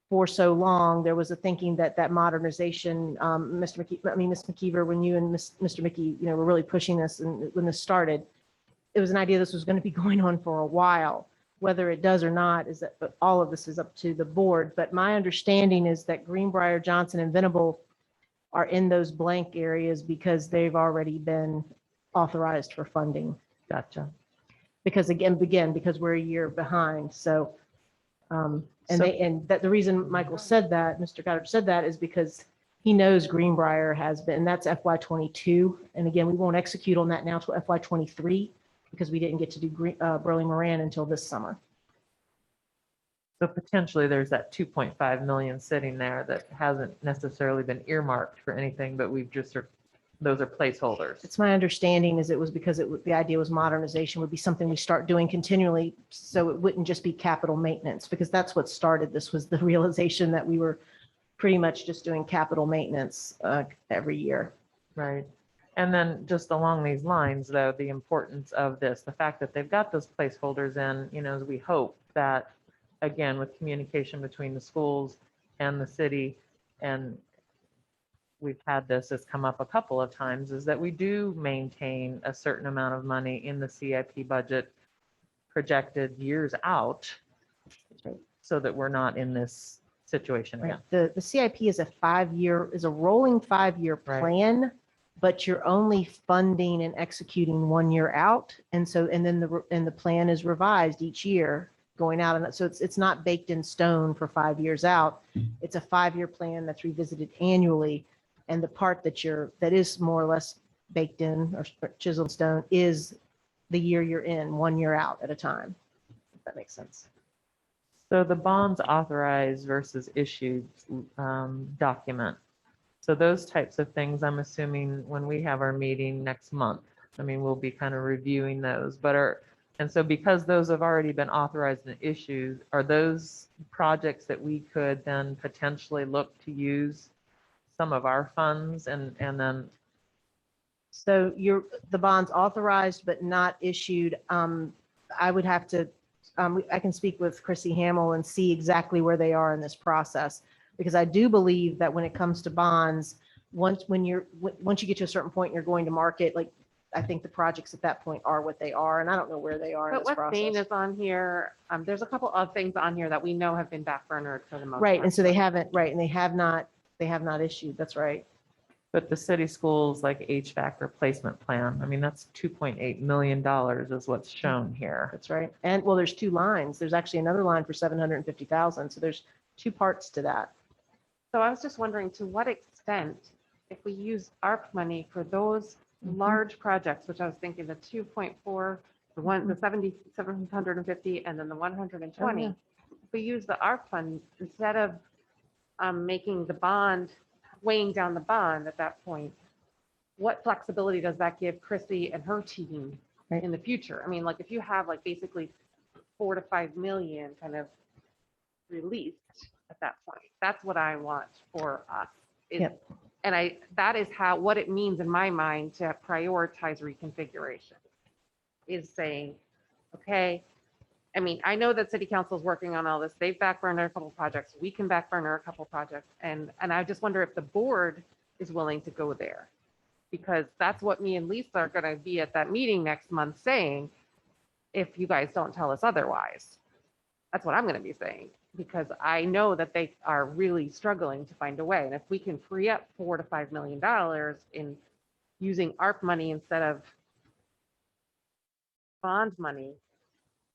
S11: for so long, there was a thinking that modernization, Ms. McKeever, when you and Mr. Mickey, were really pushing this, and when this started, it was an idea this was going to be going on for a while. Whether it does or not but all of this is up to the board. But my understanding is that Greenbrier, Johnson, and Venable are in those blank areas because they've already been authorized for funding.
S14: Gotcha.
S11: Because because we're a year behind. So, the reason Michael said that, Mr. Goddard said that, is because he knows Greenbrier has been, and that's FY 22. And again, we won't execute on that now till FY 23 because we didn't get to do Burley Moran until this summer.
S14: So potentially there's that 2.5 million sitting there that hasn't necessarily been earmarked for anything, but those are placeholders.
S11: It's my understanding is it was because the idea was modernization would be something we start doing continually. So it wouldn't just be capital maintenance, because that's what started. This was the realization that we were pretty much just doing capital maintenance every year.
S14: Right. And then just along these lines, though, the importance of this, the fact that they've got those placeholders in, as we hope that, again, with communication between the schools and the city, and we've had this has come up a couple of times, is that we do maintain a certain amount of money in the CIP budget projected years out so that we're not in this situation again.
S11: Right. The CIP is a rolling 5-year plan, but you're only funding and executing 1 year out. And then the plan is revised each year going out. And so it's not baked in stone for 5 years out. It's a 5-year plan that's revisited annually. And the part that is more or less baked in or chiseled in stone is the year you're in, 1 year out at a time. If that makes sense.
S14: So the bonds authorized versus issued document. So those types of things, I'm assuming when we have our meeting next month, we'll be kind of reviewing those, and so because those have already been authorized and issued, are those projects that we could then potentially look to use some of our funds and then?
S11: So the bonds authorized but not issued. I would have to, I can speak with Chrissy Hamill and see exactly where they are in this process, because I do believe that when it comes to bonds, once you get to a certain point, you're going to market, like, I think the projects at that point are what they are, and I don't know where they are in
S6: But
S11: this
S6: what Bain
S11: process.
S6: is on here, there's a couple of things on here that we know have been backburnered for the most
S11: Right,
S6: part.
S11: and so they haven't, and they have not issued, that's right.
S14: But the city schools like HVAC replacement plan, that's $2.8 million is what's shown here.
S11: That's right. And well, there's 2 lines. There's actually another line for 750,000. So there's 2 parts to that.
S6: So I was just wondering, to what extent, if we use ARP money for those large projects, which I was thinking the 2.4 the 7,750 and then the 120. If we use the ARP fund, instead of making the bond, weighing down the bond at that point, what flexibility does that give Chrissy and her team in the future? I mean, like, if you have like basically 4 to 5 million kind of released at that point, that's what I want for us.
S11: Yep.
S6: And that is what it means in my mind to prioritize reconfiguration, is saying, okay, I mean, I know that city council is working on all this. They've backburnered a couple projects. We can backburner a couple projects. And I just wonder if the board is willing to go there, because that's what me and Lisa are going to be at that meeting next month saying, if you guys don't tell us otherwise. That's what I'm going to be saying, because I know that they are really struggling to find a way. And if we can free up $4 to $5 million in using ARP money instead of bond money,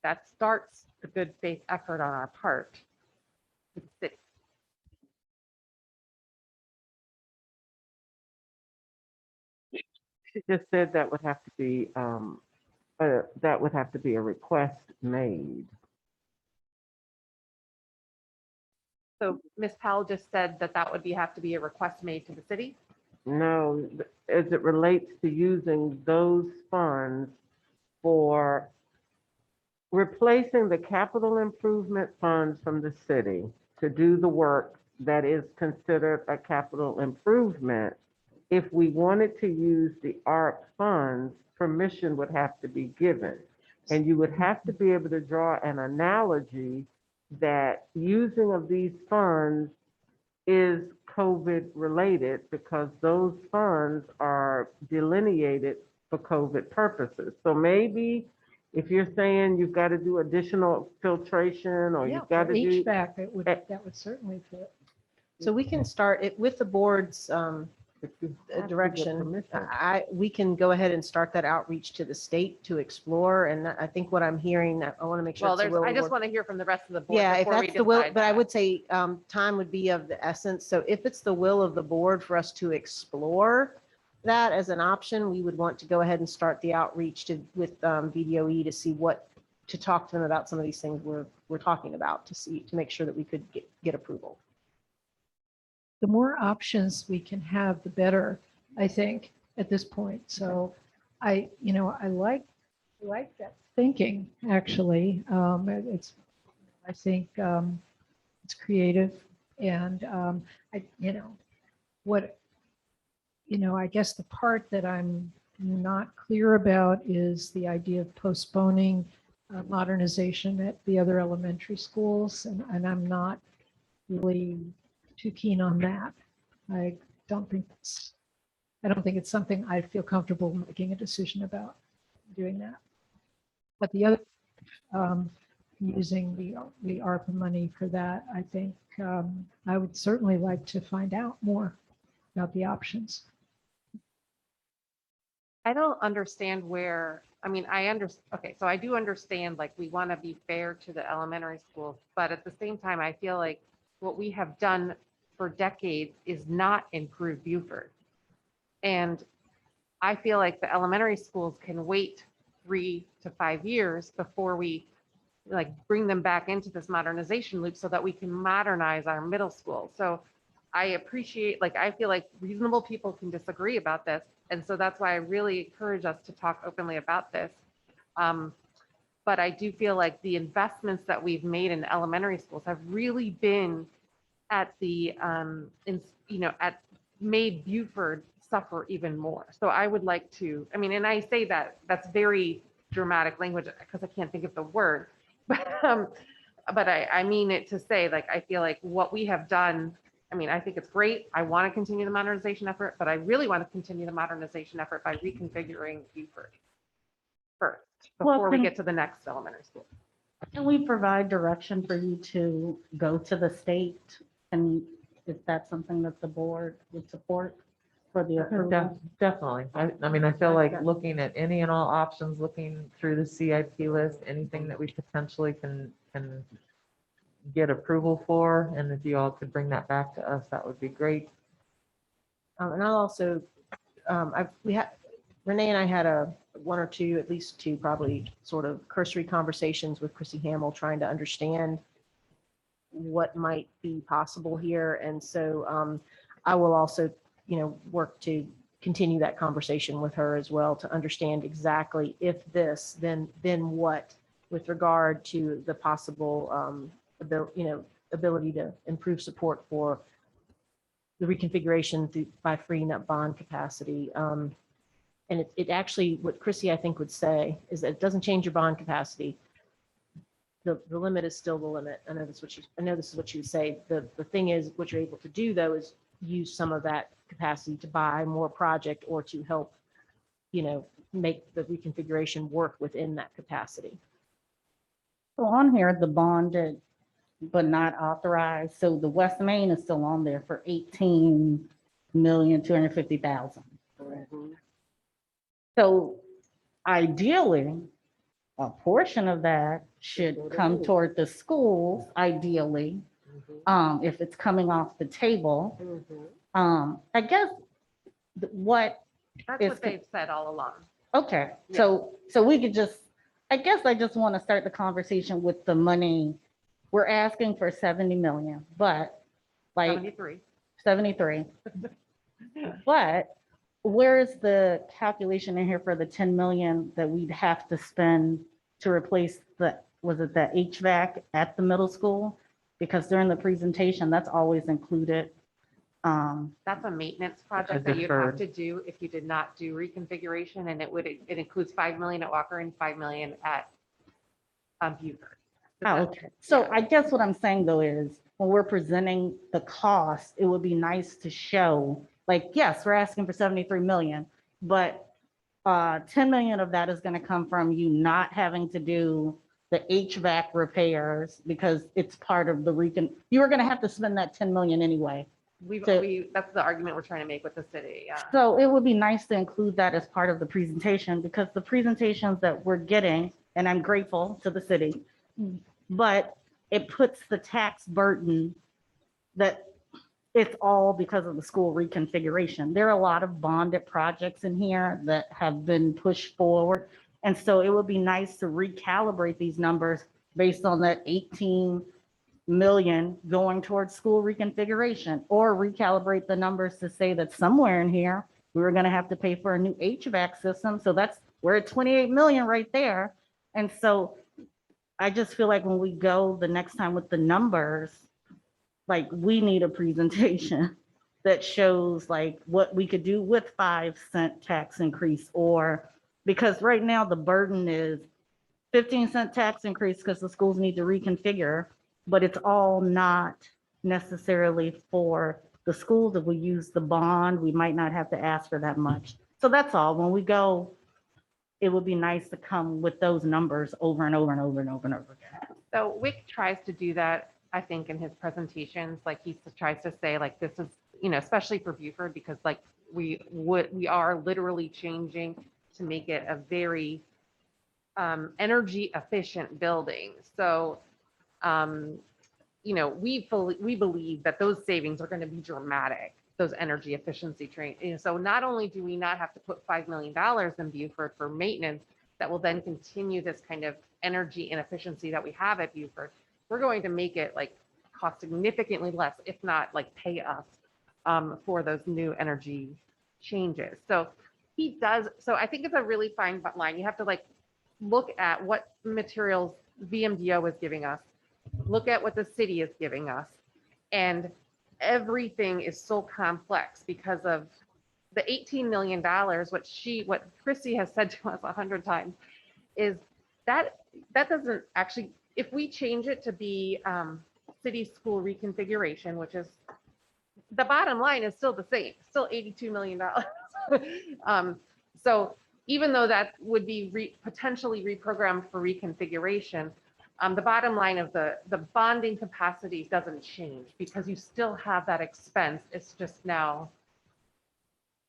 S6: that starts the good faith effort on our part.
S8: She just said that would have to be, that would have to be a request made.
S6: So Ms. Powell just said that that would have to be a request made to the city.
S8: No, as it relates to using those funds for replacing the capital improvement funds from the city to do the work that is considered a capital improvement. If we wanted to use the ARP funds, permission would have to be given. And you would have to be able to draw an analogy that using of these funds is COVID related, because those funds are delineated for COVID purposes. So maybe if you're saying you've got to do additional filtration, or
S5: Yeah,
S8: you've got
S5: for
S8: to do.
S5: HVAC, that would certainly fit. So we can start it with the board's
S8: But you have to get
S11: direction.
S8: permission.
S11: We can go ahead and start that outreach to the state to explore. And I think what I'm hearing, I want to make sure.
S6: Well,
S11: it's the will of
S6: I
S11: the
S6: just
S11: board.
S6: want to hear from the rest of the board.
S11: Yeah, if
S6: before we
S11: that's the will,
S6: decide
S11: but I
S6: that.
S11: would say time would be of the essence. So if it's the will of the board for us to explore that as an option, we would want to go ahead and start the outreach with VDOE to see to talk to them about some of these things we're talking about, to make sure that we could get approval.
S5: The more options we can have, the better, I think, at this point. So I like that thinking, actually. I think it's creative, and I guess the part that I'm not clear about is the idea of postponing modernization at the other elementary schools, and I'm not really too keen on that. I don't think it's something I feel comfortable making a decision about doing that. But the other, using the ARPA money for that, I think I would certainly like to find out more about the options.
S6: I don't understand where, I mean, okay, so I do understand, like, we want to be fair to the elementary schools, but at the same time, I feel like what we have done for decades is not improve Beaufort. And I feel like the elementary schools can wait 3 to 5 years before we bring them back into this modernization loop so that we can modernize our middle school. So I appreciate, I feel like reasonable people can disagree about this. And so that's why I really encourage us to talk openly about this. But I do feel like the investments that we've made in elementary schools have really been at made Beaufort suffer even more. So I would like to, and I say that's very dramatic language because I can't think of the word, but I mean it to say, I feel like what we have done, I think it's great. I want to continue the modernization effort, but I really want to continue the modernization effort by reconfiguring Beaufort first before we get to the next elementary school.
S7: Can we provide direction for you to go to the state? And is that something that the board would support for the approval?
S14: Definitely. I feel like looking at any and all options, looking through the CIP list, anything that we potentially can get approval for, and if you all could bring that back to us, that would be great.
S11: And I'll also, Renee and I had a one or two, at least two, probably sort of cursory conversations with Chrissy Hamill, trying to understand what might be possible here. And so I will also, work to continue that conversation with her as well to understand exactly if this, then what, with regard to the possible ability to improve support for the reconfiguration by freeing up bond capacity. And it actually, what Chrissy, I think, would say is that it doesn't change your bond capacity. The limit is still the limit. I know this is what you would say. The thing is, what you're able to do though is use some of that capacity to buy more project or to help, make the reconfiguration work within that capacity.
S7: So on here, the bonded but not authorized, so the West Main is still on there for 18,250,000. So ideally, a portion of that should come toward the schools, ideally, if it's coming off the table. I guess what
S6: That's
S7: is,
S6: what they've said all along.
S7: okay, so we could just, I guess I just want to start the conversation with the money. We're asking for 70 million, but like 73. But where's the calculation in here for the 10 million that we'd have to spend to replace the HVAC at the middle school? Because during the presentation, that's always included.
S6: That's a maintenance project that you'd have to do if you did not do reconfiguration, and it includes 5 million at Walker and 5 million at Beaufort.
S7: Oh, okay. So I guess what I'm saying though is when we're presenting the cost, it would be nice to show, like, yes, we're asking for 73 million, but 10 million of that is going to come from you not having to do the HVAC repairs because it's part of the you were going to have to spend that 10 million anyway.
S6: That's the argument we're trying to make with the city. Yeah.
S7: So it would be nice to include that as part of the presentation, because the presentations that we're getting, and I'm grateful to the city, but it puts the tax burden that it's all because of the school reconfiguration. There are a lot of bonded projects in here that have been pushed forward. And so it would be nice to recalibrate these numbers based on that 18 million going towards school reconfiguration, or recalibrate the numbers to say that somewhere in here, we were going to have to pay for a new HVAC system. So we're at 28 million right there. And so I just feel like when we go the next time with the numbers, like we need a presentation that shows like what we could do with 5-cent tax increase, or because right now the burden is 15-cent tax increase because the schools need to reconfigure, but it's all not necessarily for the schools. If we use the bond, we might not have to ask for that much. So that's all. When we go, it would be nice to come with those numbers over and over and over and over and over again.
S6: So Wick tries to do that, I think, in his presentations. Like he tries to say like, this is, especially for Beaufort, because like we are literally changing to make it a very energy efficient building. So, we believe that those savings are going to be dramatic, those energy efficiency train. So not only do we not have to put $5 million in Beaufort for maintenance that will then continue this kind of energy inefficiency that we have at Beaufort, we're going to make it like cost significantly less, if not like pay us for those new energy changes. So he does. So I think it's a really fine line. You have to like look at what materials VMDO is giving us, look at what the city is giving us, and everything is so complex because of the $18 million. What Chrissy has said to us 100 times is that doesn't actually, if we change it to be city school reconfiguration, which is the bottom line is still the same, still $82 million. So even though that would be potentially reprogrammed for reconfiguration, the bottom line of the bonding capacity doesn't change because you still have that expense. It's just now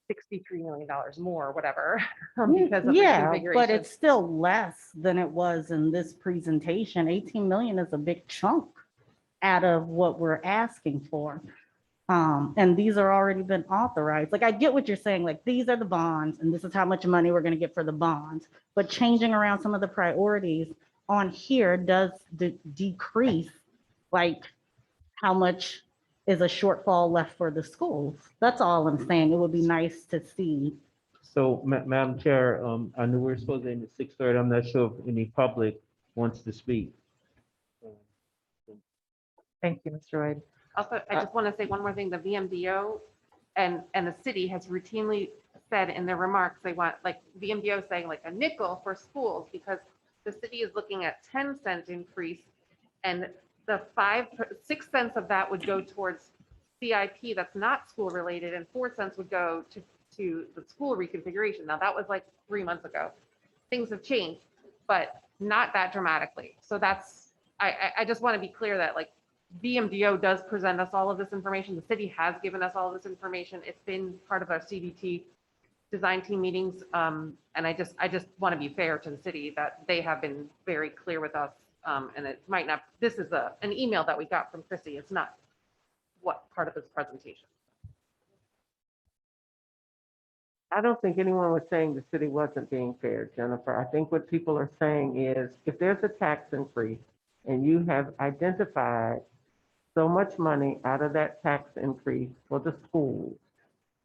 S6: $63 million more, or whatever. Because of
S7: but it's still less than it was in this presentation. 18 million is a big chunk out of what we're asking for. And these are already been authorized. Like, I get what you're saying, like, these are the bonds and this is how much money we're gonna get for the bonds. But changing around some of the priorities on here does decrease, like, how much is a shortfall left for the schools. That's all I'm saying. It would be nice to see.
S10: So, Madam Chair, I knew we were supposed to end at 6:30. I'm not sure if any public wants to speak.
S14: Thank you, Mr. Wade.
S6: Also, I just want to say one more thing, the VMDO and the city has routinely said in their remarks, they want, like, VMDO saying like a nickel for schools, because the city is looking at 10-cent increase, and the 6 cents of that would go towards CIP that's not school related, and 4 cents would go to the school reconfiguration. Now, that was like 3 months ago. Things have changed, but not that dramatically. So that's, I just want to be clear that, like, VMDO does present us all of this information. The city has given us all of this information. It's been part of our CBT design team meetings. And I just want to be fair to the city that they have been very clear with us. And it might not, this is an email that we got from Chrissy. It's not what part of this presentation.
S8: I don't think anyone was saying the city wasn't being fair, Jennifer. I think what people are saying is if there's a tax increase and you have identified so much money out of that tax increase for the schools,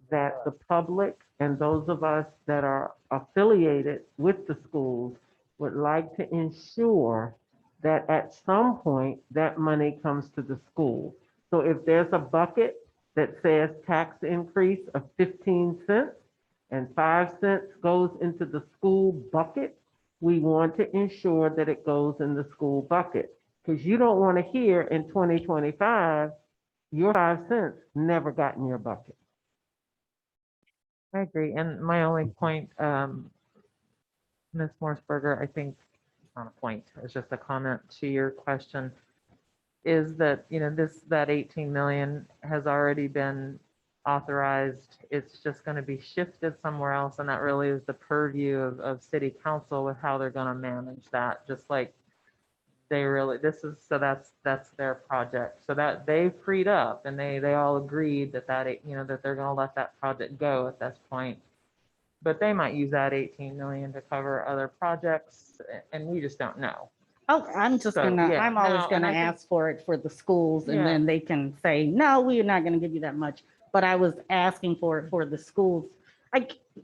S8: that the public and those of us that are affiliated with the schools would like to ensure that at some point that money comes to the school. So if there's a bucket that says tax increase of 15 cents and 5 cents goes into the school bucket, we want to ensure that it goes in the school bucket. Because you don't want to hear in 2025, your 5 cents never got in your bucket.
S14: I agree. And my only point, Ms. Morseberger, I think, not a point, it's just a comment to your question, is that, you know, that 18 million has already been authorized. It's just going to be shifted somewhere else. And that really is the purview of city council with how they're going to manage that. Just like that's their project. So that they freed up and they all agreed that that they're going to let that project go at this point. But they might use that 18 million to cover other projects, and we just don't know.
S7: Oh, I'm always gonna ask for it for the schools, and then they can say, no, we're not gonna give you that much. But I was asking for it for the schools.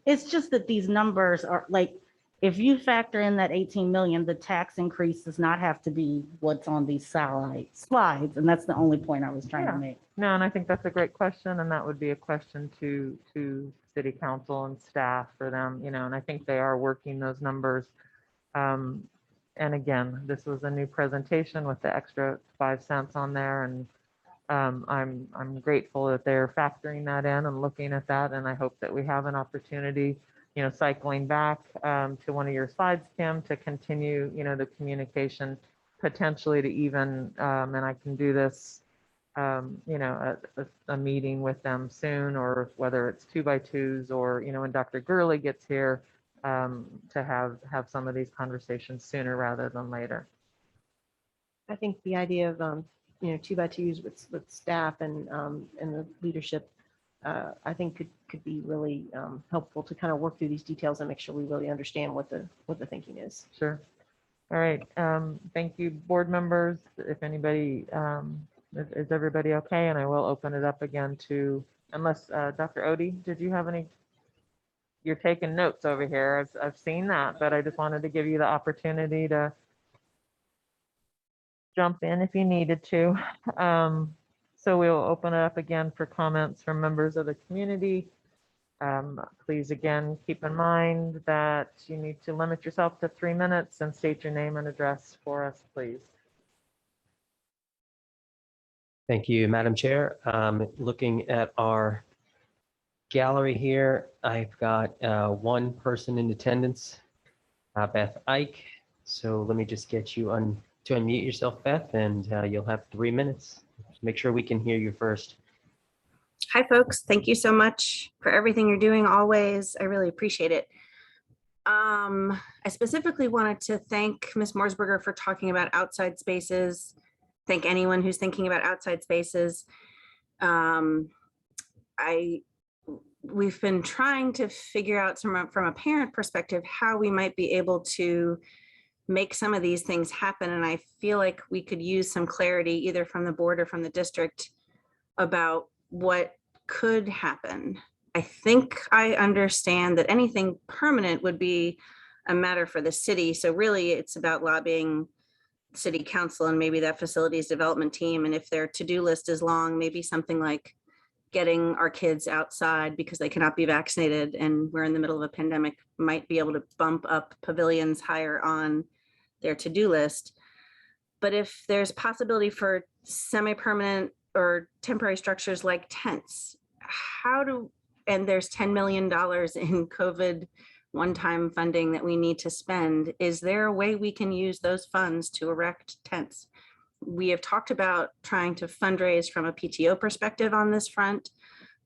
S7: It's just that these numbers are like, if you factor in that 18 million, the tax increase does not have to be what's on these slides. And that's the only point I was trying to make.
S14: No, and I think that's a great question. And that would be a question to city council and staff for them, you know, and I think they are working those numbers. And again, this was a new presentation with the extra 5 cents on there. And I'm grateful that they're factoring that in and looking at that. And I hope that we have an opportunity, you know, cycling back to one of your slides, Kim, to continue, you know, the communication potentially to even, and I can do this, you know, a meeting with them soon, or whether it's 2x2s or, you know, when Dr. Gurley gets here, to have some of these conversations sooner rather than later.
S11: I think the idea of, you know, 2x2s with staff and the leadership, I think could be really helpful to kind of work through these details and make sure we really understand what the thinking is.
S14: Sure. All right. Thank you, board members. If anybody, is everybody okay? And I will open it up again to, unless Dr. Odie, did you have any? You're taking notes over here. I've seen that, but I just wanted to give you the opportunity to jump in if you needed to. So we'll open it up again for comments from members of the community. Please, again, keep in mind that you need to limit yourself to 3 minutes and state your name and address for us, please.
S3: Thank you, Madam Chair. Looking at our gallery here, I've got one person in attendance, Beth Ike. So let me just get you to unmute yourself, Beth, and you'll have 3 minutes. Make sure we can hear you first.
S15: Hi, folks. Thank you so much for everything you're doing always. I really appreciate it. I specifically wanted to thank Ms. Morsberger for talking about outside spaces. Thank anyone who's thinking about outside spaces. We've been trying to figure out from a parent perspective how we might be able to make some of these things happen. And I feel like we could use some clarity either from the board or from the district about what could happen. I think I understand that anything permanent would be a matter for the city. So really it's about lobbying city council and maybe that facilities development team. And if their to-do list is long, maybe something like getting our kids outside because they cannot be vaccinated and we're in the middle of a pandemic might be able to bump up pavilions higher on their to-do list. But if there's possibility for semi-permanent or temporary structures like tents, and there's $10 million in COVID one-time funding that we need to spend, is there a way we can use those funds to erect tents? We have talked about trying to fundraise from a PTO perspective on this front,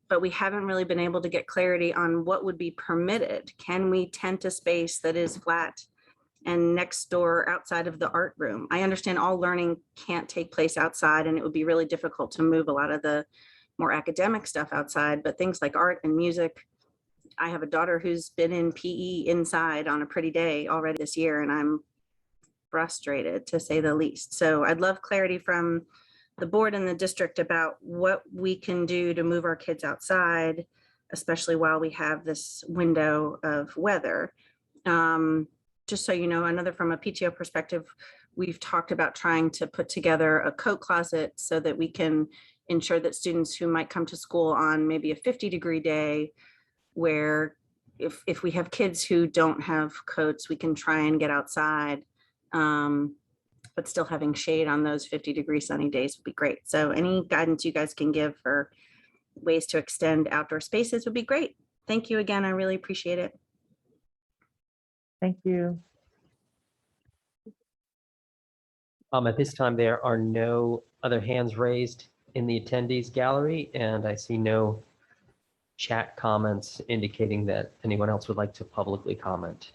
S15: but we haven't really been able to get clarity on what would be permitted. Can we tent a space that is flat and next door outside of the art room? I understand all learning can't take place outside and it would be really difficult to move a lot of the more academic stuff outside, but things like art and music. I have a daughter who's been in PE inside on a pretty day already this year, and I'm frustrated to say the least. So I'd love clarity from the board and the district about what we can do to move our kids outside, especially while we have this window of weather. Just so you know, another from a PTO perspective, we've talked about trying to put together a coat closet so that we can ensure that students who might come to school on maybe a 50-degree day, where if we have kids who don't have coats, we can try and get outside, but still having shade on those 50-degree sunny days would be great. So any guidance you guys can give for ways to extend outdoor spaces would be great. Thank you again. I really appreciate it.
S14: Thank you.
S3: At this time, there are no other hands raised in the attendees gallery, and I see no chat comments indicating that anyone else would like to publicly comment.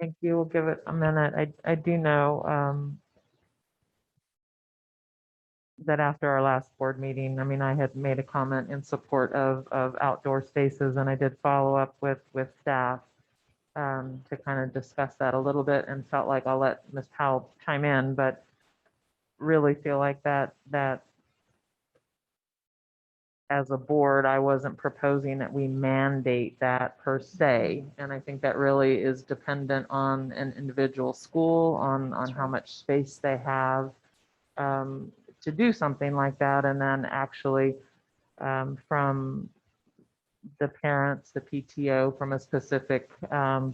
S14: Thank you. We'll give it a minute. I do know that after our last board meeting, I mean, I had made a comment in support of outdoor spaces, and I did follow up with staff to kind of discuss that a little bit, and felt like I'll let Ms. Powell chime in, but really feel like that as a board, I wasn't proposing that we mandate that per se. And I think that really is dependent on an individual school, on how much space they have to do something like that. And then actually from the parents, the PTO from a specific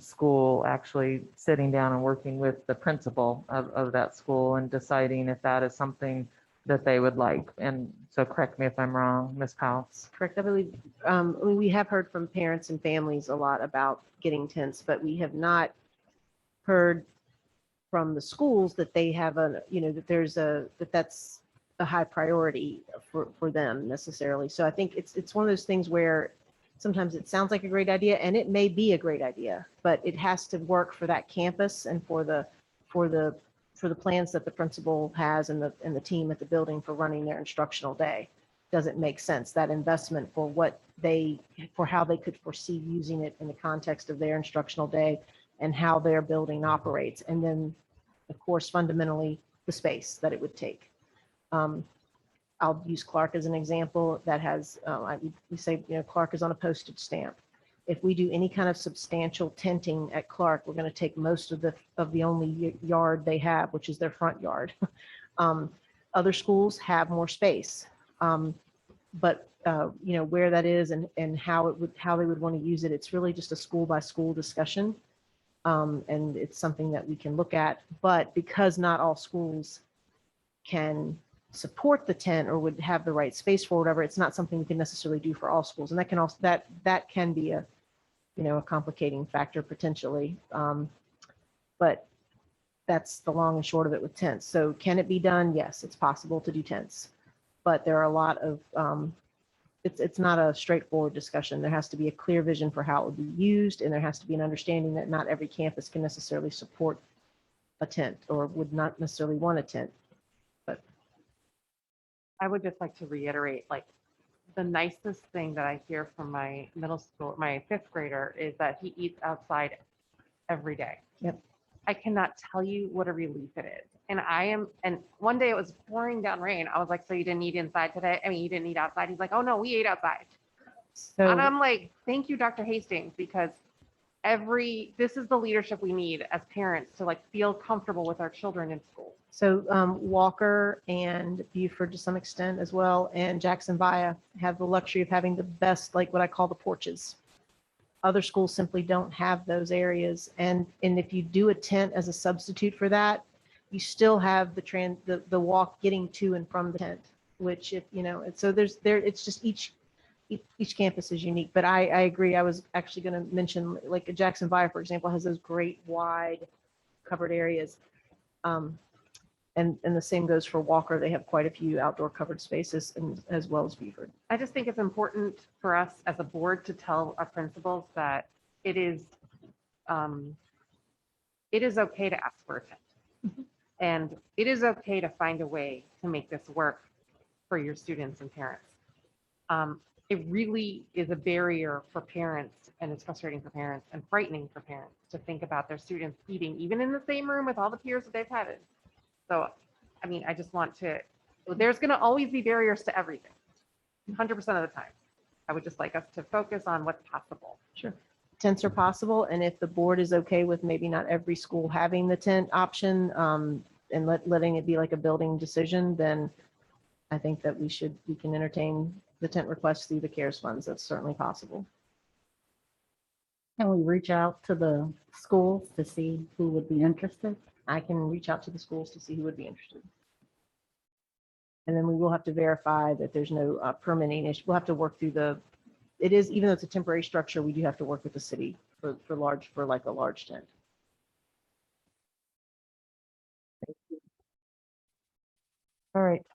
S14: school, actually sitting down and working with the principal of that school and deciding if that is something that they would like. And so correct me if I'm wrong, Ms. Powell.
S11: Correct. I believe we have heard from parents and families a lot about getting tents, but we have not heard from the schools that they have that's a high priority for them necessarily. So I think it's one of those things where sometimes it sounds like a great idea, and it may be a great idea, but it has to work for that campus and for the plans that the principal has and the team at the building for running their instructional day. Does it make sense, that investment for how they could foresee using it in the context of their instructional day and how their building operates? And then, of course, fundamentally, the space that it would take. I'll use Clark as an example that has, we say, Clark is on a postage stamp. If we do any kind of substantial tenting at Clark, we're going to take most of the only yard they have, which is their front yard. Other schools have more space, but where that is and how they would want to use it, it's really just a school by school discussion, and it's something that we can look at. But because not all schools can support the tent or would have the right space for whatever, it's not something we can necessarily do for all schools, and that can also that can be a complicating factor potentially, but that's the long and short of it with tents. So can it be done? Yes, it's possible to do tents, but there are a lot of it's not a straightforward discussion. There has to be a clear vision for how it would be used, and there has to be an understanding that not every campus can necessarily support a tent or would not necessarily want a tent.
S16: I would just like to reiterate, like, the nicest thing that I hear from my middle school, my fifth grader, is that he eats outside every day.
S11: Yep.
S16: I cannot tell you what a relief it is. And one day it was pouring down rain. I was like, so you didn't eat inside today? I mean, you didn't eat outside? He's like, oh no, we ate outside.
S11: So.
S16: And I'm like, thank you, Dr. Hastings, because this is the leadership we need as parents to like feel comfortable with our children in school.
S11: So Walker and Beaufort to some extent as well, and Jackson Via have the luxury of having the best, like what I call the porches. Other schools simply don't have those areas. And if you do a tent as a substitute for that, you still have the walk getting to and from the tent, which if, so it's just each campus is unique, but I agree. I was actually going to mention like Jackson Via, for example, has those great wide covered areas. And the same goes for Walker. They have quite a few outdoor covered spaces, and as well as Beaufort.
S16: I just think it's important for us as a board to tell our principals that it is okay to ask for a tent. And it is okay to find a way to make this work for your students and parents. It really is a barrier for parents, and it's frustrating for parents and frightening for parents to think about their students eating, even in the same room with all the peers that they've had it. So, I mean, I just want to, there's going to always be barriers to everything, 100% of the time. I would just like us to focus on what's possible.
S11: Sure. Tents are possible. And if the board is okay with maybe not every school having the tent option and letting it be like a building decision, then I think that we can entertain the tent request through the CARES funds. That's certainly possible.
S7: Can we reach out to the schools to see who would be interested?
S11: I can reach out to the schools to see who would be interested. And then we will have to verify that there's no permitting issue. We'll have to work through even though it's a temporary structure, we do have to work with the city for like a large tent.
S14: All right.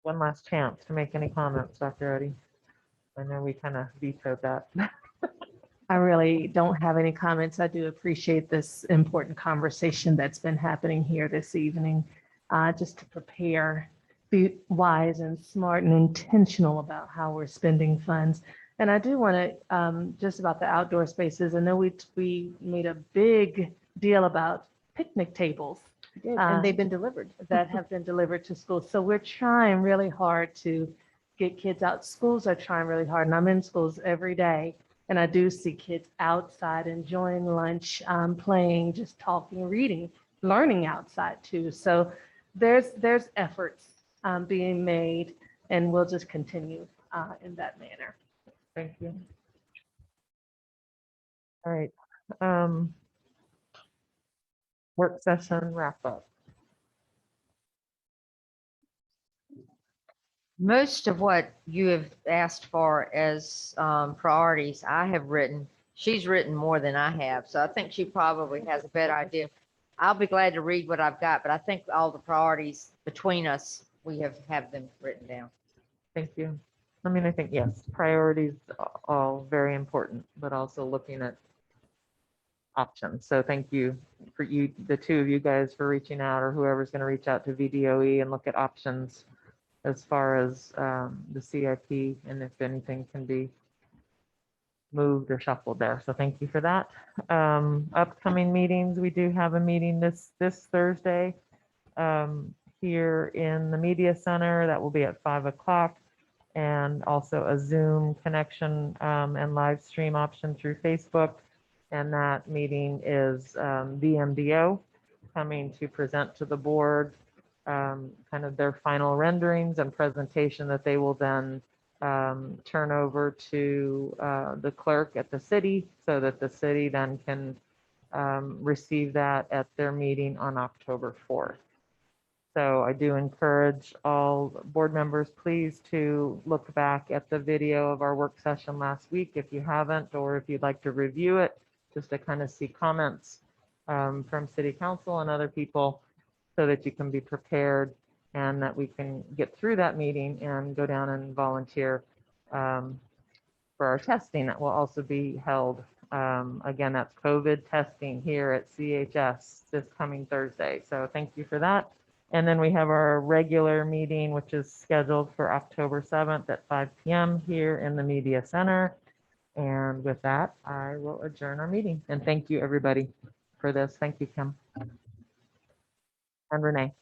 S14: One last chance to make any comments, Dr. Odie. I know we kind of vetoed that.
S11: I really don't have any comments. I do appreciate this important conversation that's been happening here this evening, just to prepare, be wise and smart and intentional about how we're spending funds. And I do want to, just about the outdoor spaces, I know we made a big deal about picnic tables. And they've been delivered. That have been delivered to schools. So we're trying really hard to get kids out. Schools are trying really hard, and I'm in schools every day. And I do see kids outside enjoying lunch, playing, just talking, reading, learning outside too. So there's efforts being made, and we'll just continue in that manner.
S14: Thank you. All right. Work session wrap up.
S17: Most of what you have asked for as priorities, I have written. She's written more than I have, so I think she probably has a better idea. I'll be glad to read what I've got, but I think all the priorities between us, we have them written down.
S14: Thank you. I mean, I think, yes, priorities are all very important, but also looking at options. So thank you for the two of you guys, for reaching out, or whoever's going to reach out to VDOE and look at options as far as the CIP, and if anything can be moved or shuffled there. So thank you for that. Upcoming meetings, we do have a meeting this Thursday here in the Media Center. That will be at 5 o'clock, and also a Zoom connection and live stream option through Facebook. And that meeting is VMDO coming to present to the board kind of their final renderings and presentation that they will then turn over to the clerk at the city, so that the city then can receive that at their meeting on October 4th. So I do encourage all board members, please, to look back at the video of our work session last week if you haven't, or if you'd like to review it, just to kind of see comments from city council and other people, so that you can be prepared and that we can get through that meeting and go down and volunteer for our testing that will also be held. Again, that's COVID testing here at CHS this coming Thursday. So thank you for that. And then we have our regular meeting, which is scheduled for October 7th at 5 PM here in the Media Center. And with that, I will adjourn our meeting. And thank you, everybody, for this. Thank you, Kim. And Renee.